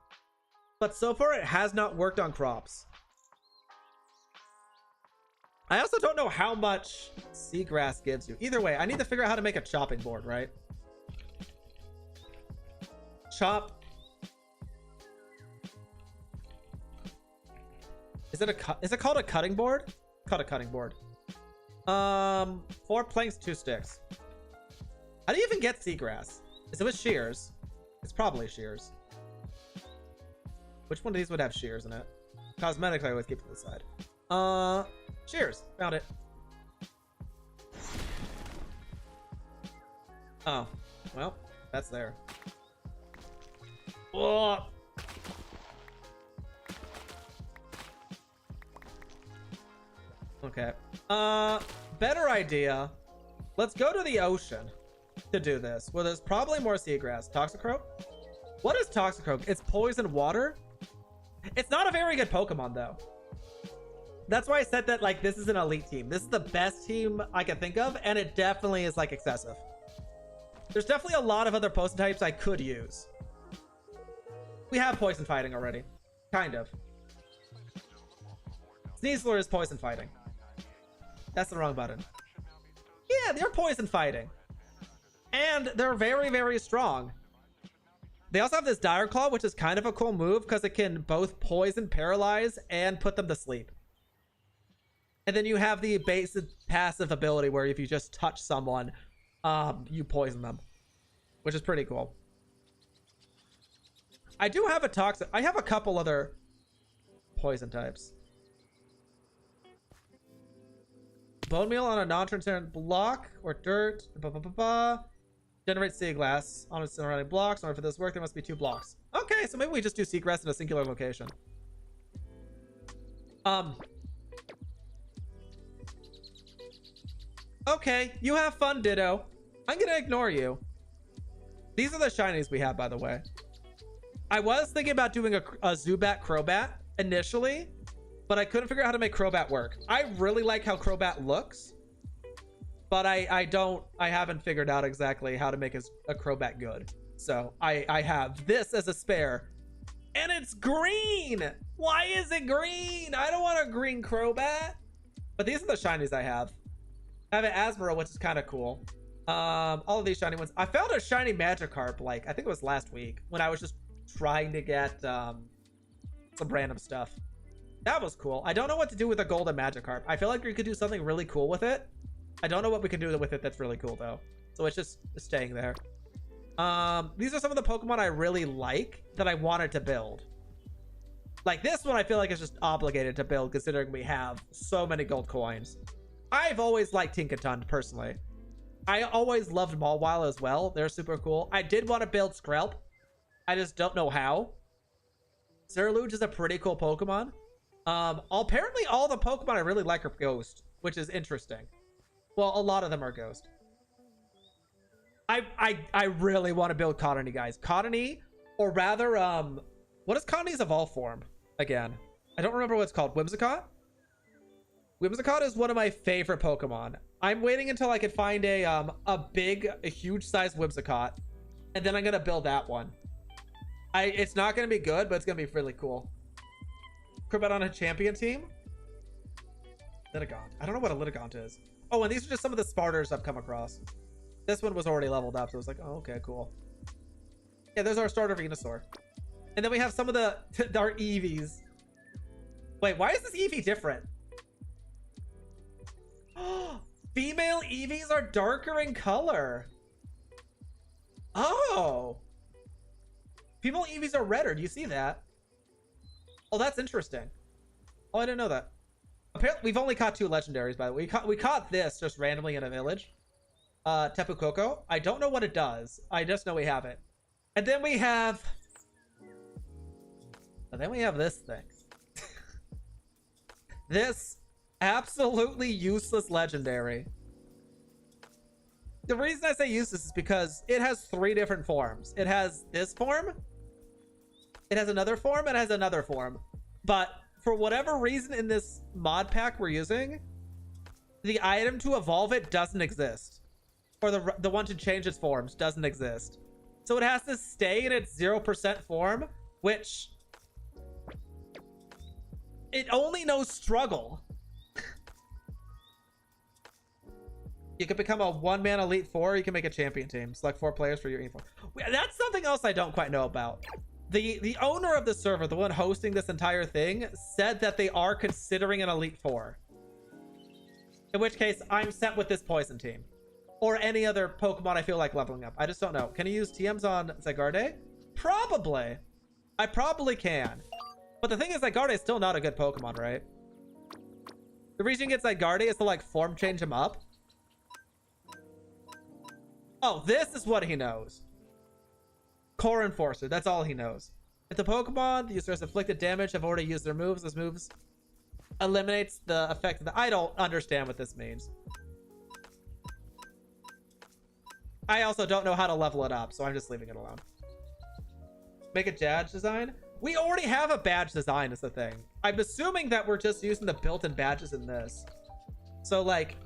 but so far it has not worked on crops. I also don't know how much seagrass gives you. Either way, I need to figure out how to make a chopping board, right? Chop. Is it called a cutting board? Called a cutting board. 4 planks, 2 sticks. How do you even get seagrass? Is it with shears? It's probably shears. Which one of these would have shears in it? Cosmetics, I always keep to the side. Shears. Found it. Oh. Well, that's there. Oh. Okay. Better idea. Let's go to the ocean to do this. Well, there's probably more seagrass. Toxicroak? What is Toxicroak? It's poison water? It's not a very good Pokemon, though. That's why I said that, like, this is an elite team. This is the best team I can think of, and it definitely is, like, excessive. There's definitely a lot of other poison types I could use. We have poison fighting already. Kind of. Sneasler is poison fighting. That's the wrong button. Yeah, they're poison fighting. And they're very, very strong. They also have this Dire Claw, which is kind of a cool move because it can both poison, paralyze, and put them to sleep. And then you have the basic passive ability where if you just touch someone, you poison them, which is pretty cool. I do have a toxic. I have a couple other poison types. Bone meal on a non-transparent block or dirt. Generate seagrass on its surrounding blocks. In order for this to work, there must be 2 blocks. Okay, so maybe we just do seagrass in a singular location. Okay, you have fun, Ditto. I'm gonna ignore you. These are the shinies we have, by the way. I was thinking about doing a Zubat Crobat initially, but I couldn't figure out how to make Crobat work. I really like how Crobat looks, but I haven't figured out exactly how to make a Crobat good. So I have this as a spare, and it's green. Why is it green? I don't want a green Crobat. But these are the shinies I have. I have an Asmara, which is kind of cool. All of these shiny ones. I found a shiny Magikarp, like, I think it was last week, when I was just trying to get some random stuff. That was cool. I don't know what to do with a golden Magikarp. I feel like we could do something really cool with it. I don't know what we can do with it that's really cool, though. So it's just staying there. These are some of the Pokemon I really like that I wanted to build. Like this one, I feel like is just obligated to build, considering we have so many gold coins. I've always liked Tinkaton, personally. I always loved Mawile as well. They're super cool. I did want to build Skrelp. I just don't know how. Zerluge is a pretty cool Pokemon. Apparently all the Pokemon I really like are Ghost, which is interesting. Well, a lot of them are Ghost. I really want to build Cottonee, guys. Cottonee, or rather, what is Cottonee's evolve form again? I don't remember what it's called. Whimsicott? Whimsicott is one of my favorite Pokemon. I'm waiting until I can find a huge size Whimsicott, and then I'm gonna build that one. It's not gonna be good, but it's gonna be really cool. Crobat on a champion team? Littigant. I don't know what a Littigant is. Oh, and these are just some of the Sparters I've come across. This one was already leveled up, so I was like, oh, okay, cool. Yeah, there's our starter Venusaur. And then we have some of our Eevees. Wait, why is this Eevee different? Female Eevees are darker in color. Oh. Female Eevees are redder. Do you see that? Oh, that's interesting. Oh, I didn't know that. Apparently, we've only caught 2 legendaries, by the way. We caught this just randomly in a village. Tapu Koko. I don't know what it does. I just know we have it. And then we have... And then we have this thing. This absolutely useless legendary. The reason I say useless is because it has 3 different forms. It has this form. It has another form. And it has another form. But for whatever reason in this mod pack we're using, the item to evolve it doesn't exist. Or the one to change its forms doesn't exist. So it has to stay in its 0% form, which... It only knows struggle. You can become a 1-man Elite Four. You can make a champion team. Select 4 players for your Elite Four. That's something else I don't quite know about. The owner of the server, the one hosting this entire thing, said that they are considering an Elite Four. In which case, I'm set with this poison team. Or any other Pokemon I feel like leveling up. I just don't know. Can you use TMs on Zygarde? Probably. I probably can. But the thing is, Zygarde is still not a good Pokemon, right? The reason you get Zygarde is to, like, form change him up. Oh, this is what he knows. Core Enforcer. That's all he knows. If the Pokemon the user has inflicted damage have already used their moves, those moves eliminates the effect of the... I don't understand what this means. I also don't know how to level it up, so I'm just leaving it alone. Make a badge design? We already have a badge design is the thing. I'm assuming that we're just using the built-in badges in this. So, like,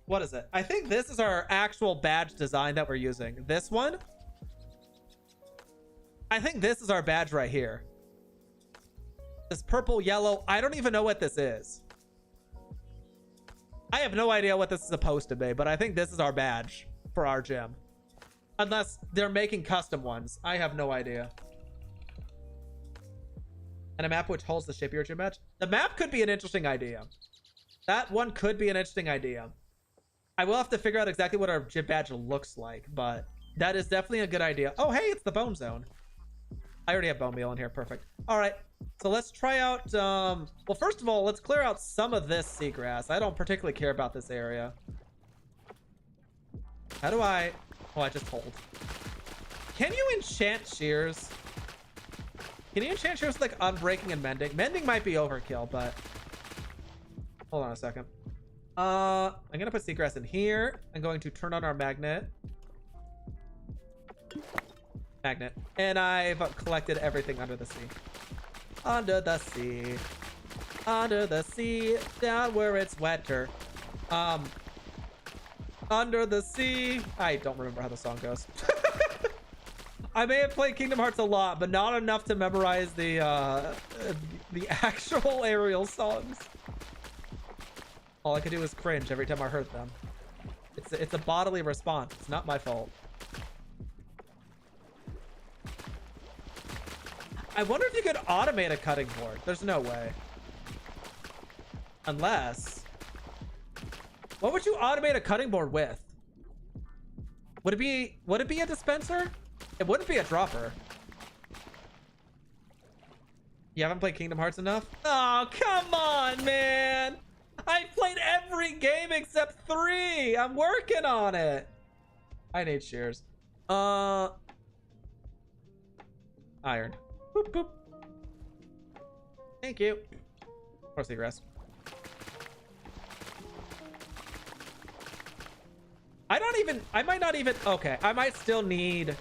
what is it? I think this is our actual badge design that we're using. This one? I think this is our badge right here. This purple, yellow. I don't even know what this is. I have no idea what this is supposed to be, but I think this is our badge for our gym. Unless they're making custom ones. I have no idea. And a map which holds the shape of your gym badge. The map could be an interesting idea. That one could be an interesting idea. I will have to figure out exactly what our gym badge looks like, but that is definitely a good idea. Oh, hey, it's the bone zone. I already have bone meal in here. Perfect. All right. So let's try out... well, first of all, let's clear out some of this seagrass. I don't particularly care about this area. How do I... Oh, I just hold. Can you enchant shears? Can you enchant shears with, like, unbreaking and mending? Mending might be overkill, but... Hold on a second. I'm going to put seagrass in here. I'm going to turn on our magnet. Magnet. And I've collected everything under the sea. Under the sea. Under the sea. Down where it's wetter. Under the sea. I don't remember how the song goes. I may have played Kingdom Hearts a lot, but not enough to memorize the actual Ariel songs. All I could do was cringe every time I heard them. It's a bodily response. It's not my fault. I wonder if you could automate a cutting board. There's no way. Unless... What would you automate a cutting board with? Would it be a dispenser? It wouldn't be a dropper. You haven't played Kingdom Hearts enough? Oh, come on, man. I played every game except 3. I'm working on it. I need shears. Iron. Boop, boop. Thank you. Or seagrass. I might not even, okay. I might still need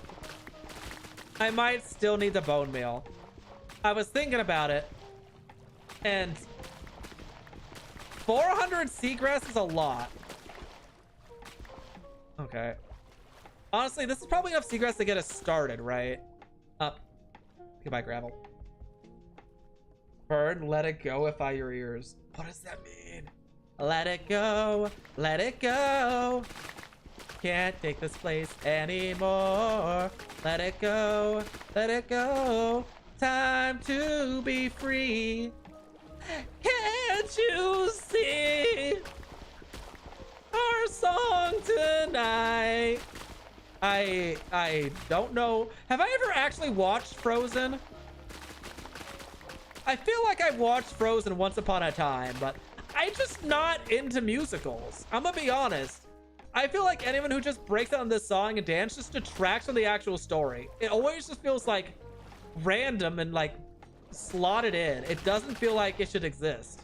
the bone meal. I was thinking about it. And 400 seagrass is a lot. Okay. Honestly, this is probably enough seagrass to get us started, right? Up. Goodbye, gravel. Burn, let it go if I your ears. What does that mean? Let it go. Let it go. Can't take this place anymore. Let it go, let it go. Time to be free. Can't you see our song tonight? I don't know. Have I ever actually watched Frozen? I feel like I watched Frozen once upon a time, but I'm just not into musicals. I'm gonna be honest. I feel like anyone who just breaks out on this song and dance just detracts from the actual story. It always just feels like random and like slotted in. It doesn't feel like it should exist.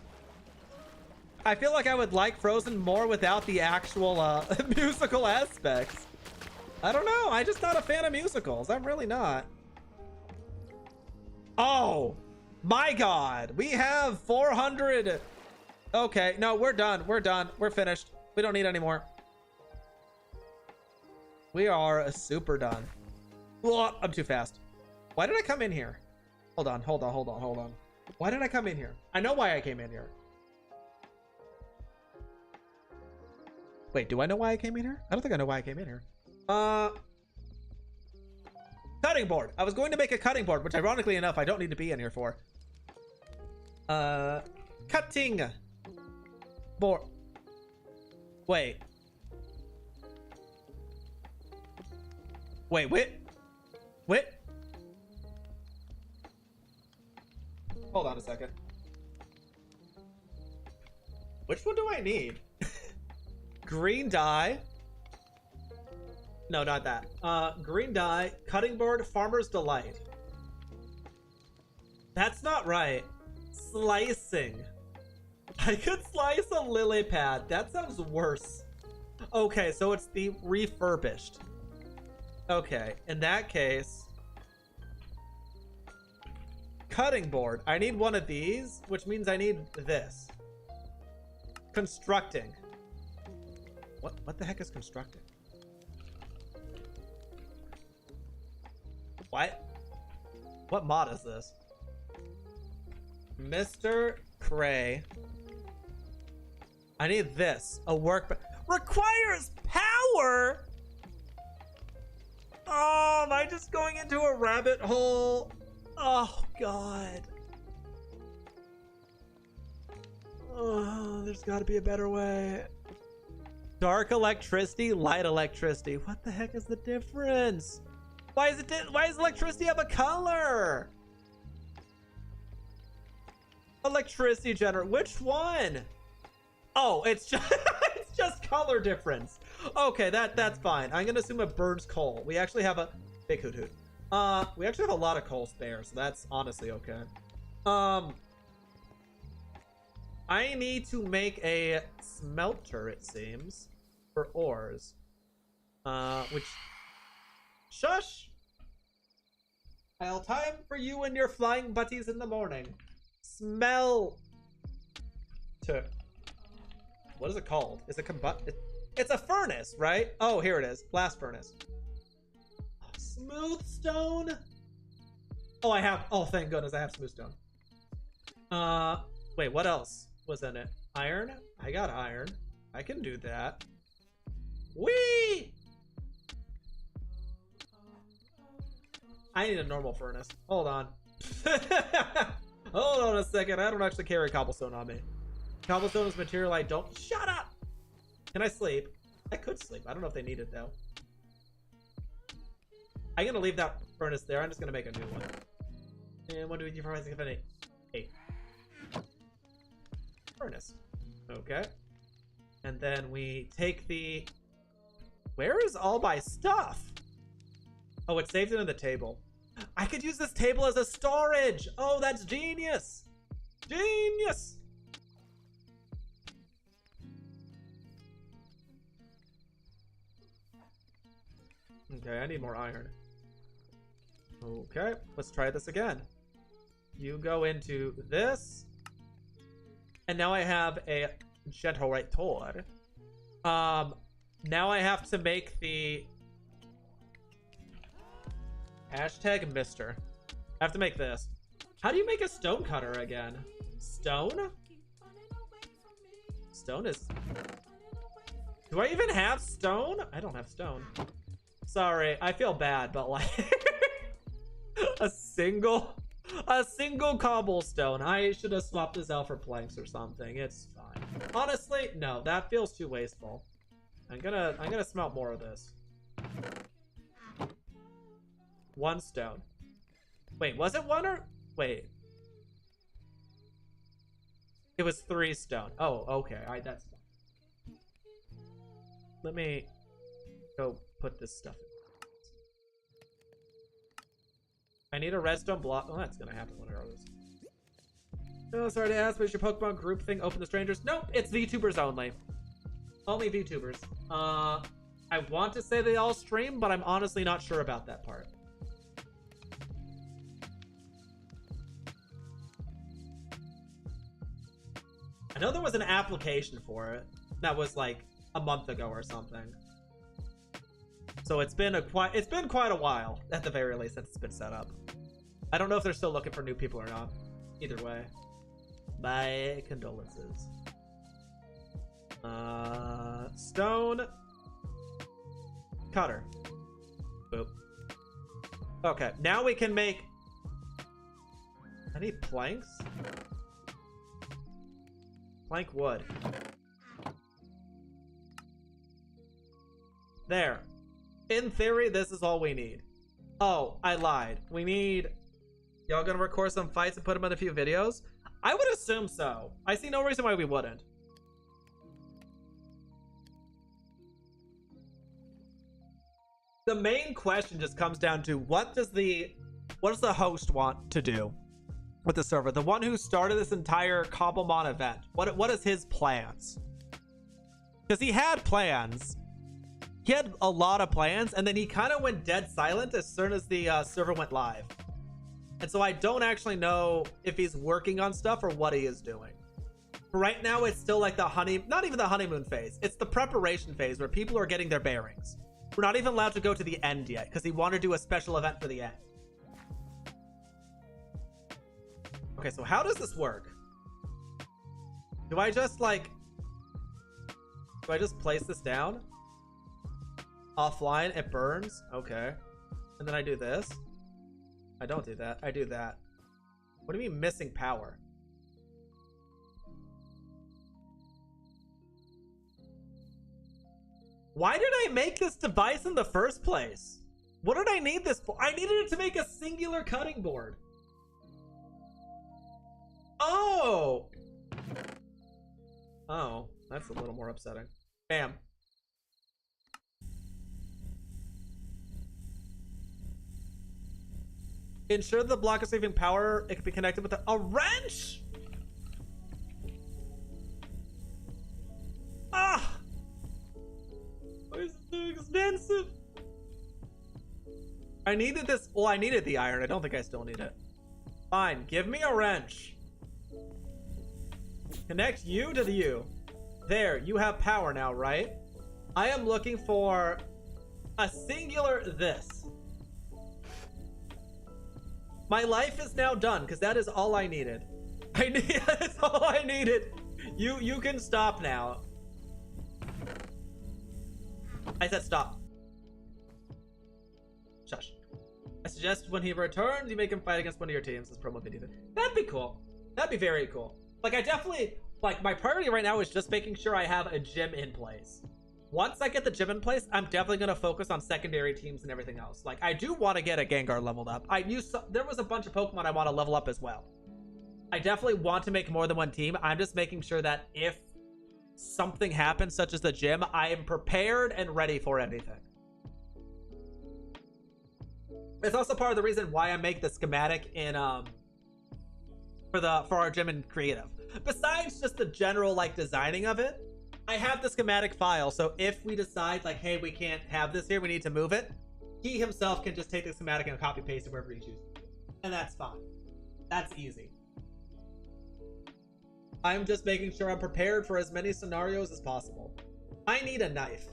I feel like I would like Frozen more without the actual musical aspects. I don't know. I'm just not a fan of musicals. I'm really not. Oh my God. We have 400. Okay. No, we're done. We're done. We're finished. We don't need any more. We are super done. Ugh, I'm too fast. Why did I come in here? Hold on. Why did I come in here? I know why I came in here. Wait, do I know why I came in here? I don't think I know why I came in here. Cutting board. I was going to make a cutting board, which ironically enough, I don't need to be in here for. Cutting board. Wait. Hold on a second. Which one do I need? Green dye. No, not that. Green dye, cutting board, farmer's delight. That's not right. Slicing. I could slice a lily pad. That sounds worse. Okay, so it's the refurbished. Okay, in that case, cutting board. I need one of these, which means I need this. Constructing. What the heck is constructing? What mod is this? Mr. Cray. I need this. A work requires power. Oh, am I just going into a rabbit hole? Oh God. Oh, there's got to be a better way. Dark electricity, light electricity. What the heck is the difference? Why does electricity have a color? Electricity generator. Which one? Oh, it's just it's just color difference. Okay, that's fine. I'm gonna assume it burns coal. We actually have a big hoot hoot. We actually have a lot of coal spare, so that's honestly okay. I need to make a smelter, it seems, for ores. Which... Shush! I'll time for you and your flying butties in the morning. Smell... What is it called? Is it It's a furnace, right? Oh, here it is. Blast furnace. Smooth stone? Oh, I have... Oh, thank goodness I have smooth stone. Wait, what else was in it? Iron? I got iron. I can do that. Whee! I need a normal furnace. Hold on. Hold on a second. I don't actually carry cobblestone on me. Cobblestone is material I don't... Shut up! Can I sleep? I could sleep. I don't know if they need it, though. I'm gonna leave that furnace there. I'm just gonna make a new one. And 1, 2, 3, 4, 5, 6, 7, 8. 8. Furnace. Okay. And then we take the... Where is all my stuff? Oh, it saved it in the table. I could use this table as a storage. Oh, that's genius. Genius. Okay, I need more iron. Okay, let's try this again. You go into this. And now I have a generator. Now I have to make the... Hashtag Mister. I have to make this. How do you make a stone cutter again? Stone? Stone is Do I even have stone? I don't have stone. Sorry, I feel bad, but like a single cobblestone. I should have swapped this out for planks or something. It's fine. Honestly, no, that feels too wasteful. I'm gonna smelt more of this. 1 stone. Wait, was it 1 or wait? It was 3 stone. Oh, okay. All right, that's fine. Let me go put this stuff in. I need a redstone block. Oh, that's gonna happen when I roll this. Oh, sorry to ask, but is your Pokemon group thing open to strangers? Nope, it's VTubers only. Only VTubers. I want to say they all stream, but I'm honestly not sure about that part. I know there was an application for it that was like a month ago or something. So it's been quite a while at the very least since it's been set up. I don't know if they're still looking for new people or not. Either way, my condolences. Stone cutter. Boop. Okay, now we can make. I need planks. Plank wood. There. In theory, this is all we need. Oh, I lied. We need... Y'all gonna record some fights and put them in a few videos? I would assume so. I see no reason why we wouldn't. The main question just comes down to what does the host want to do with the server? The one who started this entire Cobblemon event. What is his plans? Because he had plans. He had a lot of plans, and then he kind of went dead silent as soon as the server went live. And so I don't actually know if he's working on stuff or what he is doing. For right now, it's still like not even the honeymoon phase. It's the preparation phase where people are getting their bearings. We're not even allowed to go to the end yet because he wanted to do a special event for the end. Okay, so how does this work? Do I just place this down? Offline, it burns. Okay. And then I do this. I don't do that. I do that. What do you mean missing power? Why did I make this device in the first place? What did I need this for? I needed it to make a singular cutting board. Oh! Oh, that's a little more upsetting. Bam. Ensure the block is saving power. It can be connected with a wrench. Ah! Why is it so expensive? I needed this. Well, I needed the iron. I don't think I still need it. Fine. Give me a wrench. Connect you to the U. There. You have power now, right? I am looking for a singular this. My life is now done because that is all I needed. That's all I needed. You can stop now. I said stop. Shush. I suggest when he returns, you make him fight against one of your teams as promo video. That'd be cool. That'd be very cool. Like, I definitely, like, my priority right now is just making sure I have a gym in place. Once I get the gym in place, I'm definitely going to focus on secondary teams and everything else. Like, I do want to get a Gengar leveled up. There was a bunch of Pokemon I want to level up as well. I definitely want to make more than one team. I'm just making sure that if something happens, such as the gym, I am prepared and ready for anything. It's also part of the reason why I make the schematic in for our gym in creative. Besides just the general like designing of it, I have the schematic file, so if we decide like, hey, we can't have this here, we need to move it, he himself can just take the schematic and copy paste it wherever he chooses. And that's fine. That's easy. I'm just making sure I'm prepared for as many scenarios as possible. I need a knife.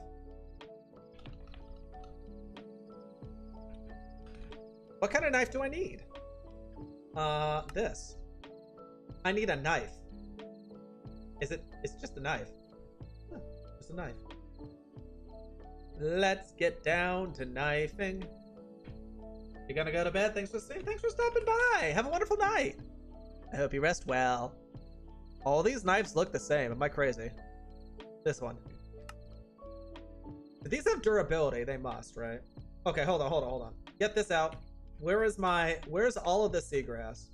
What kind of knife do I need? This. I need a knife. It's just a knife. Huh, just a knife. Let's get down to knifing. You gonna go to bed? Thanks for stopping by. Have a wonderful night. I hope you rest well. All these knives look the same. Am I crazy? This one. Do these have durability? They must, right? Okay, hold on. Get this out. Where's all of the seagrass?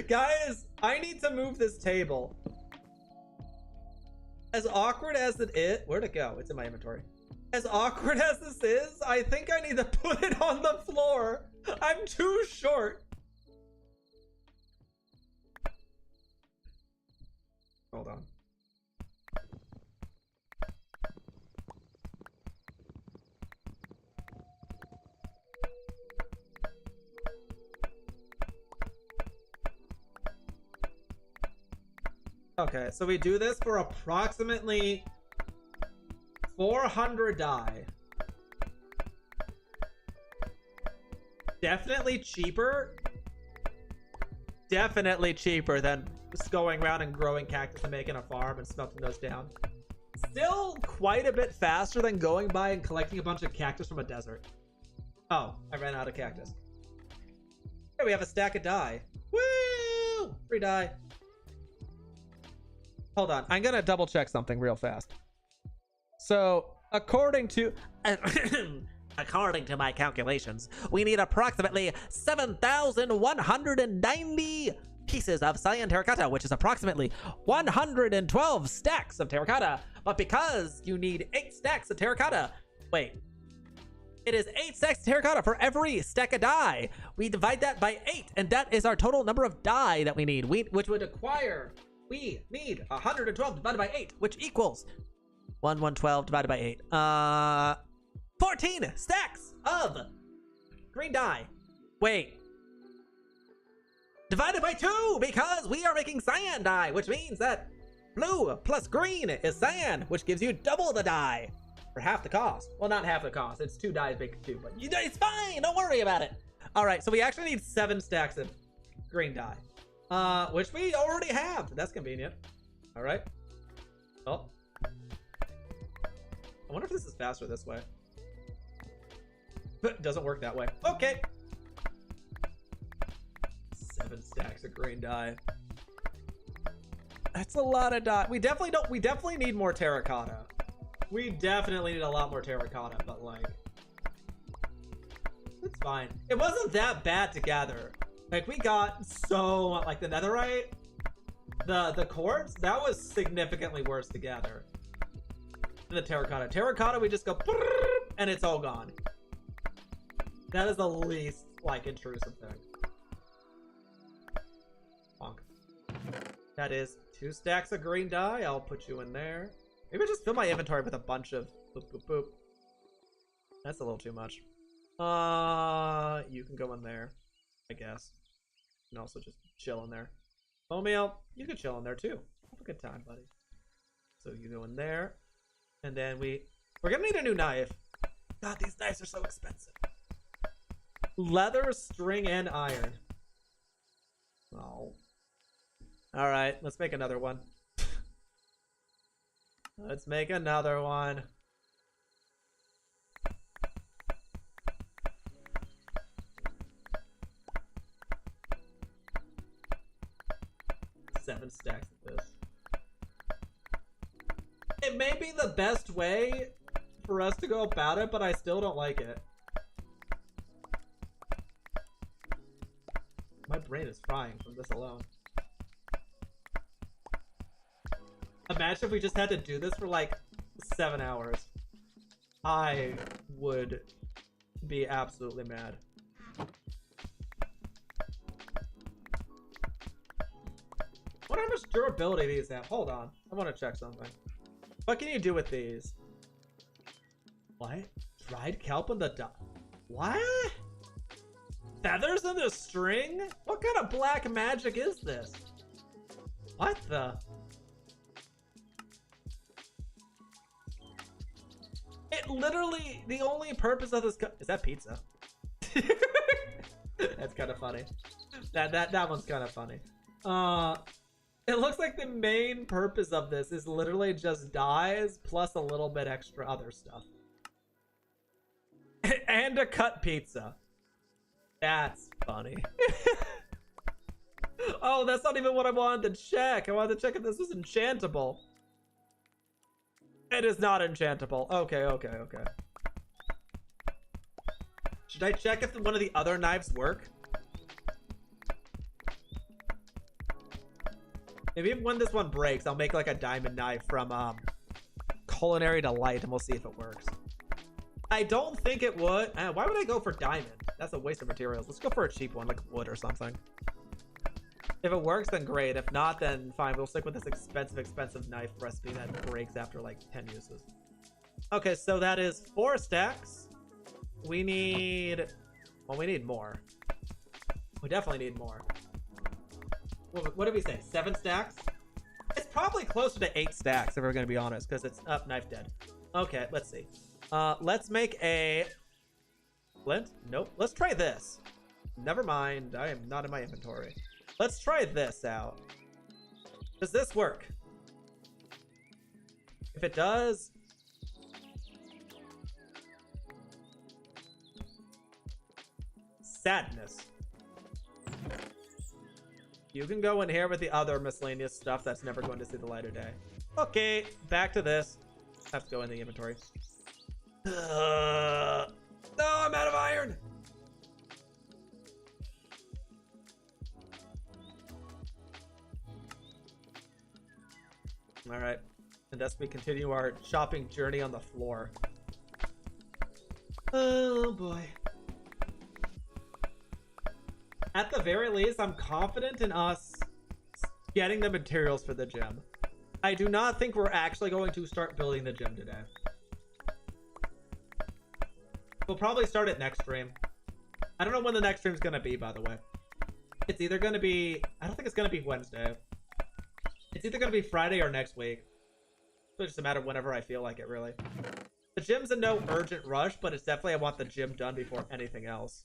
Guys, I need to move this table. As awkward as it is, where'd it go? It's in my inventory. As awkward as this is, I think I need to put it on the floor. I'm too short. Hold on. Okay, so we do this for approximately 400 die. Definitely cheaper. Definitely cheaper than just going around and growing cactus and making a farm and smelting those down. Still quite a bit faster than going by and collecting a bunch of cactus from a desert. Oh, I ran out of cactus. Here we have a stack of dye. Woo! Free dye. Hold on, I'm gonna double check something real fast. So, according to my calculations, we need approximately 7,190 pieces of cyan terracotta, which is approximately 112 stacks of terracotta. But because you need 8 stacks of terracotta, wait, it is 8 stacks of terracotta for every stack of dye. We divide that by 8, and that is our total number of dye that we need, which would acquire. We need 112 divided by 8, which equals 112 divided by 8. 14 stacks of green dye. Wait. Divided by 2, because we are making cyan dye, which means that blue plus green is cyan, which gives you double the dye for half the cost. Well, not half the cost. It's 2 dyes making 2, but it's fine. Don't worry about it. All right, so we actually need 7 stacks of green dye. Which we already have. That's convenient. All right. Oh. I wonder if this is faster this way. But it doesn't work that way. Okay. 7 stacks of green dye. That's a lot of dye. We definitely need more terracotta. We definitely need a lot more terracotta, but like, it's fine. It wasn't that bad to gather. Like, we got so, like, the netherite, the quartz, that was significantly worse to gather than the terracotta. Terracotta, we just go, and it's all gone. That is the least, like, intrusive thing. Bonk. That is 2 stacks of green dye. I'll put you in there. Maybe just fill my inventory with a bunch of boop, boop, boop. That's a little too much. You can go in there, I guess. And also just chill in there. Omeal, you can chill in there too. Have a good time, buddy. So you go in there. And then we're gonna need a new knife. God, these knives are so expensive. Leather, string, and iron. Oh. Alright, let's make another one. Let's make another one. Seven stacks of this. It may be the best way for us to go about it, but I still don't like it. My brain is frying from this alone. Imagine if we just had to do this for like 7 hours. I would be absolutely mad. I wonder how much durability these have. Hold on. I want to check something. What can you do with these? What? Dried kelp in the what? Feathers in the string? What kind of black magic is this? What the? It literally, the only purpose of this is that pizza. That's kind of funny. That one's kind of funny. It looks like the main purpose of this is literally just dyes plus a little bit extra other stuff. And a cut pizza. That's funny. Oh, that's not even what I wanted to check. I wanted to check if this was enchantable. It is not enchantable. Okay, okay, okay. Should I check if one of the other knives work? Maybe when this one breaks, I'll make like a diamond knife from Culinary Delight and we'll see if it works. I don't think it would. Why would I go for diamond? That's a waste of materials. Let's go for a cheap one, like wood or something. If it works, then great. If not, then fine. We'll stick with this expensive knife recipe that breaks after like 10 uses. Okay, so that is 4 stacks. We need... Well, we need more. We definitely need more. What did we say? 7 stacks? It's probably closer to 8 stacks, if we're going to be honest, because it's up, knife dead. Okay, let's see. Let's make a... Flint? Nope. Let's try this. Never mind. I am not in my inventory. Let's try this out. Does this work? If it does... Sadness. You can go in here with the other miscellaneous stuff that's never going to see the light of day. Okay, back to this. I have to go in the inventory. No, I'm out of iron. All right, and thus we continue our shopping journey on the floor. Oh boy. At the very least, I'm confident in us getting the materials for the gym. I do not think we're actually going to start building the gym today. We'll probably start it next stream. I don't know when the next stream is going to be, by the way. It's either going to be... I don't think it's going to be Wednesday. It's either going to be Friday or next week. It's just a matter of whenever I feel like it, really. The gym's in no urgent rush, but it's definitely I want the gym done before anything else.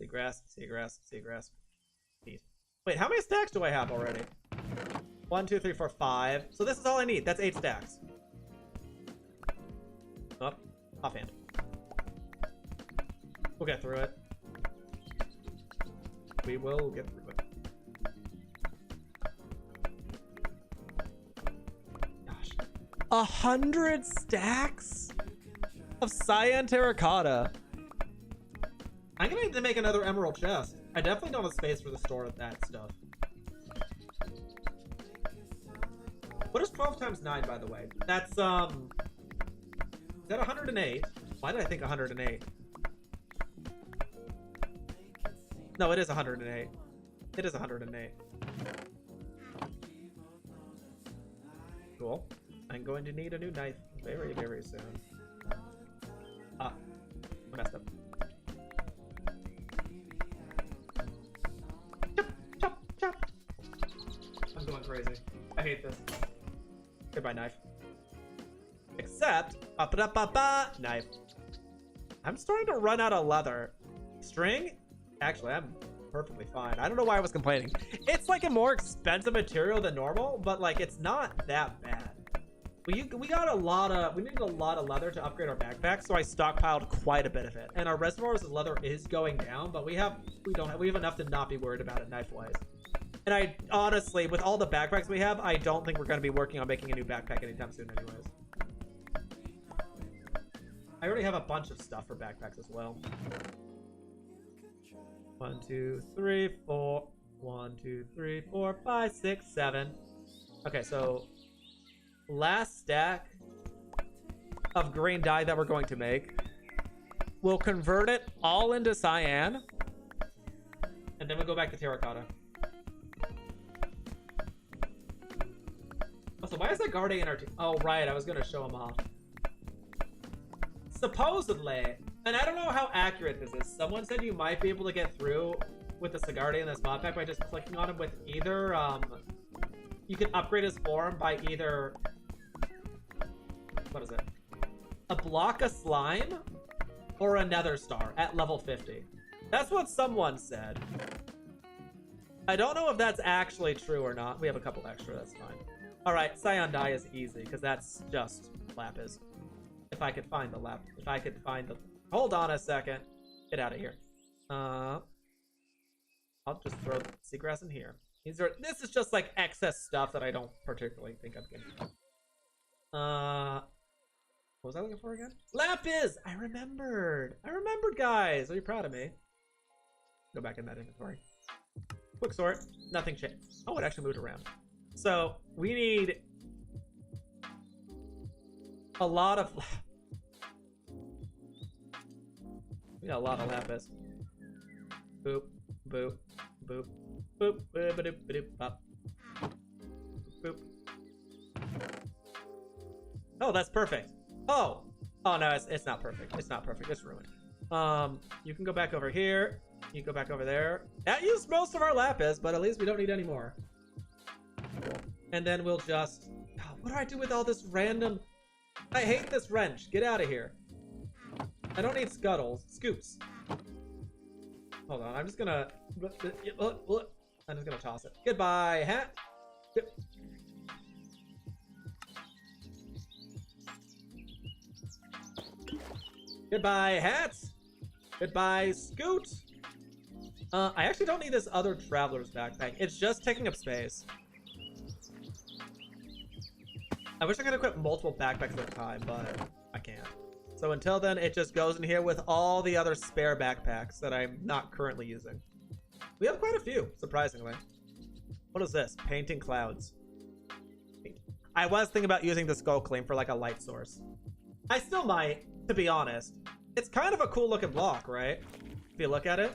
Seagrass, seagrass, seagrass. Peace. Wait, how many stacks do I have already? 1, 2, 3, 4, 5. So this is all I need. That's 8 stacks. Oh, offhand. We'll get through it. We will get through it. Gosh. 100 stacks of cyan terracotta. I'm gonna need to make another emerald chest. I definitely don't have space for the store of that stuff. What is 12 times 9, by the way? That's, is that 108? Why did I think 108? No, it is 108. It is 108. Cool. I'm going to need a new knife very, very soon. Ah, I messed up. I'm going crazy. I hate this. Goodbye, knife. Except, knife. I'm starting to run out of leather. String? Actually, I'm perfectly fine. I don't know why I was complaining. It's like a more expensive material than normal, but like it's not that bad. We needed a lot of leather to upgrade our backpack, so I stockpiled quite a bit of it. And our reservoirs of leather is going down, but we have enough to not be worried about it knife-wise. And I honestly, with all the backpacks we have, I don't think we're going to be working on making a new backpack anytime soon anyways. I already have a bunch of stuff for backpacks as well. 1, 2, 3, 4. 1, 2, 3, 4, 5, 6, 7. Okay, so last stack of green dye that we're going to make. We'll convert it all into cyan. And then we'll go back to terracotta. So why is that Garde in our team? Oh, right. I was going to show him off. Supposedly, and I don't know how accurate this is, someone said you might be able to get through with the Sigardi in this mod pack by just clicking on him with either, you can upgrade his form by either, what is it? A block of slime or a nether star at level 50. That's what someone said. I don't know if that's actually true or not. We have a couple extra, that's fine. All right, cyan dye is easy because that's just lapis. If I could find the hold on a second. Get out of here. I'll just throw seagrass in here. This is just like excess stuff that I don't particularly think I'm getting. What was I looking for again? Lapis! I remembered, guys. Are you proud of me? Go back in that inventory. Quick sort. Nothing changed. Oh, it actually moved around. So we need a lot of. We got a lot of lapis. Boop, boop, boop, boop, boop, boop, boop, boop, boop. Oh, that's perfect. Oh no, it's not perfect. It's not perfect. It's ruined. You can go back over here. You can go back over there. That used most of our lapis, but at least we don't need any more. And then we'll just. God, what do I do with all this random? I hate this wrench. Get out of here. I don't need scuttles. Scoops. Hold on. I'm just gonna toss it. Goodbye, hat. Goodbye, hats. Goodbye, scoot. I actually don't need this other traveler's backpack. It's just taking up space. I wish I could equip multiple backpacks at a time, but I can't. So until then, it just goes in here with all the other spare backpacks that I'm not currently using. We have quite a few, surprisingly. What is this? Painting clouds. I was thinking about using the skull claim for like a light source. I still might, to be honest. It's kind of a cool looking block, right? If you look at it.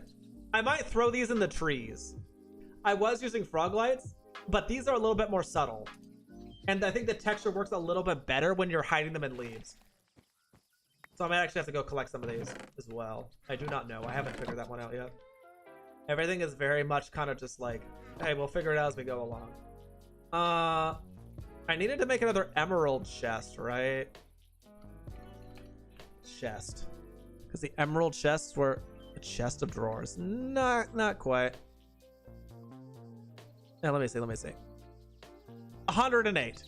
I might throw these in the trees. I was using frog lights, but these are a little bit more subtle. And I think the texture works a little bit better when you're hiding them in leaves. So I might actually have to go collect some of these as well. I do not know. I haven't figured that one out yet. Everything is very much kind of just like, hey, we'll figure it out as we go along. I needed to make another emerald chest, right? Chest. Because the emerald chests were a chest of drawers. Not quite. Now, let me see. 108.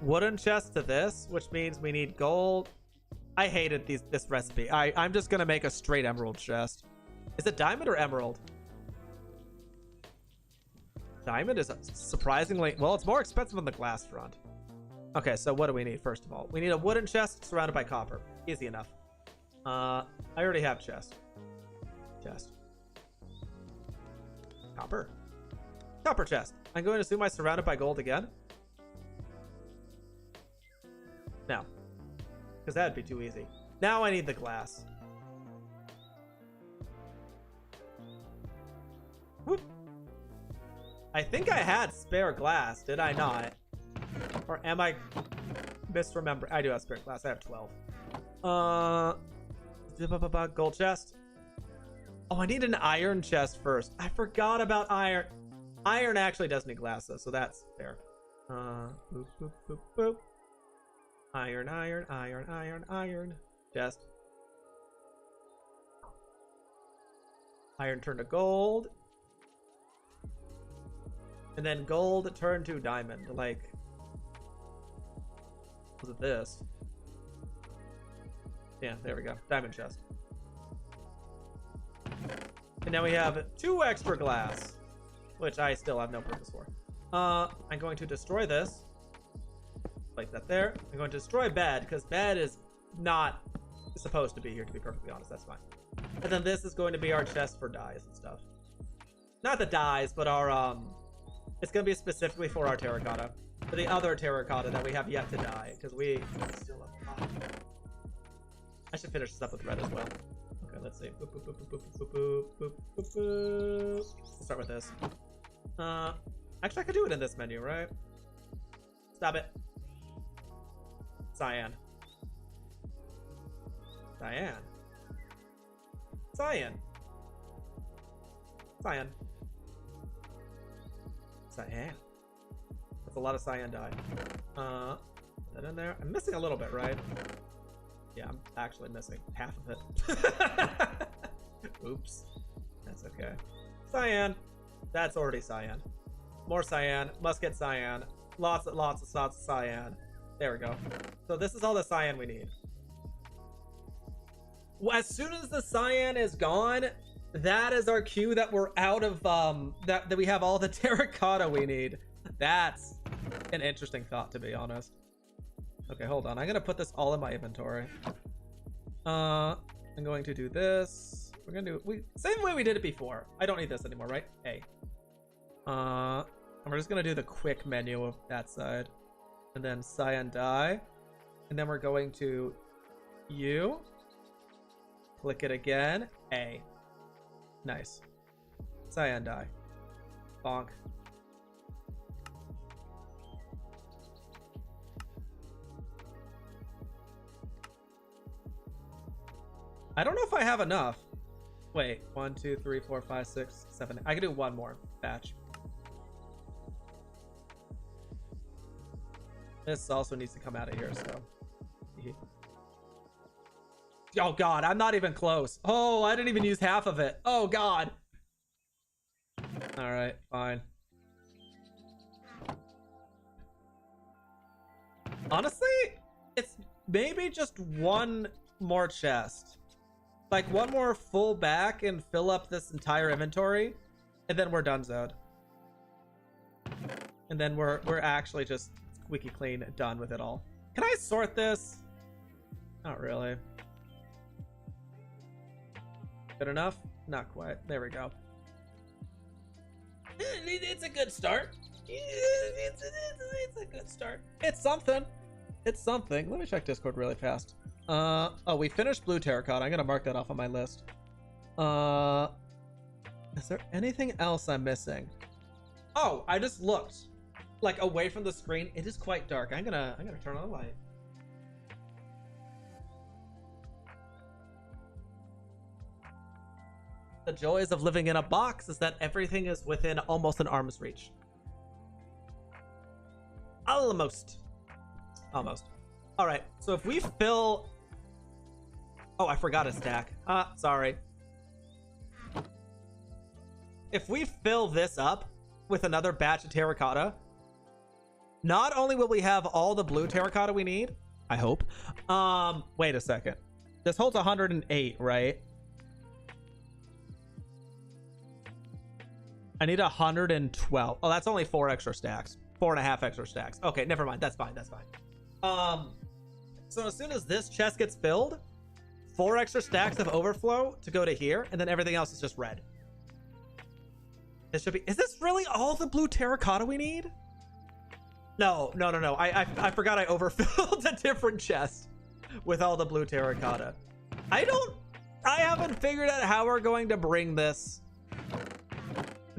Wooden chest to this, which means we need gold. I hated this recipe. I'm just gonna make a straight emerald chest. Is it diamond or emerald? Diamond is surprisingly, well, it's more expensive on the glass front. Okay, so what do we need first of all? We need a wooden chest surrounded by copper. Easy enough. I already have chest. Copper chest. I'm going to assume I'm surrounded by gold again. No, because that'd be too easy. Now I need the glass. Whoop. I think I had spare glass, did I not? Or am I misremembering? I do have spare glass. I have 12. Gold chest. Oh, I need an iron chest first. I forgot about iron. Iron actually does need glass though, so that's fair. Boop, boop, boop, boop. Iron. Chest. Iron turned to gold. And then gold turned to diamond. Like, was it this? Yeah, there we go. Diamond chest. And now we have 2 extra glass, which I still have no purpose for. I'm going to destroy this. Place that there. I'm going to destroy bed, because bed is not supposed to be here, to be perfectly honest. That's fine. And then this is going to be our chest for dyes and stuff. Not the dyes, but our, it's going to be specifically for our terracotta. For the other terracotta that we have yet to dye, because we still have... I should finish this up with red as well. Okay, let's see. Boop, boop, boop, boop, boop, boop, boop, boop, boop. Let's start with this. Actually, I could do it in this menu, right? Stop it. Cyan. Cyan. Cyan. Cyan. Cyan. That's a lot of cyan dye. Put that in there. I'm missing a little bit, right? Yeah, I'm actually missing half of it. Oops. That's okay. Cyan. That's already cyan. More cyan. Must get cyan. Lots of cyan. There we go. So this is all the cyan we need. Well, as soon as the cyan is gone, that is our cue that we're out of that we have all the terracotta we need. That's an interesting thought, to be honest. Okay, hold on. I'm gonna put this all in my inventory. I'm going to do this. We're gonna do same way we did it before. I don't need this anymore, right? A. And we're just gonna do the quick menu of that side, and then cyan dye, and then we're going to U. Click it again. A. Nice. Cyan dye. Bonk. I don't know if I have enough. Wait, 1, 2, 3, 4, 5, 6, 7. I can do one more batch. This also needs to come out of here, so. Oh god, I'm not even close. Oh, I didn't even use half of it. Oh god. All right, fine. Honestly, it's maybe just one more chest. Like one more full back and fill up this entire inventory, and then we're done zoned. And then we're actually just squeaky clean done with it all. Can I sort this? Not really. Good enough? Not quite. There we go. It's a good start. It's a good start. It's something. It's something. Let me check Discord really fast. Oh, we finished blue terracotta. I'm gonna mark that off on my list. Is there anything else I'm missing? Oh, I just looked like away from the screen. It is quite dark. I'm gonna turn on the light. The joys of living in a box is that everything is within almost an arm's reach. Almost. All right, so if we fill... Oh, I forgot a stack. Sorry. If we fill this up with another batch of terracotta, not only will we have all the blue terracotta we need, I hope. Wait a second. This holds 108, right? I need 112. Oh, that's only 4 extra stacks. 4.5 extra stacks. Okay, never mind. That's fine. That's fine. So as soon as this chest gets filled, 4 extra stacks of overflow to go to here, and then everything else is just red. This should be... Is this really all the blue terracotta we need? No. I forgot I overfilled a different chest with all the blue terracotta. I haven't figured out how we're going to bring this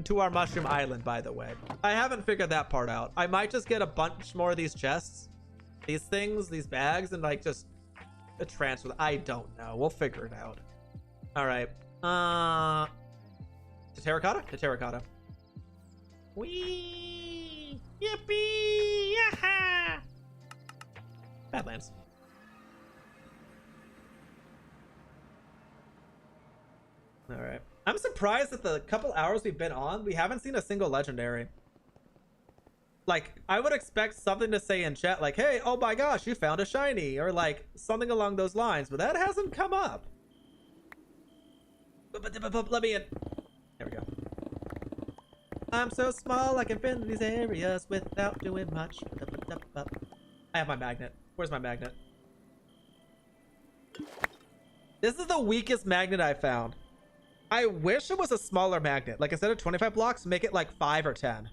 to our mushroom island, by the way. I haven't figured that part out. I might just get a bunch more of these chests, these things, these bags, and like just transfer. I don't know. We'll figure it out. All right. To terracotta? To terracotta. Whee! Yippee! Yaha! Badlands. All right. I'm surprised that the couple hours we've been on, we haven't seen a single legendary. Like, I would expect something to say in chat like, hey, oh my gosh, you found a shiny, or like something along those lines, but that hasn't come up. Let me in. There we go. I'm so small I can fit in these areas without doing much. I have my magnet. Where's my magnet? This is the weakest magnet I found. I wish it was a smaller magnet. Like instead of 25 blocks, make it like 5 or 10.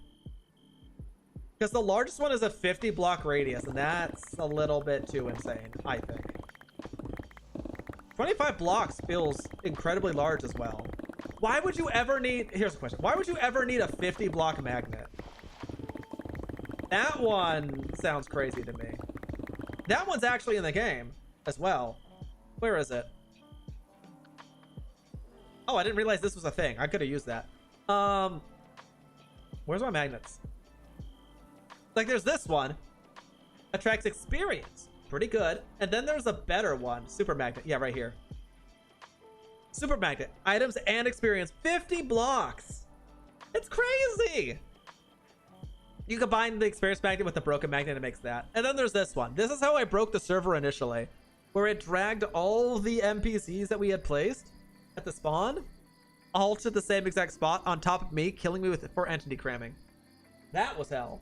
Because the largest one is a 50 block radius, and that's a little bit too insane, I think. 25 blocks feels incredibly large as well. Why would you ever need... Here's a question. Why would you ever need a 50 block magnet? That one sounds crazy to me. That one's actually in the game as well. Where is it? Oh, I didn't realize this was a thing. I could have used that. Where's my magnets? Like, there's this one. Attracts experience. Pretty good. And then there's a better one. Super magnet. Yeah, right here. Super magnet. Items and experience. 50 blocks. It's crazy. You combine the experience magnet with the broken magnet, it makes that. And then there's this one. This is how I broke the server initially, where it dragged all the NPCs that we had placed at the spawn all to the same exact spot on top of me, killing me with for entity cramming. That was hell.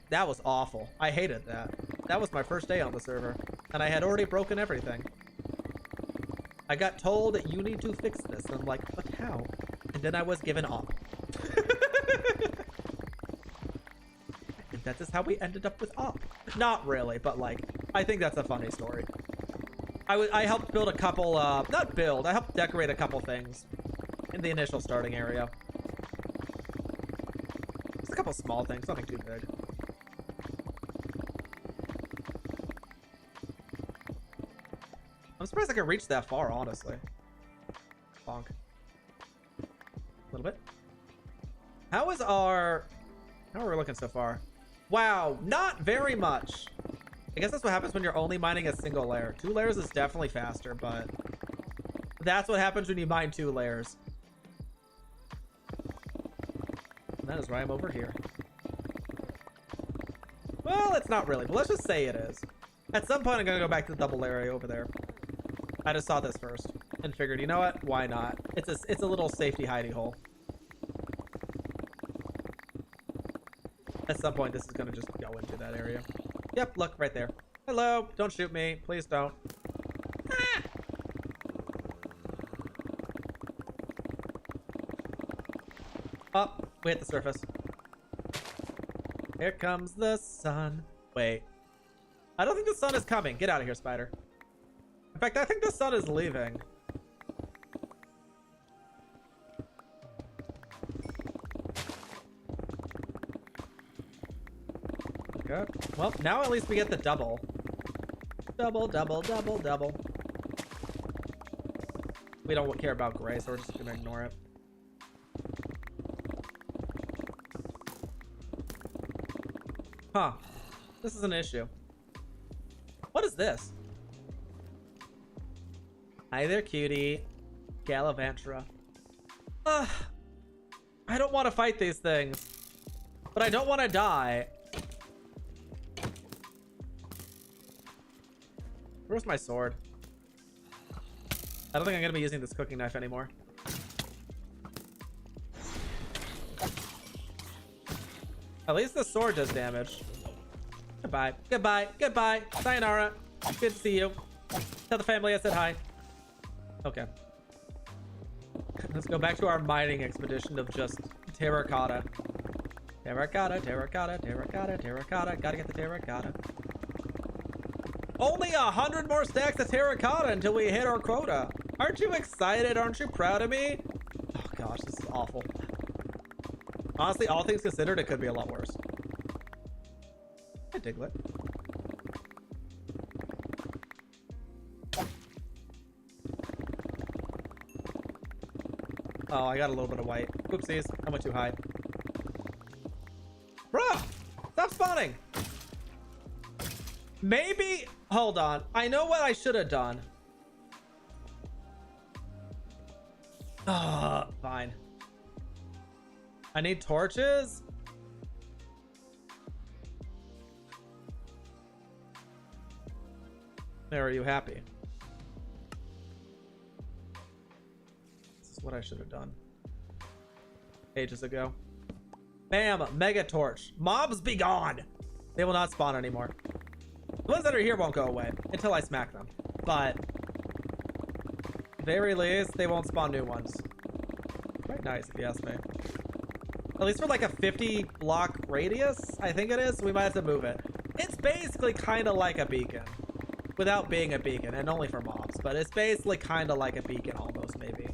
That was awful. I hated that. That was my first day on the server, and I had already broken everything. I got told that you need to fix this. And I'm like, but how? And then I was given up. And that is how we ended up with op. Not really, but like, I think that's a funny story. I helped build a couple, not build, I helped decorate a couple things in the initial starting area. Just a couple small things, nothing too big. I'm surprised I could reach that far, honestly. Bonk. A little bit. How are we looking so far? Wow, not very much. I guess that's what happens when you're only mining a single layer. 2 layers is definitely faster, but that's what happens when you mine 2 layers. And that is why I'm over here. Well, it's not really, but let's just say it is. At some point, I'm going to go back to the double area over there. I just saw this first and figured, you know what? Why not? It's a little safety hidey hole. At some point, this is going to just go into that area. Yep, look, right there. Hello, don't shoot me. Please don't. Ah! Oh, we hit the surface. Here comes the sun. Wait. I don't think the sun is coming. Get out of here, spider. In fact, I think the sun is leaving. Okay. Well, now at least we get the double. Double, double, double, double. We don't care about gray, so we're just gonna ignore it. Huh. This is an issue. What is this? Hi there, cutie. Gallivantra. I don't want to fight these things, but I don't want to die. Where's my sword? I don't think I'm gonna be using this cooking knife anymore. At least the sword does damage. Goodbye. Goodbye. Goodbye. Sayonara. Good to see you. Tell the family I said hi. Okay. Let's go back to our mining expedition of just terracotta. Terracotta, terracotta, terracotta, terracotta. Gotta get the terracotta. Only 100 more stacks of terracotta until we hit our quota. Aren't you excited? Aren't you proud of me? Oh gosh, this is awful. Honestly, all things considered, it could be a lot worse. Hey, Diglett. Oh, I got a little bit of white. Oopsies, I went too high. Bruh! Stop spawning! Maybe... Hold on. I know what I should have done. Fine. I need torches? There, are you happy? This is what I should have done ages ago. Bam! Mega torch. Mobs be gone! They will not spawn anymore. The ones that are here won't go away until I smack them. But very least, they won't spawn new ones. Quite nice, if you ask me. At least for like a 50 block radius, I think it is. We might have to move it. It's basically kind of like a beacon. Without being a beacon, and only for mobs. But it's basically kind of like a beacon almost, maybe.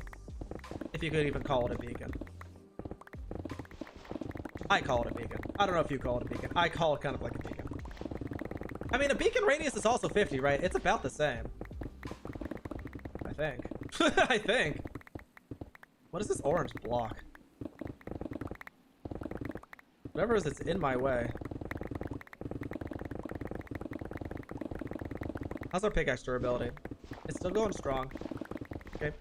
If you could even call it a beacon. I call it a beacon. I don't know if you call it a beacon. I call it kind of like a beacon. I mean, a beacon radius is also 50, right? It's about the same. I think. I think. What is this orange block? Whatever it is, it's in my way. How's our pickaxe durability? It's still going strong. Okay.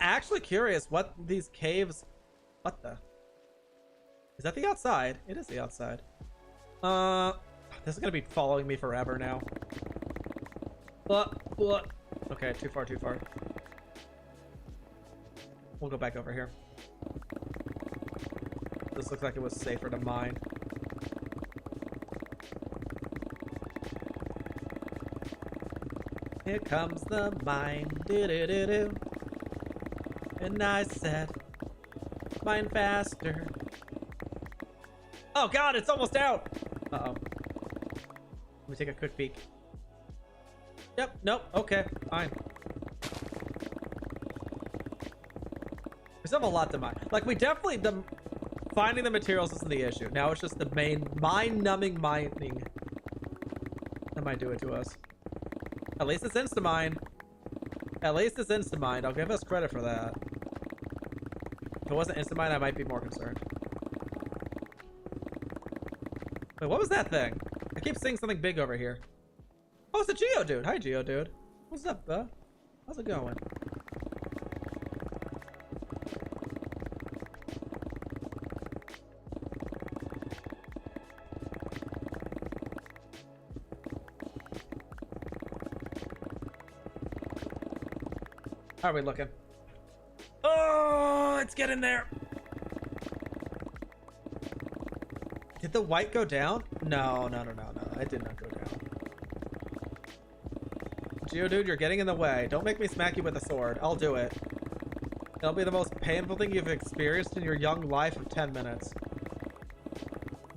actually curious what these caves... What the... Is that the outside? It is the outside. This is gonna be following me forever now. What? Okay, too far. We'll go back over here. This looks like it was safer to mine. Here comes the mine. Do-do-do-do. And I said, mine faster. Oh god, it's almost out! Uh-oh. Let me take a quick peek. Yep, nope, okay, fine. We still have a lot to mine. Like, we definitely... Finding the materials isn't the issue. Now it's just the main mind-numbing mining that might do it to us. At least it's insta-mine. At least it's insta-mined. I'll give us credit for that. If it wasn't insta-mine, I might be more concerned. Wait, what was that thing? I keep seeing something big over here. Oh, it's a Geodude. Hi, Geodude. What's up, bro? How's it going? How are we looking? Oh, it's getting there. Did the white go down? No. It did not go down. Geodude, you're getting in the way. Don't make me smack you with a sword. I'll do it. It'll be the most painful thing you've experienced in your young life of 10 minutes.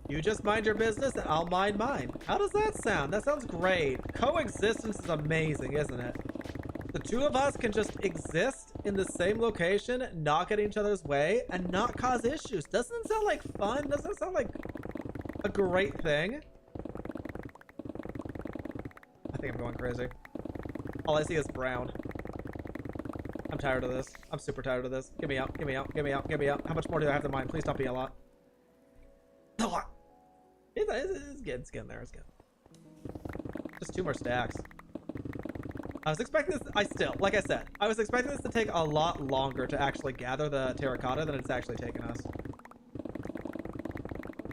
You just mind your business and I'll mind mine. How does that sound? That sounds great. Coexistence is amazing, isn't it? The two of us can just exist in the same location, not get in each other's way, and not cause issues. Doesn't it sound like fun? Doesn't it sound like a great thing? I think I'm going crazy. All I see is brown. I'm tired of this. I'm super tired of this. Get me out. How much more do I have to mine? Please don't be a lot. It's getting there. It's good. Just 2 more stacks. I was expecting this, like I said, I was expecting this to take a lot longer to actually gather the terracotta than it's actually taken us.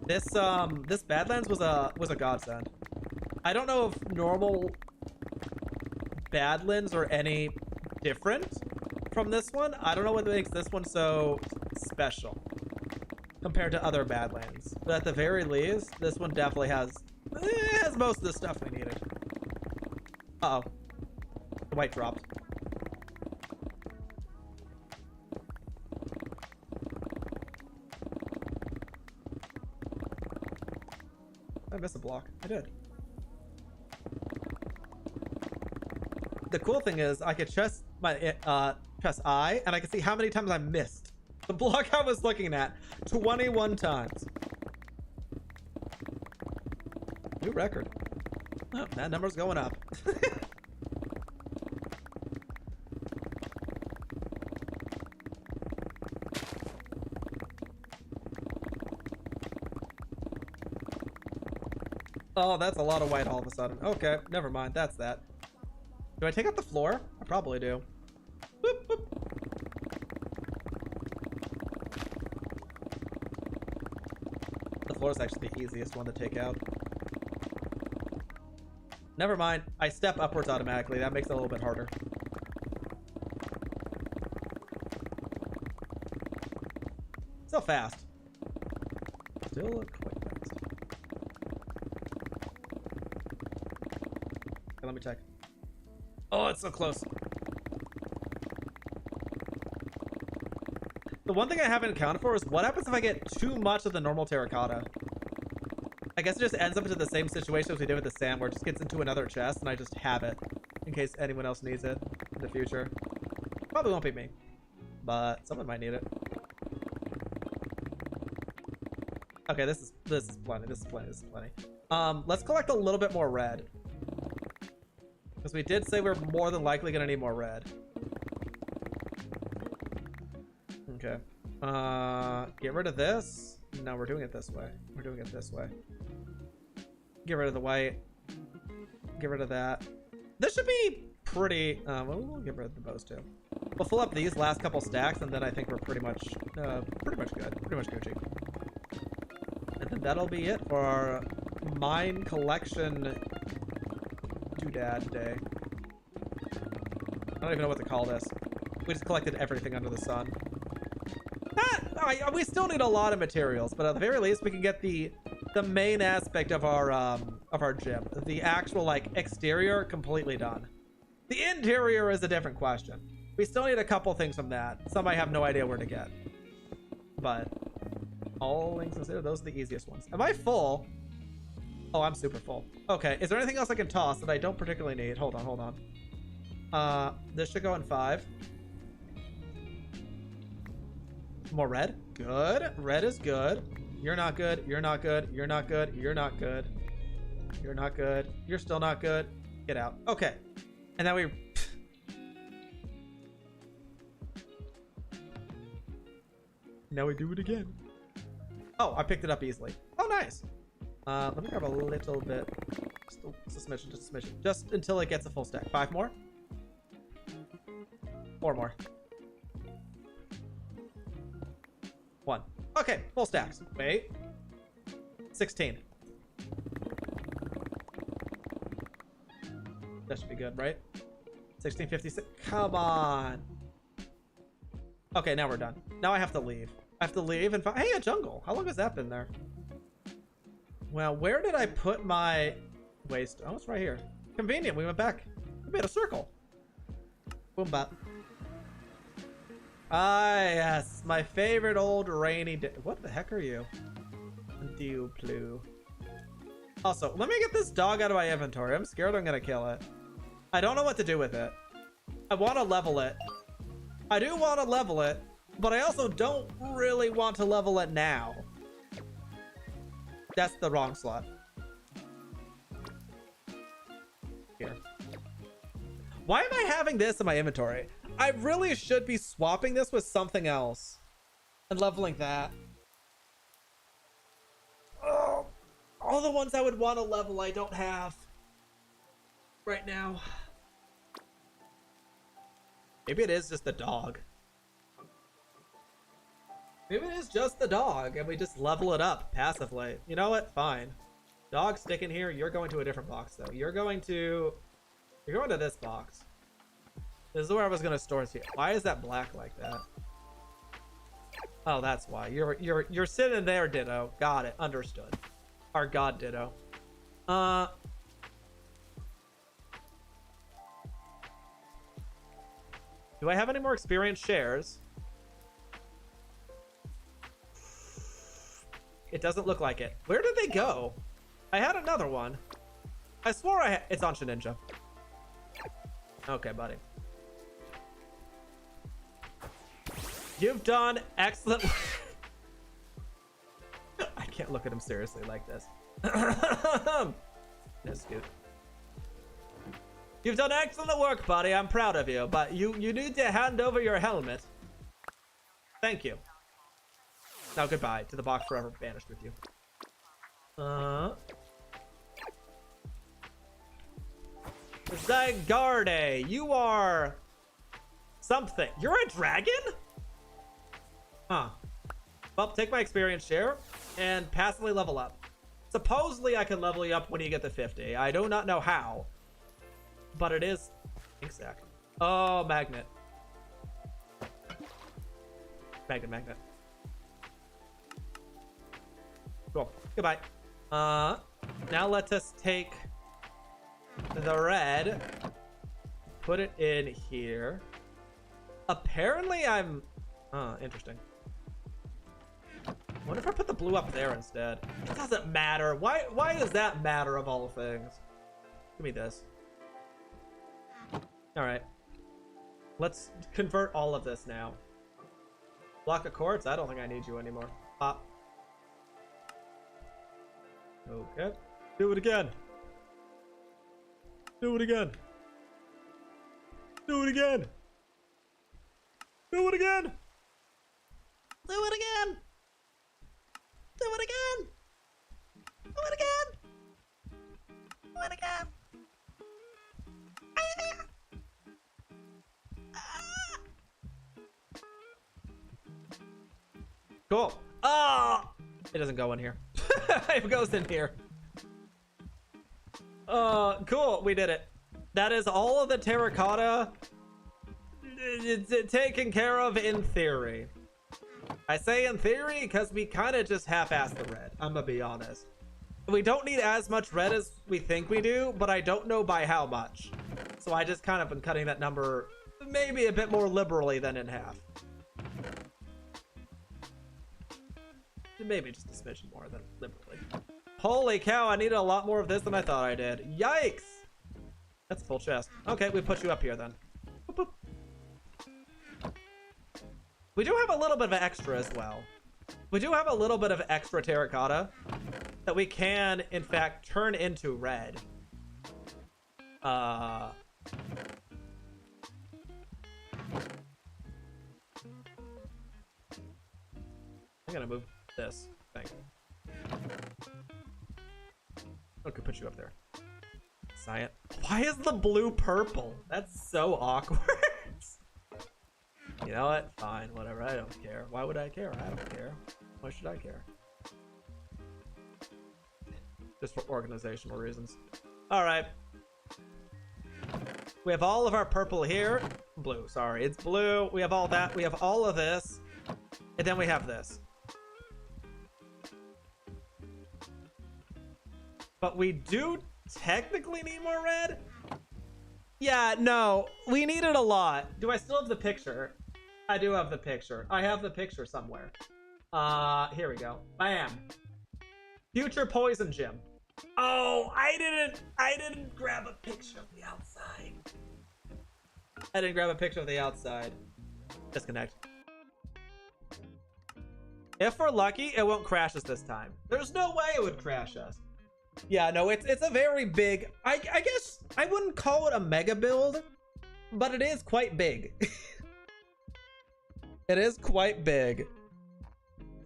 This Badlands was a godsend. I don't know if normal Badlands are any different from this one. I don't know what makes this one so special compared to other Badlands. But at the very least, this one definitely has most of the stuff we needed. Uh-oh. The white dropped. I missed a block. I did. The cool thing is I could press I and I can see how many times I missed the block I was looking at. 21 times. New record. Oh, that number's going up. Oh, that's a lot of white all of a sudden. Okay, never mind. That's that. Do I take out the floor? I probably do. Boop, boop. The floor is actually the easiest one to take out. Never mind. I step upwards automatically. That makes it a little bit harder. Still fast. Still quite fast. Okay, let me check. Oh, it's so close. The one thing I haven't accounted for is what happens if I get too much of the normal terracotta. I guess it just ends up into the same situation as we did with the sand, where it just gets into another chest and I just have it in case anyone else needs it in the future. Probably won't be me, but someone might need it. Okay, this is plenty. This is plenty. Let's collect a little bit more red, because we did say we're more than likely gonna need more red. Okay. Get rid of this. No, we're doing it this way. We're doing it this way. Get rid of the white. Get rid of that. This should be pretty... well, we'll get rid of the bows too. We'll fill up these last couple stacks, and then I think we're pretty much good. Pretty much Gucci. And then that'll be it for our mine collection doodad day. I don't even know what to call this. We just collected everything under the sun. We still need a lot of materials, but at the very least, we can get the main aspect of our gym, the actual like exterior, completely done. The interior is a different question. We still need a couple things from that. Some I have no idea where to get, but all links considered, those are the easiest ones. Am I full? Oh, I'm super full. Okay, is there anything else I can toss that I don't particularly need? Hold on. This should go in 5. More red. Good. Red is good. You're not good. You're not good. You're not good. You're not good. You're not good. You're still not good. Get out. Okay. And now we... Now we do it again. Oh, I picked it up easily. Oh, nice. Let me grab a little bit. Just a smidgen. Just until it gets a full stack. 5 more? 4 more. 1. Okay, full stacks. Wait. 16. That should be good, right? 1656. Come on. Okay, now we're done. Now I have to leave. I have to leave and find... Hey, a jungle. How long has that been there? Well, where did I put my waste? Oh, it's right here. Convenient. We went back. We made a circle. Boom, bop. Ah, yes. My favorite old rainy day. What the heck are you? Duplu. Also, let me get this dog out of my inventory. I'm scared I'm going to kill it. I don't know what to do with it. I want to level it. I do want to level it, but I also don't really want to level it now. That's the wrong slot. Here. Why am I having this in my inventory? I really should be swapping this with something else and leveling that. Oh, all the ones I would want to level I don't have right now. Maybe it is just the dog. Maybe it is just the dog and we just level it up passively. You know what? Fine. Dog, stick in here. You're going to a different box though. You're going to this box. This is where I was going to store it. Why is that black like that? Oh, that's why. You're sitting there, Ditto. Got it. Understood. Our god Ditto. Do I have any more experience shares? It doesn't look like it. Where did they go? I had another one. I swore it's on Shininja. Okay, buddy. You've done excellent. I can't look at him seriously like this. No, Scoot. You've done excellent work, buddy. I'm proud of you, but you need to hand over your helmet. Thank you. Now goodbye to the box forever banished with you. Zygarde, you are something. You're a dragon? Huh. Well, take my experience share and passively level up. Supposedly I can level you up when you get to 50. I do not know how, but it is exact. Oh, magnet. Magnet. Cool. Goodbye. Now let us take the red, put it in here. Apparently I'm interesting. What if I put the blue up there instead? It doesn't matter. Why does that matter of all things? Give me this. All right. Let's convert all of this now. Block of quartz. I don't think I need you anymore. Pop. Okay. Do it again. Do it again. Do it again. Do it again. Do it again. Do it again. Do it again. Do it again. Cool. Oh, it doesn't go in here. It goes in here. Cool. We did it. That is all of the terracotta taken care of in theory. I say in theory because we kind of just half-assed the red. I'm gonna be honest. We don't need as much red as we think we do, but I don't know by how much. So I just kind of been cutting that number maybe a bit more liberally than in half. Maybe just a smidgen more than liberally. Holy cow, I needed a lot more of this than I thought I did. Yikes! That's a full chest. Okay, we put you up here then. Boop, boop. We do have a little bit of extra as well. We do have a little bit of extra terracotta that we can, in fact, turn into red. I'm gonna move this thing. Okay, put you up there. Cyan. Why is the blue purple? That's so awkward. You know what? Fine, whatever. I don't care. Why would I care? I don't care. Why should I care? Just for organizational reasons. All right. We have all of our purple here. Blue, sorry. It's blue. We have all that. We have all of this. And then we have this. But we do technically need more red? Yeah, no. We needed a lot. Do I still have the picture? I do have the picture. I have the picture somewhere. Here we go. Bam. Future poison gym. Oh, I didn't grab a picture of the outside. I didn't grab a picture of the outside. Disconnect. If we're lucky, it won't crash us this time. There's no way it would crash us. Yeah, no, it's a very big, I guess I wouldn't call it a mega build, but it is quite big. It is quite big.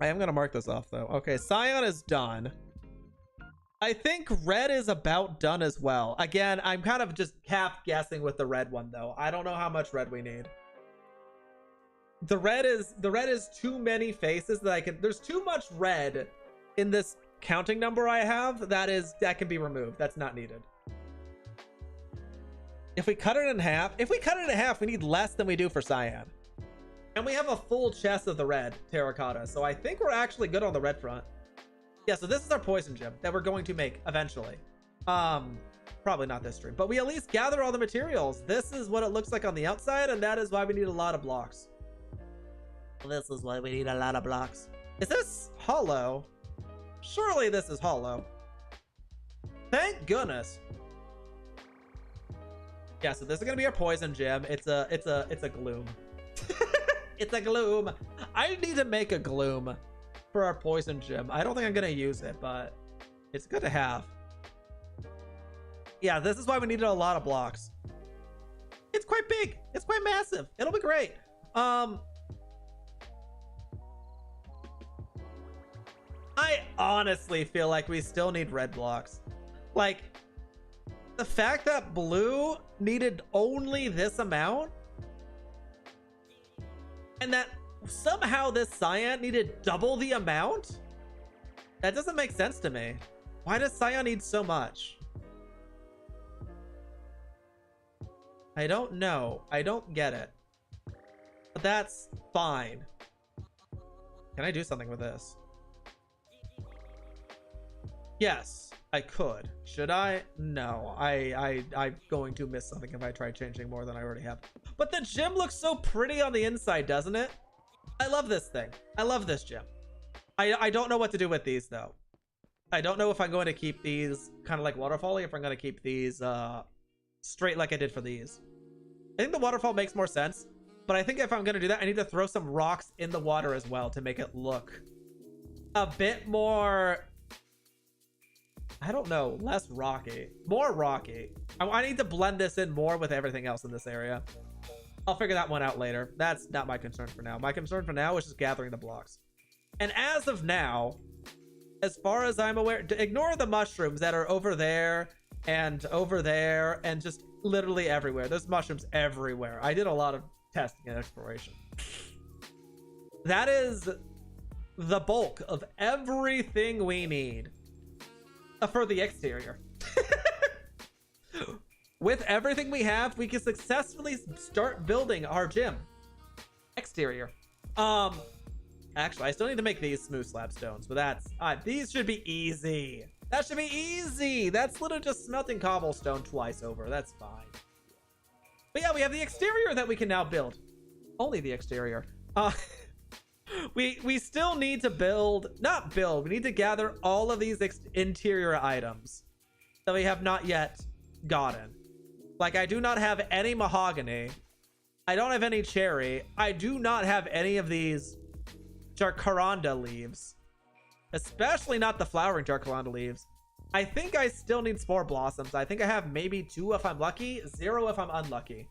I am gonna mark this off though. Okay, cyan is done. I think red is about done as well. Again, I'm kind of just half guessing with the red one though. I don't know how much red we need. The red is too many faces that I can, there's too much red in this counting number I have that can be removed. That's not needed. If we cut it in half, we need less than we do for cyan. And we have a full chest of the red terracotta. So I think we're actually good on the red front. Yeah, so this is our poison gem that we're going to make eventually. Probably not this stream, but we at least gather all the materials. This is what it looks like on the outside, and that is why we need a lot of blocks. This is why we need a lot of blocks. Is this hollow? Surely this is hollow. Thank goodness. Yeah, so this is gonna be our poison gem. It's a gloom. It's a gloom. I need to make a gloom for our poison gem. I don't think I'm gonna use it, but it's good to have. Yeah, this is why we needed a lot of blocks. It's quite big. It's quite massive. It'll be great. I honestly feel like we still need red blocks. Like, the fact that blue needed only this amount, and that somehow this cyan needed double the amount? That doesn't make sense to me. Why does cyan need so much? I don't know. I don't get it. But that's fine. Can I do something with this? Yes, I could. Should I? No. I'm going to miss something if I try changing more than I already have. But the gym looks so pretty on the inside, doesn't it? I love this thing. I love this gym. I don't know what to do with these though. I don't know if I'm going to keep these kind of like waterfall-y, if I'm going to keep these straight like I did for these. I think the waterfall makes more sense, but I think if I'm going to do that, I need to throw some rocks in the water as well to make it look a bit more, I don't know, less rocky, more rocky. I need to blend this in more with everything else in this area. I'll figure that one out later. That's not my concern for now. My concern for now is just gathering the blocks. And as of now, as far as I'm aware, ignore the mushrooms that are over there and just literally everywhere. There's mushrooms everywhere. I did a lot of testing and exploration. That is the bulk of everything we need for the exterior. With everything we have, we can successfully start building our gym. Exterior. Actually, I still need to make these smooth slab stones, but that's these should be easy. That should be easy. That's literally just smelting cobblestone twice over. That's fine. But yeah, we have the exterior that we can now build. Only the exterior. We still need to build, not build, we need to gather all of these interior items that we have not yet gotten. Like, I do not have any mahogany. I don't have any cherry. I do not have any of these jacaranda leaves. Especially not the flowering jacaranda leaves. I think I still need spore blossoms. I think I have maybe 2 if I'm lucky, 0 if I'm unlucky.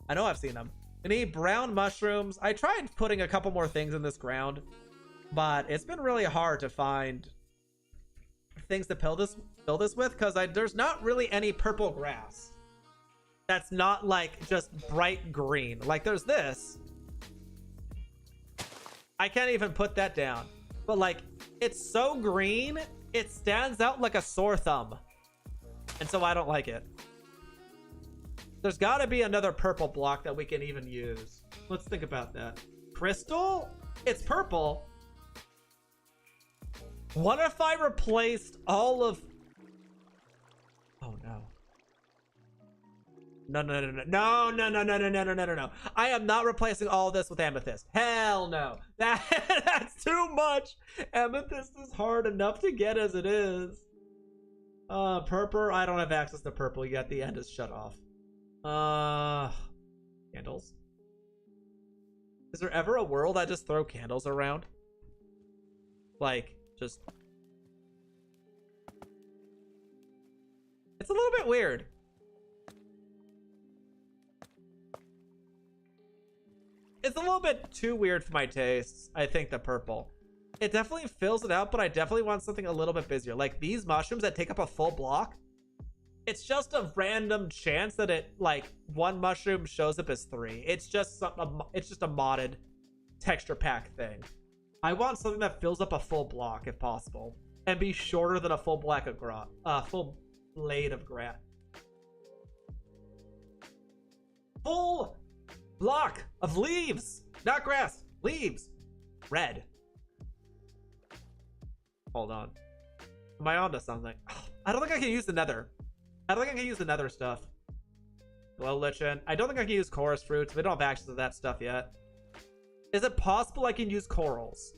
I know I've seen them. I need brown mushrooms. I tried putting a couple more things in this ground, but it's been really hard to find things to fill this with, because there's not really any purple grass that's not like just bright green. Like, there's this. I can't even put that down. But like, it's so green, it stands out like a sore thumb. And so I don't like it. There's got to be another purple block that we can even use. Let's think about that. Crystal? It's purple. What if I replaced all of... Oh no. No. I am not replacing all this with amethyst. Hell no. That's too much. Amethyst is hard enough to get as it is. Purple. I don't have access to purple yet. The end is shut off. Candles. Is there ever a world I just throw candles around? Like, just... It's a little bit weird. It's a little bit too weird for my tastes, I think, the purple. It definitely fills it out, but I definitely want something a little bit busier. Like these mushrooms that take up a full block. It's just a random chance that it, like, 1 mushroom shows up as 3. It's just it's just a modded texture pack thing. I want something that fills up a full block if possible, and be shorter than a full block of full blade of grass. Full block of leaves, not grass, leaves. Red. Hold on. Am I onto something? I don't think I can use the nether. I don't think I can use the nether stuff. Glow lichen. I don't think I can use chorus fruits. We don't have access to that stuff yet. Is it possible I can use corals?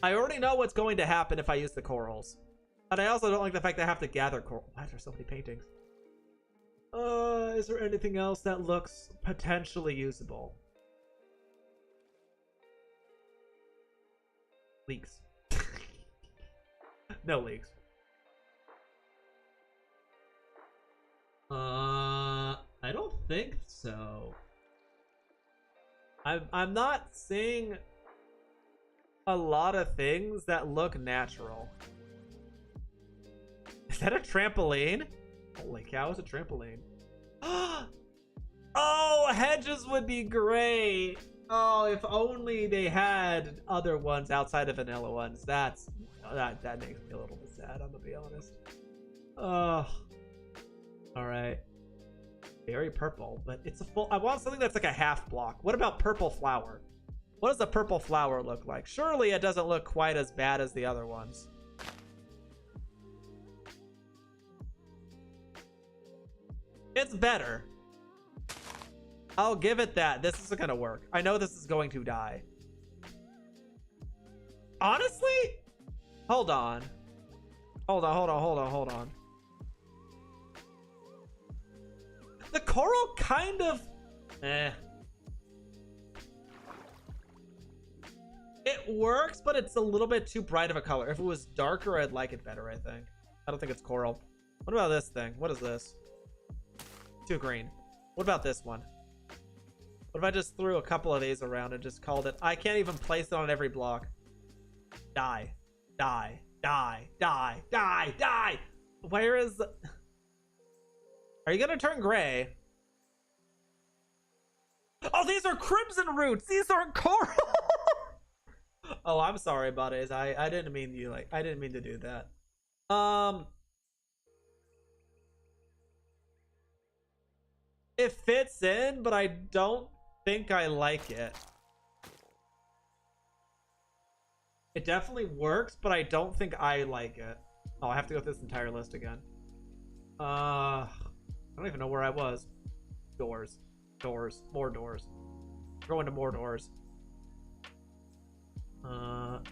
I already know what's going to happen if I use the corals. And I also don't like the fact that I have to gather coral. Why are there so many paintings? Is there anything else that looks potentially usable? Leaks. No leaks. I don't think so. I'm not seeing a lot of things that look natural. Is that a trampoline? Holy cow, it's a trampoline. Oh, hedges would be great. Oh, if only they had other ones outside of vanilla ones. That makes me a little bit sad, I'm gonna be honest. Oh. Alright. Very purple, but it's a full... I want something that's like a half block. What about purple flower? What does the purple flower look like? Surely it doesn't look quite as bad as the other ones. It's better. I'll give it that. This isn't gonna work. I know this is going to die. Honestly? Hold on. Hold on. The coral kind of... It works, but it's a little bit too bright of a color. If it was darker, I'd like it better, I think. I don't think it's coral. What about this thing? What is this? Too green. What about this one? What if I just threw a couple of these around and just called it... I can't even place it on every block. Die. Die. Die. Die. Die. Die. Where is... Are you gonna turn gray? Oh, these are crimson roots. These aren't coral. Oh, I'm sorry, buddies. I didn't mean you like I didn't mean to do that. It fits in, but I don't think I like it. It definitely works, but I don't think I like it. Oh, I have to go through this entire list again. I don't even know where I was. Doors. Doors. More doors. Go into more doors.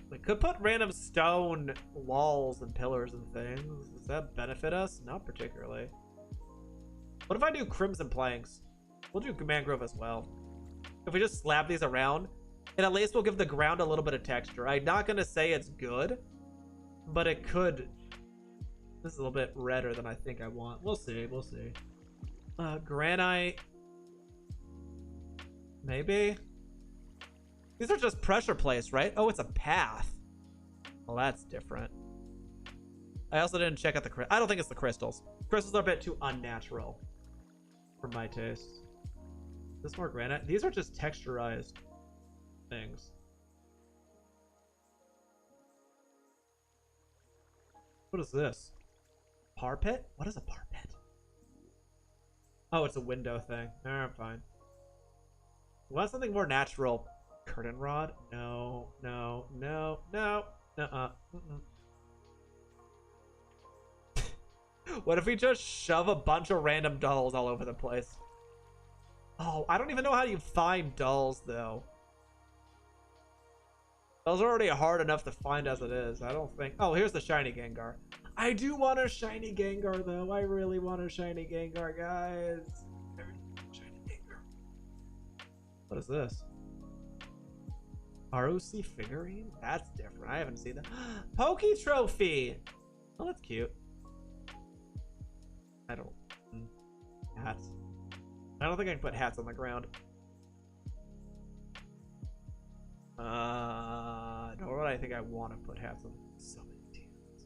We could put random stone walls and pillars and things. Does that benefit us? Not particularly. What if I do crimson planks? We'll do mangrove as well. If we just slap these around, and at least we'll give the ground a little bit of texture. I'm not going to say it's good, but it could. This is a little bit redder than I think I want. We'll see. We'll see. Granite. Maybe. These are just pressure plates, right? Oh, it's a path. Well, that's different. I also didn't check out the I don't think it's the crystals. Crystals are a bit too unnatural for my taste. Is this more granite? These are just texturized things. What is this? Parpet? What is a parpet? Oh, it's a window thing. I'm fine. We want something more natural. Curtain rod? No, no, no, no, nuh-uh. What if we just shove a bunch of random dolls all over the place? Oh, I don't even know how you find dolls, though. Those are already hard enough to find as it is. I don't think... Oh, here's the shiny Gengar. I do want a shiny Gengar, though. I really want a shiny Gengar, guys. Shiny Gengar. What is this? ROC figurine? That's different. I haven't seen that. Pokey trophy! Oh, that's cute. I don't... Hats. I don't think I can put hats on the ground. Nor would I think I want to put hats on. So many TMs.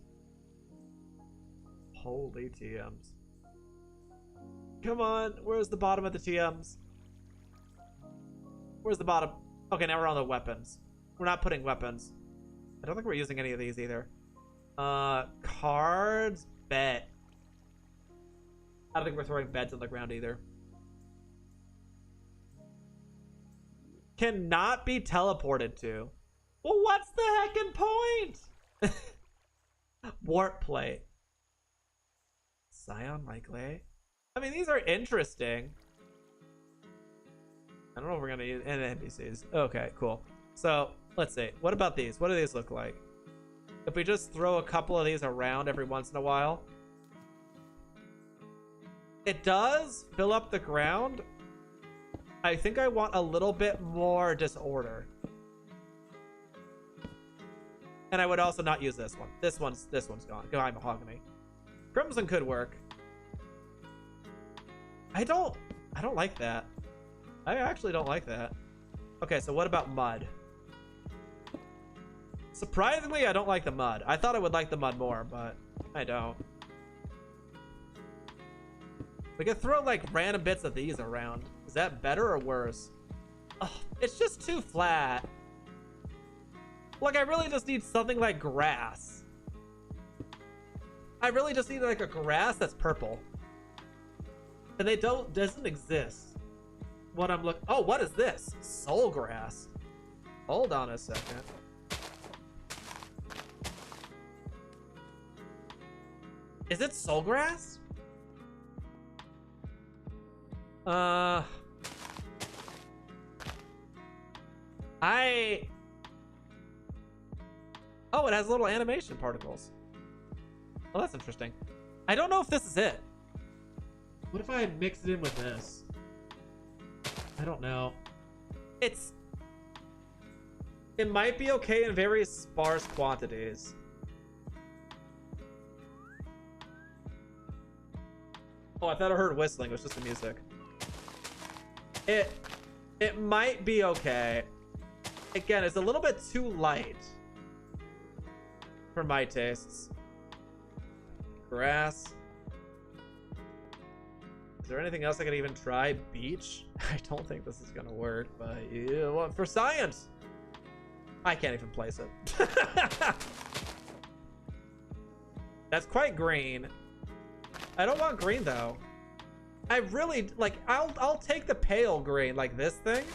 Holy TMs. Come on, where's the bottom of the TMs? Where's the bottom? Okay, now we're on the weapons. We're not putting weapons. I don't think we're using any of these either. Cards, bet. I don't think we're throwing beds on the ground either. Cannot be teleported to. Well, what's the heckin' point? Warp plate. Scion Likely. I mean, these are interesting. I don't know if we're gonna use any NPCs. Okay, cool. So let's see. What about these? What do these look like? If we just throw a couple of these around every once in a while, it does fill up the ground. I think I want a little bit more disorder. And I would also not use this one. This one's gone. Goodbye, mahogany. Crimson could work. I don't like that. I actually don't like that. Okay, so what about mud? Surprisingly, I don't like the mud. I thought I would like the mud more, but I don't. We could throw like random bits of these around. Is that better or worse? Oh, it's just too flat. Like, I really just need something like grass. I really just need like a grass that's purple. And they doesn't exist. What I'm looking... Oh, what is this? Soul grass. Hold on a second. Is it soul grass? Oh, it has little animation particles. Oh, that's interesting. I don't know if this is it. What if I mix it in with this? I don't know. It might be okay in very sparse quantities. Oh, I thought I heard whistling. It was just the music. It might be okay. Again, it's a little bit too light for my tastes. Grass. Is there anything else I could even try? Beach? I don't think this is gonna work, but yeah, well, for science. I can't even place it. That's quite green. I don't want green though. I really like, I'll take the pale green, like this thing.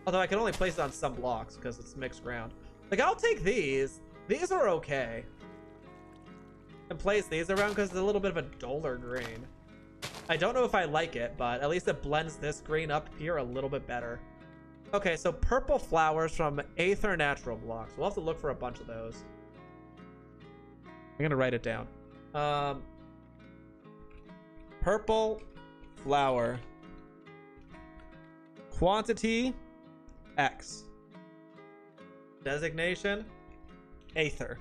Although I can only place it on some blocks because it's mixed ground. Like, I'll take these. These are okay. And place these around because it's a little bit of a duller green. I don't know if I like it, but at least it blends this green up here a little bit better. Okay, so purple flowers from Aether Natural blocks. We'll have to look for a bunch of those. I'm gonna write it down. Purple flower. Quantity X. Designation Aether.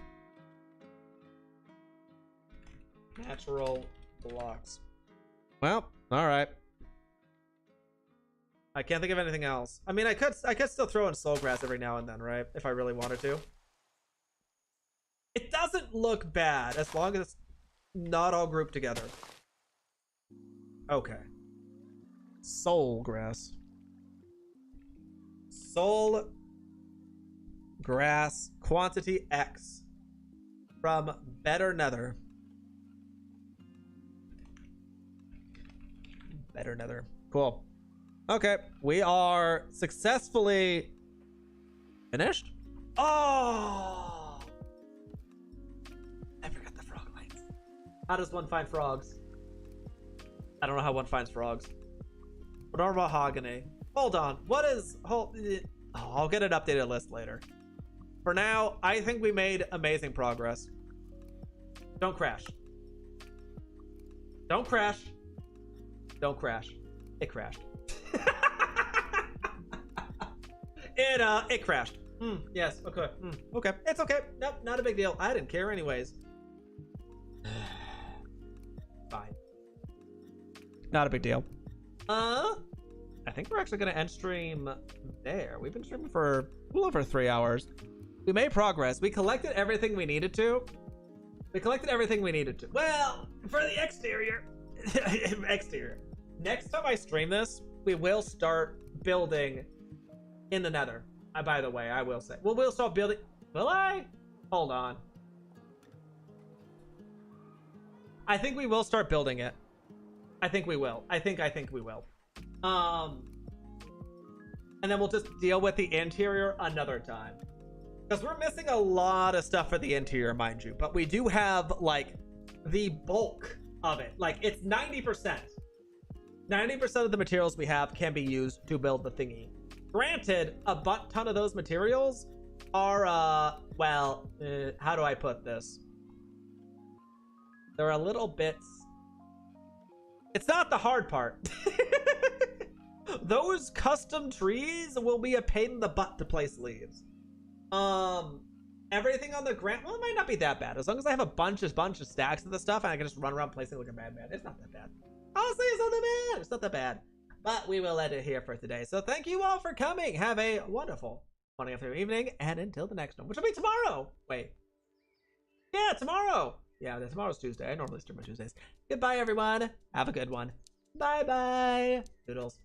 Natural blocks. Well, all right. I can't think of anything else. I mean, I could still throw in soul grass every now and then, right? If I really wanted to. It doesn't look bad as long as it's not all grouped together. Okay. Soul grass. Soul grass quantity X from Better Nether. Better Nether. Cool. Okay, we are successfully finished. Oh, I forgot the frog lights. How does one find frogs? I don't know how one finds frogs. Or mahogany. Hold on. What is? I'll get an updated list later. For now, I think we made amazing progress. Don't crash. Don't crash. Don't crash. It crashed. It crashed. Yes. Okay. Okay. It's okay. Nope. Not a big deal. I didn't care anyways. Fine. Not a big deal. I think we're actually gonna end stream there. We've been streaming for a little over 3 hours. We made progress. We collected everything we needed to. Well, for the exterior. Exterior. Next time I stream this, we will start building in the nether. By the way, I will say. Well, we'll start building. Will I? Hold on. I think we will start building it. I think we will. I think we will. And then we'll just deal with the interior another time. Because we're missing a lot of stuff for the interior, mind you. But we do have, like, the bulk of it. Like, it's 90%. 90% of the materials we have can be used to build the thingy. Granted, a ton of those materials are, well, how do I put this? They're a little bits. It's not the hard part. Those custom trees will be a pain in the butt to place leaves. Everything on the ground, well, it might not be that bad. As long as I have a bunch of stacks of the stuff and I can just run around placing like a madman. It's not that bad. Honestly, it's not that bad. It's not that bad. But we will end it here for today. So thank you all for coming. Have a wonderful morning, afternoon, evening, and until the next one, which will be tomorrow. Wait. Yeah, tomorrow. Yeah, tomorrow's Tuesday. I normally stream on Tuesdays. Goodbye, everyone. Have a good one. Bye-bye. Doodles.